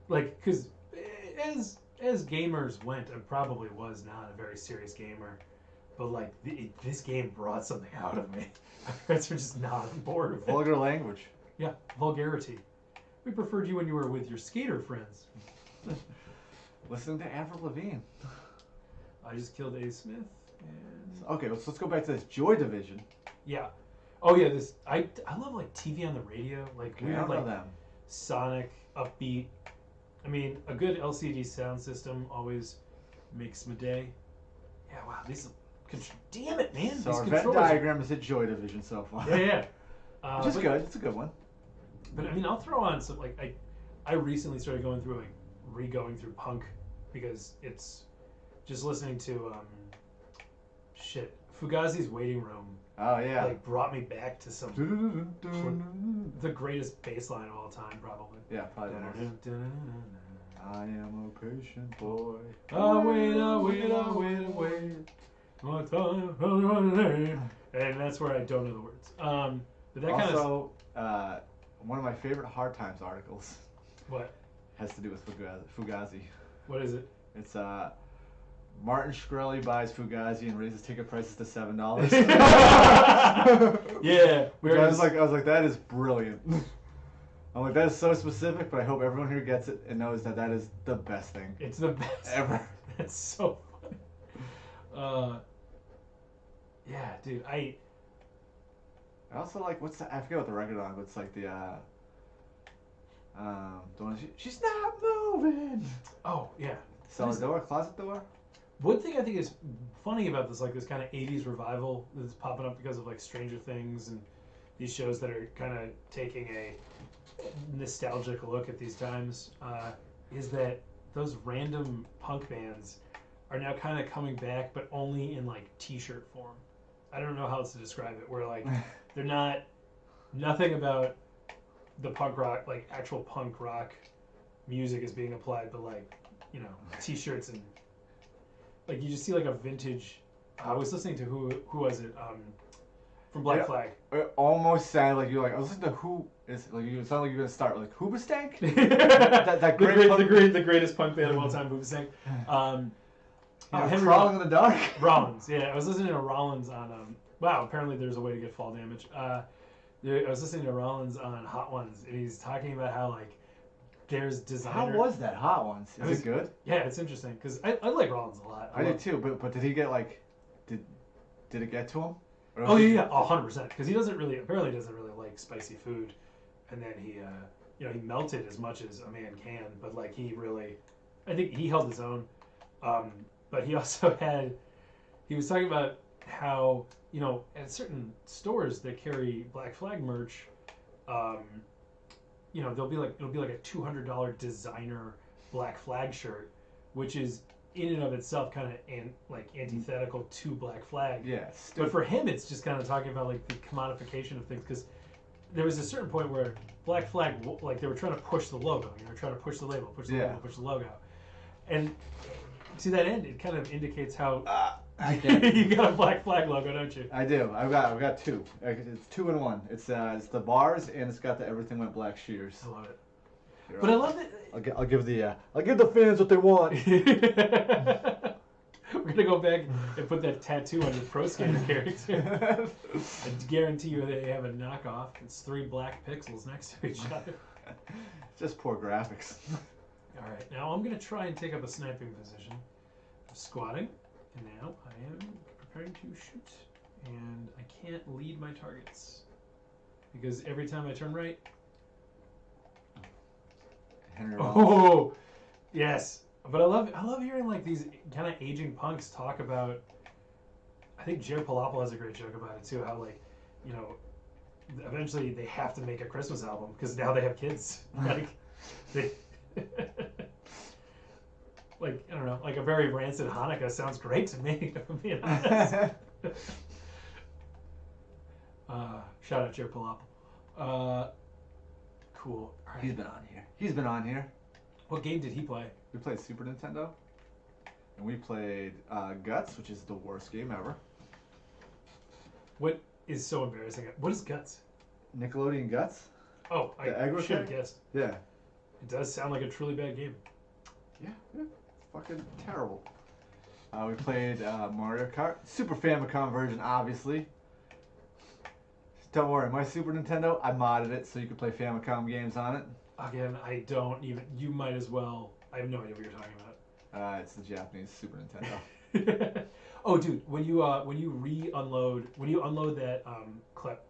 Like, because as gamers went, I probably was not a very serious gamer. But, like, this game brought something out of me. My parents were just not on board with it. Vulgar language. Yeah, vulgarity. We preferred you when you were with your skater friends. Listening to Avril Lavigne. I just killed A. Smith. And... Okay, let's go back to this Joy Division. Yeah. Oh, yeah, I love, like, TV on the radio. Like, I weird, don't know like, them. sonic, upbeat. I mean, a good LCD sound system always makes my day. Yeah, wow, these... Damn it, man! So these our Venn controllers... diagram is a Joy Division so far. Yeah. Which is good. It's a good one. But I mean, I'll throw on some like I recently started going through re-going through punk because it's just listening to Fugazi's Waiting Room. Oh yeah. Like brought me back to some the greatest bass line of all time, probably. Yeah, probably the most. I am a patient boy. I wait. My time, and that's where I don't know the words. But that also, one of my favorite Hard Times articles. What? Has to do with Fugazi. What is it? It's Martin Shkreli buys Fugazi and raises ticket prices to $7. Yeah. I was like, that is brilliant. I'm like, that is so specific, but I hope everyone here gets it and knows that is the best thing. It's the best ever. That's so funny. Yeah, dude, I also like I forget what the record on, but it's like the one she's not moving. Oh yeah. Cellar door, closet door. One thing I think is funny about this, like this kind of '80s revival that's popping up because of like Stranger Things and these shows that are kind of taking a nostalgic look at these times, is that those random punk bands are now kind of coming back, but only in like T-shirt form. I don't know how else to describe it. Where like they're nothing about the punk rock, like actual punk rock music is being applied, but like T-shirts and like you just see like a vintage. I was listening to who was it from Black Flag. It almost sounded like I was listening to who is like you sound like you're gonna start like Hoobastank. the greatest punk band of all time, Hoobastank. Henry Crawling in the Dark. Rollins, yeah. I was listening to Rollins on wow, apparently there's a way to get fall damage. I was listening to Rollins on Hot Ones, and he's talking about how like there's designer. How was that Hot Ones? Is it good? Yeah, it's interesting because I like Rollins a lot. I did too, but did he get like did it get to him? Oh yeah, 100%. Because he apparently doesn't really like spicy food, and then he he melted as much as a man can, but like I think he held his own. But he also he was talking about how, at certain stores that carry Black Flag merch, it'll be like a $200 designer Black Flag shirt, which is in and of itself kind of antithetical to Black Flag. Yeah. But for him, it's just kind of talking about like the commodification of things, because there was a certain point where Black Flag, like they were trying to push the logo, trying to push the label, push the label, push the logo, and to that end, it kind of indicates how you got a Black Flag logo, don't you? I do. I've got two. It's 2 in 1. It's the bars and it's got the Everything Went Black shears. I love it. You're but right. I love that. I'll give the fans what they want. We're gonna go back and put that tattoo on your Pro Skater character. I guarantee you they have a knockoff. It's 3 black pixels next to each other. Just poor graphics. All right, now I'm gonna try and take up a sniping position. I'm squatting, and now I am preparing to shoot. And I can't lead my targets because every time I turn right. Henry Oh, yes. But I love hearing like these kind of aging punks talk about. I think Jared Palapal has a great joke about it too. How like, you know, eventually they have to make a Christmas album because now they have kids. Like, they. Like, I don't know, like a very rancid Hanukkah sounds great to me, if I'm being honest. Shout out Jared Palapal. Cool. All right. He's been on here. What game did he play? We played Super Nintendo. And we played Guts, which is the worst game ever. What is so embarrassing? What is Guts? Nickelodeon Guts. Oh, I should have guessed. Yeah. It does sound like a truly bad game. Yeah. It's fucking terrible. We played Mario Kart. Super Famicom version, obviously. Don't worry, my Super Nintendo, I modded it so you could play Famicom games on it. Again, I don't even... You might as well... I have no idea what you're talking about. It's the Japanese Super Nintendo. Oh, dude, when you unload that clip,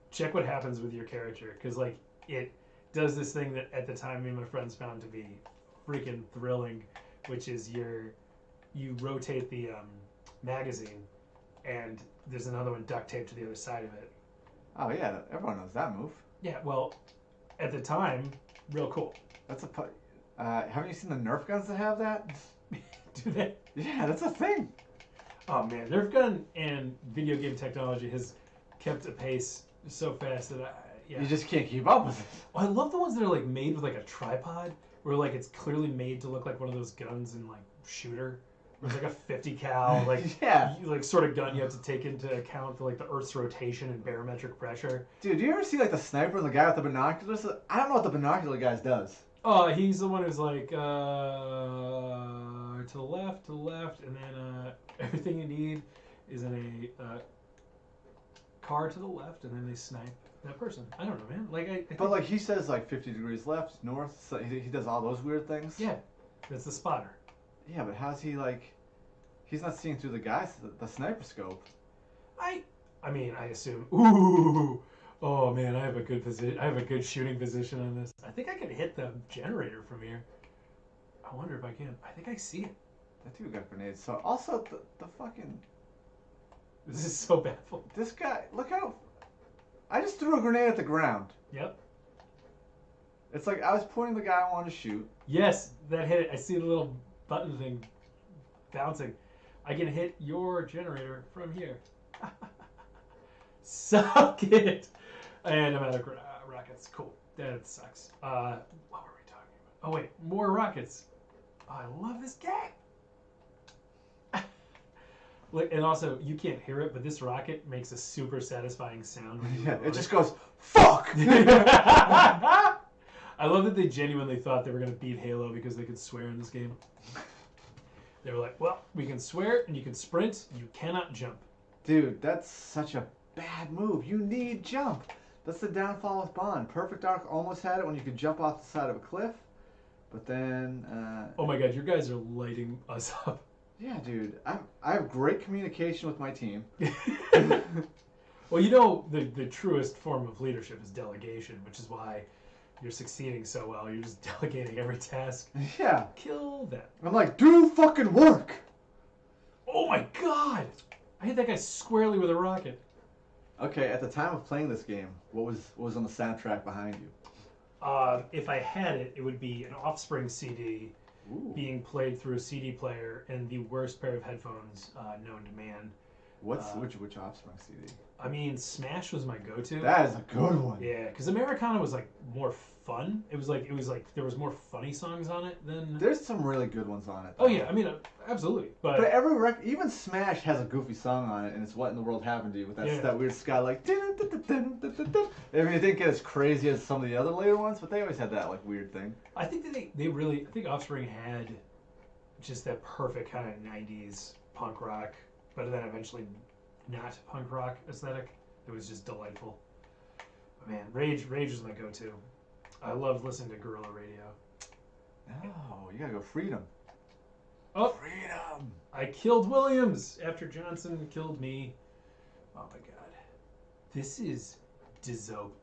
check what happens with your character, because like it does this thing that at the time me and my friends found to be freaking thrilling, which is you rotate the magazine, and there's another one duct taped to the other side of it. Oh yeah, everyone knows that move. Yeah, well, at the time, real cool. That's a. Haven't you seen the Nerf guns that have that? Do they? Yeah, that's a thing. Oh man, Nerf gun and video game technology has kept a pace so fast that you just can't keep up with it. Well, I love the ones that are like made with like a tripod, where like it's clearly made to look like one of those guns in like Shooter. Where it's like a 50 cal, like yeah, like sort of gun you have to take into account for like the Earth's rotation and barometric pressure. Dude, do you ever see like the sniper and the guy with the binoculars? I don't know what the binocular guy does. Oh, he's the one who's like to the left, and then everything you need is in a car to the left, and then they snipe that person. I don't know, man. Like I but like he says, like 50 degrees left, north. So he does all those weird things. Yeah, that's the spotter. Yeah, but how's he like? He's not seeing through the sniper scope. I mean, I assume. Ooh. Oh man, I have a good position. I have a good shooting position on this. I think I can hit the generator from here. I wonder if I can. I think I see it. That dude got grenades. So also the fucking. This is so baffling. This guy, look how. I just threw a grenade at the ground. Yep. It's like I was pointing the guy I wanted to shoot. Yes, that hit it. I see the little button thing bouncing. I can hit your generator from here. Suck it. And I'm out of rockets. Cool. That sucks. What were we talking about? Oh wait, more rockets. Oh, I love this game. And also, you can't hear it, but this rocket makes a super satisfying sound. When you it just goes, fuck! I love that they genuinely thought they were going to beat Halo because they could swear in this game. They were like, well, we can swear and you can sprint, you cannot jump. Dude, that's such a bad move. You need jump. That's the downfall of Bond. Perfect Dark almost had it when you could jump off the side of a cliff, but then... oh my god, your guys are lighting us up. Yeah, dude. I have great communication with my team. Well, you know, the truest form of leadership is delegation, which is why you're succeeding so well. You're just delegating every task. Yeah. Kill them. I'm like, do fucking work! Oh my god! I hit that guy squarely with a rocket. Okay, at the time of playing this game, what was on the soundtrack behind you? If I had it, it would be an Offspring CD. Ooh. Being played through a CD player and the worst pair of headphones known to man. Which Offspring CD? I mean, Smash was my go-to. That is a good one. Yeah, because Americana was like more fun. It was like there was more funny songs on it than. There's some really good ones on it. Though. Oh yeah, I mean, absolutely. But every even Smash has a goofy song on it, and it's "What in the World Happened to You" with that weird ska like. I mean, it didn't get as crazy as some of the other later ones, but they always had that like weird thing. I think that they really. I think Offspring had just that perfect kind of '90s punk rock, but then eventually not punk rock aesthetic. It was just delightful. But man, Rage was my go-to. I love listening to Guerrilla Radio. Oh, you gotta go Freedom. Oh, Freedom! I killed Williams after Johnson killed me. Oh my god. This is Dizope.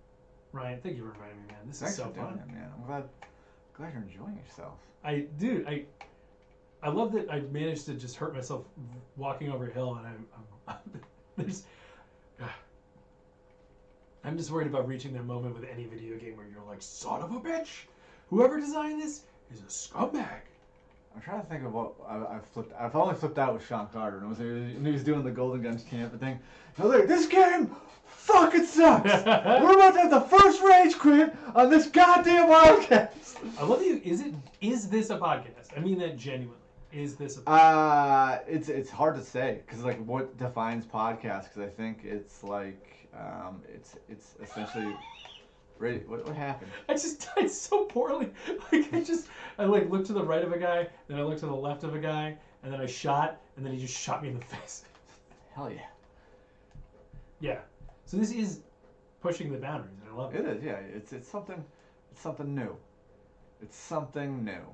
Ryan, thank you for inviting me, man. This is so fun. It, man. I'm glad you're enjoying yourself. I love that I managed to just hurt myself walking over a hill, and I'm there's. I'm just worried about reaching that moment with any video game where you're like, son of a bitch, whoever designed this is a scumbag. I'm trying to think of what I've flipped. I've only flipped out with Sean Carter, and he was doing the Golden Guns Tampa thing. I was like, this game fucking sucks. We're about to have the first rage quit on this goddamn podcast. I love you. Is this a podcast? I mean that genuinely. Is this a podcast? It's hard to say because like what defines podcast? Because I think it's like it's essentially. What happened? I just died so poorly. Like I like looked to the right of a guy, then I looked to the left of a guy, and then I shot, and then he just shot me in the face. Hell yeah. Yeah. So this is pushing the boundaries, and I love it. It is, yeah. It's something new. It's something new.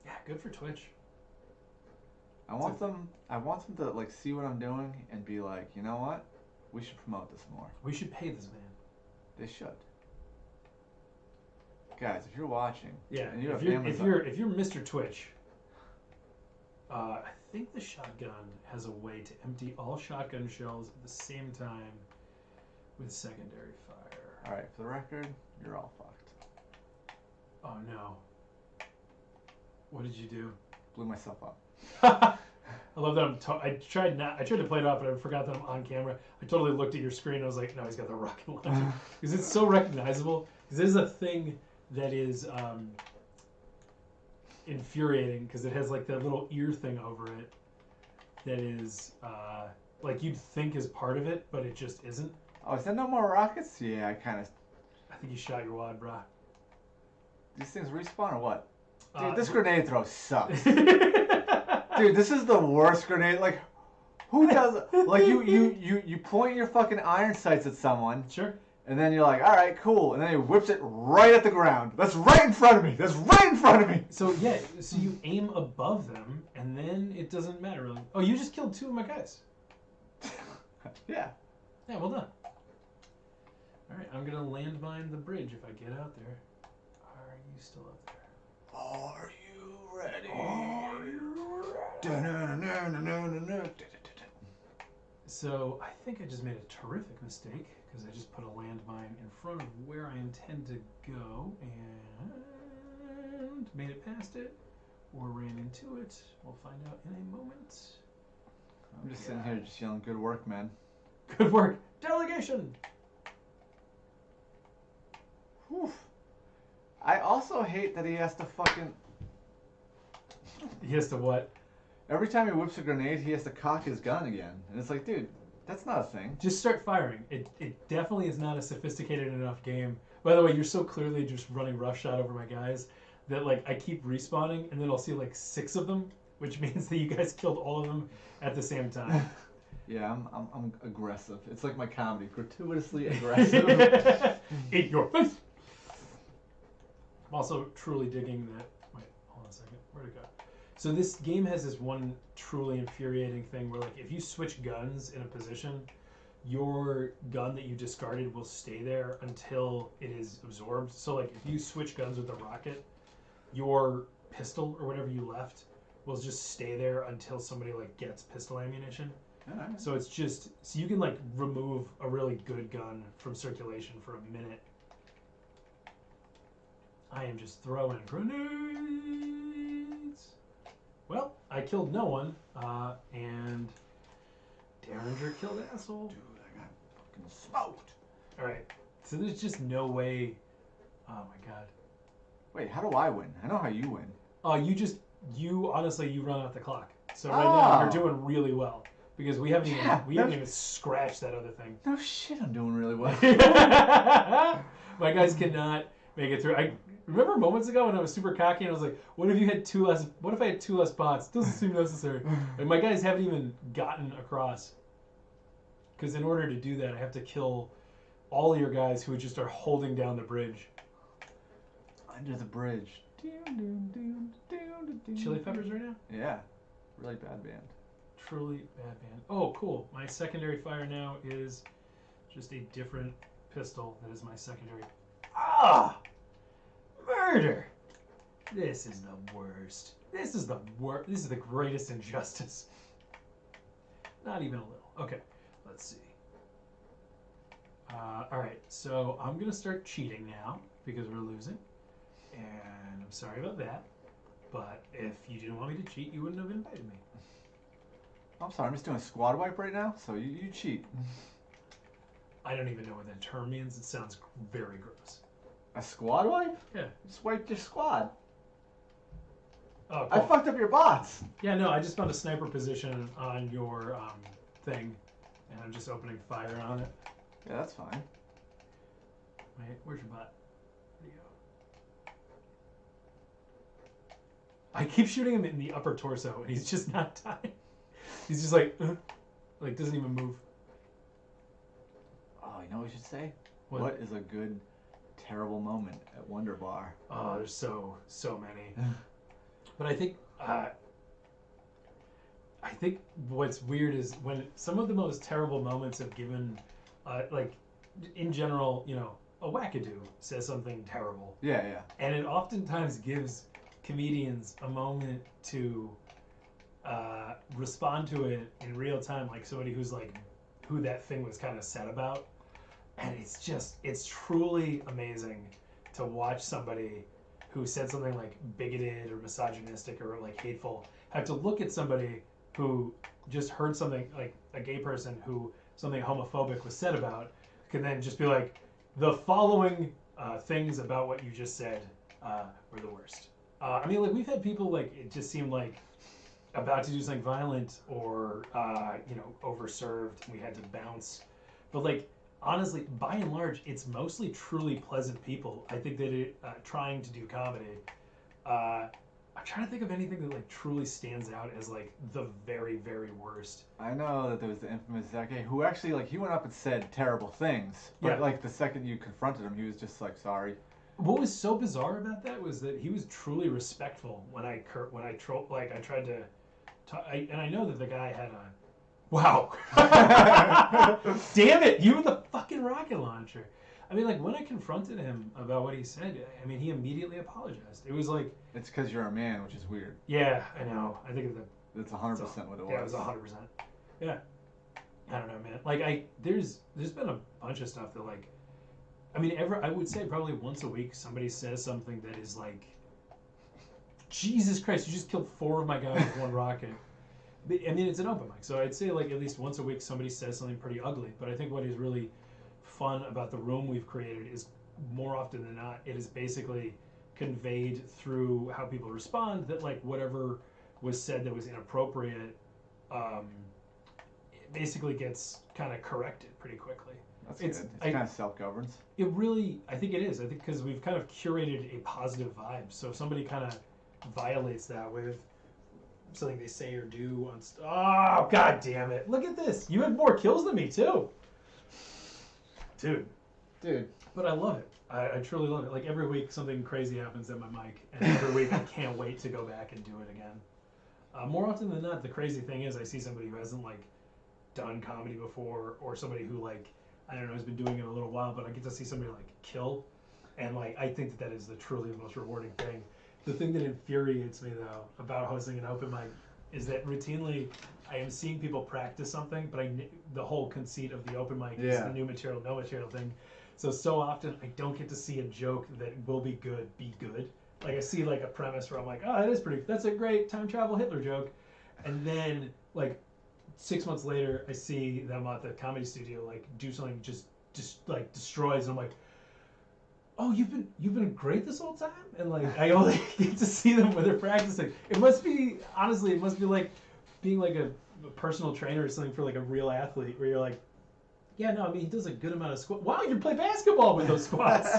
Yeah, good for Twitch. I want them to like see what I'm doing and be like, you know what? We should promote this more. We should pay this man. They should. Guys, if you're watching, yeah, and you have if you're Mr. Twitch, I think the shotgun has a way to empty all shotgun shells at the same time with secondary fire. All right, for the record, you're all fucked. Oh no! What did you do? Blew myself up. I love that I tried to play it off, but I forgot that I'm on camera. I totally looked at your screen and I was like, no, he's got the rocket launcher. Because it's so recognizable. Because there's a thing that is infuriating because it has like that little ear thing over it that is like you'd think is part of it, but it just isn't. Oh, is there no more rockets? Yeah, I think you shot your wad, brah. These things respawn or what? Dude, this grenade throw sucks. Dude, this is the worst grenade. Like, who does it? Like, you point your fucking iron sights at someone. Sure. And then you're like, all right, cool. And then he whips it right at the ground. That's right in front of me. That's right in front of me. So, yeah. So you aim above them, and then it doesn't matter, really. Oh, you just killed 2 of my guys. Yeah. Yeah, well done. All right, I'm going to landmine the bridge if I get out there. Are you still up there? Are you ready? Are you ready? So I think I just made a terrific mistake because I just put a landmine in front of where I intend to go and made it past it or ran into it. We'll find out in a moment. I'm just sitting here just yelling, good work, man. Good work. Delegation! Whew. I also hate that he has to fucking... He has to what? Every time he whips a grenade, he has to cock his gun again. And it's like, dude, that's not a thing. Just start firing. It definitely is not a sophisticated enough game. By the way, you're so clearly just running roughshod over my guys that like I keep respawning and then I'll see like 6 of them, which means that you guys killed all of them at the same time. Yeah, I'm aggressive. It's like my comedy, gratuitously aggressive. In your face. I'm also truly digging that. Wait, hold on a second. Where'd it go? So this game has this one truly infuriating thing where like if you switch guns in a position, your gun that you discarded will stay there until it is absorbed. So like if you switch guns with the rocket, your pistol or whatever you left will just stay there until somebody like gets pistol ammunition. Right. So it's just so you can like remove a really good gun from circulation for a minute. I am just throwing grenades. Well, I killed no one, and Derringer killed asshole. Dude, I got fucking smoked. All right, so there's just no way. Oh my god. Wait, how do I win? I know how you win. Oh, you honestly you run out the clock. So right now you're doing really well because we haven't even scratched that other thing. No shit, I'm doing really well. My guys cannot make it through. I remember moments ago when I was super cocky and I was like, what if I had 2 less bots? Doesn't seem necessary. Like my guys haven't even gotten across. Because in order to do that, I have to kill all of your guys who just are holding down the bridge. Under the bridge. Chili Peppers right now? Yeah. Really bad band. Truly bad band. Oh, cool. My secondary fire now is just a different pistol that is my secondary. Ah! Murder! This is the worst. This is the This is the greatest injustice. Not even a little. Okay, let's see. All right, so I'm gonna start cheating now because we're losing, and I'm sorry about that. But if you didn't want me to cheat, you wouldn't have invited me. I'm sorry, I'm just doing a squad wipe right now, so you cheat. I don't even know what that term means. It sounds very gross. A squad wipe? Yeah. Just wipe your squad. Oh, cool. I fucked up your bots. Yeah, no, I just found a sniper position on your thing, and I'm just opening fire on it. Yeah, that's fine. Wait, where's your bot? Where'd he go? I keep shooting him in the upper torso, and he's just not dying. He's just like doesn't even move. Oh, you know what we should say? What is a good, terrible moment at Wonder Bar? Oh, there's so many. But I think what's weird is when some of the most terrible moments have given, like, in general, you know, a wackadoo says something terrible. Yeah, yeah. And it oftentimes gives comedians a moment to respond to it in real time, like somebody who's like, who that thing was kind of said about. And it's truly amazing to watch somebody who said something like bigoted or misogynistic or like hateful have to look at somebody who just heard something, like a gay person who something homophobic was said about, can then just be like, the following things about what you just said were the worst. I mean, like, we've had people, like, it just seemed like about to do something violent or, you know, overserved, and we had to bounce. But, like, honestly, by and large, it's mostly truly pleasant people. I think that trying to do comedy, I'm trying to think of anything that, like, truly stands out as, like, the very, very worst. I know that there was the infamous Zach A, who actually, like, he went up and said terrible things. But, Yeah. like, the second you confronted him, he was just like, sorry. What was so bizarre about that was that he was truly respectful when I tried to, and I know that the guy had a, wow, damn it, you were the fucking rocket launcher. I mean, like, when I confronted him about what he said, I mean, he immediately apologized. It was like, It's because you're a man, which is weird. yeah, I know. I think That's 100% what it was. Yeah, it was 100%. Yeah, I don't know, man. Like, there's been a bunch of stuff that, like, I mean, I would say probably once a week somebody says something that is like, Jesus Christ, you just killed 4 of my guys with one rocket. I mean, it's an open mic, so I'd say, like, at least once a week somebody says something pretty ugly. But I think what is really fun about the room we've created is, more often than not, it is basically conveyed through how people respond, that, like, whatever was said that was inappropriate, it basically gets kind of corrected pretty quickly. That's good. It's kind of self-governs. It really, I think it is. I think because we've kind of curated a positive vibe. So if somebody kind of violates that with something they say or do on oh, god damn it. Look at this. You had more kills than me, too. Dude. But I love it. I truly love it. Like, every week something crazy happens at my mic, and every week I can't wait to go back and do it again. More often than not, the crazy thing is I see somebody who hasn't, like, done comedy before, or somebody who, like, I don't know, has been doing it a little while, but I get to see somebody, like, kill, and, like, I think that is truly the most rewarding thing. The thing that infuriates me, though, about hosting an open mic is that routinely I am seeing people practice something, but the whole conceit of the open mic is the new material, no material thing. So often I don't get to see a joke that will be good. Like, I see, like, a premise where I'm like, oh, that's a great time travel Hitler joke. And then, like, 6 months later, I see them at the comedy studio, like, do something just like destroys, and I'm like, oh, you've been great this whole time? And, like, I only get to see them when they're practicing. It must be like being like a personal trainer or something for, like, a real athlete, where you're like, yeah, no, I mean, he does a good amount of squats. Wow, you can play basketball with those squats.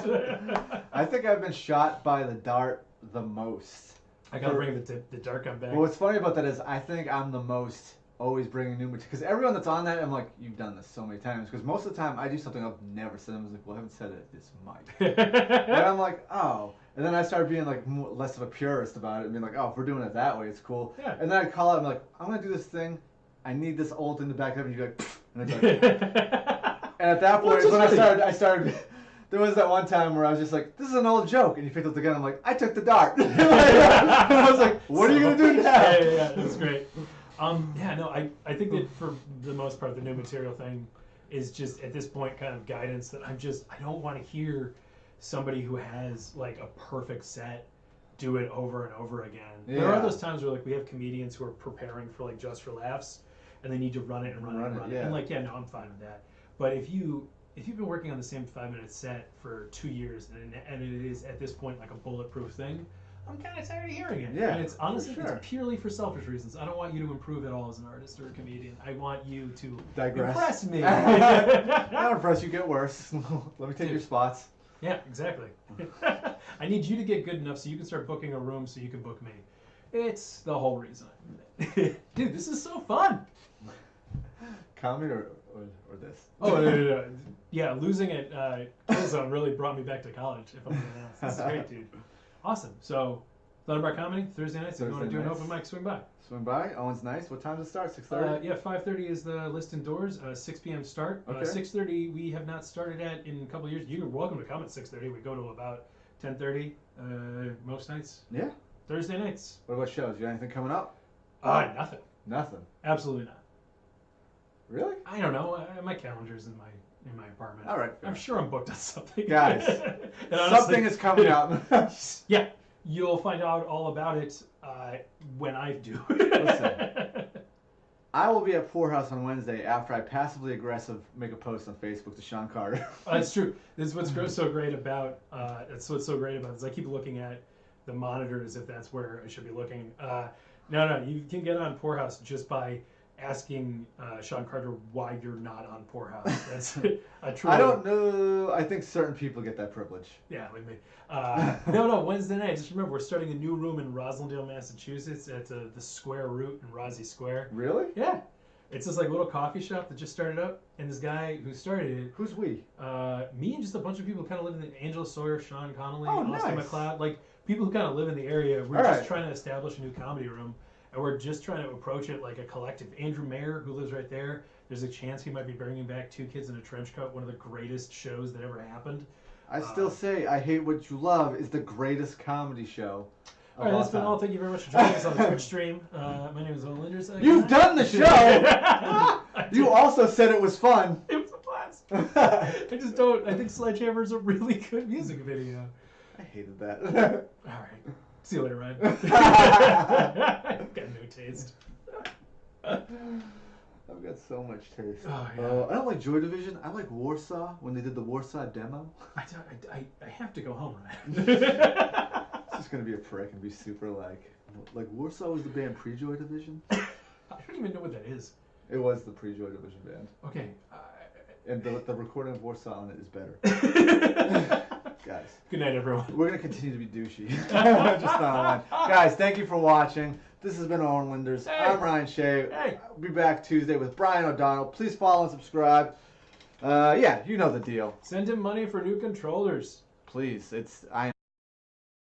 I think I've been shot by the dart the most. I gotta bring the dart gun back. Well, what's funny about that is I think I'm the most always bringing new material, because everyone that's on that, I'm like, you've done this so many times, because most of the time I do something I've never said. I was like, well, I haven't said it at this mic. And I'm like, oh. And then I started being, like, less of a purist about it, and being like, oh, if we're doing it that way, it's cool. Yeah. And then I call out, I'm like, I'm going to do this thing. I need this old thing to back up, and you're like, pfft. And it's like, and at that point is when I started There was that one time where I was just like, "This is an old joke," and you picked up the gun. I'm like, "I took the dart." And I was like, "What are you gonna do now?" Yeah, that's great. Yeah, no, I think that for the most part, the new material thing is just at this point kind of guidance that I don't want to hear somebody who has like a perfect set do it over and over again. Yeah. There are those times where like we have comedians who are preparing for like Just for Laughs, and they need to run it and run it. Yeah. And like, yeah, no, I'm fine with that. But if you've been working on the same 5-minute set for 2 years and it is at this point like a bulletproof thing, I'm kind of tired of hearing it. Yeah, and it's honestly, sure. it's purely for selfish reasons. I don't want you to improve at all as an artist or a comedian. I want you to Digress. impress me. Not impress, you get worse. Let me take your spots. Yeah, exactly. I need you to get good enough so you can start booking a room so you can book me. It's the whole reason. Dude, this is so fun. Comedy or this? Oh, no. Yeah, losing at Killzone really brought me back to college, if I'm being honest. This is great, dude. Awesome. So, Thought About Comedy, Thursday nights. If you want to do an open mic, swing by. Swing by. Owen's nice. What time does it start? 6:30? Yeah, 5:30 is the list indoors. 6 p.m. start. Okay. 6:30 we have not started at in a couple of years. You're welcome to come at 6:30. We go to about 10:30 most nights. Yeah. Thursday nights. What about shows? You got anything coming up? Nothing. Nothing. Absolutely not. Really? I don't know. My calendar's in my apartment. All right. I'm sure I'm booked on something. Guys, and honestly, something is coming out. Yeah, you'll find out all about it when I do. Listen, I will be at Poorhouse on Wednesday after I passively aggressive make a post on Facebook to Sean Carter. That's true. This is what's so great about. That's what's so great about this. I keep looking at the monitor as if that's where I should be looking. No, you can get on Poorhouse just by asking Sean Carter why you're not on Poorhouse. That's a true. I don't know. I think certain people get that privilege. Yeah, like me. No, Wednesday night. Just remember, we're starting a new room in Roslindale, Massachusetts at the Square Root in Rossi Square. Really? Yeah. It's this like little coffee shop that just started up, and this guy who started it. Who's we? Me and just a bunch of people kind of live in the Angela Sawyer, Sean Connolly, Oh, Austin nice. McLeod, like people who kind of live in the area. We're All just right. trying to establish a new comedy room, and we're just trying to approach it like a collective. Andrew Mayer, who lives right there, there's a chance he might be bringing back Two Kids in a Trench Coat, one of the greatest shows that ever happened. I still say I Hate What You Love is the greatest comedy show. All right, that's been all. Thank you very much for joining us on the Twitch stream. My name is Owen Linders. You've done the show! You also said it was fun. It was a blast. I just don't. I think Sledgehammer is a really good music video. I hated that. All right. See you later, Ryan. I've got no taste. I've got so much taste. Oh, yeah. I don't like Joy Division. I like Warsaw when they did the Warsaw demo. I have to go home, Ryan. It's just gonna be a prick and be super like Warsaw was the band pre-Joy Division. I don't even know what that is. It was the pre-Joy Division band. Okay. And the recording of Warsaw on it is better. Guys. Good night, everyone. We're going to continue to be douchey. Just not online. Guys, thank you for watching. This has been Owen Linders. Hey. I'm Ryan Shea. Hey. I'll be back Tuesday with Brian O'Donnell. Please follow and subscribe. Yeah, you know the deal. Send him money for new controllers. Please.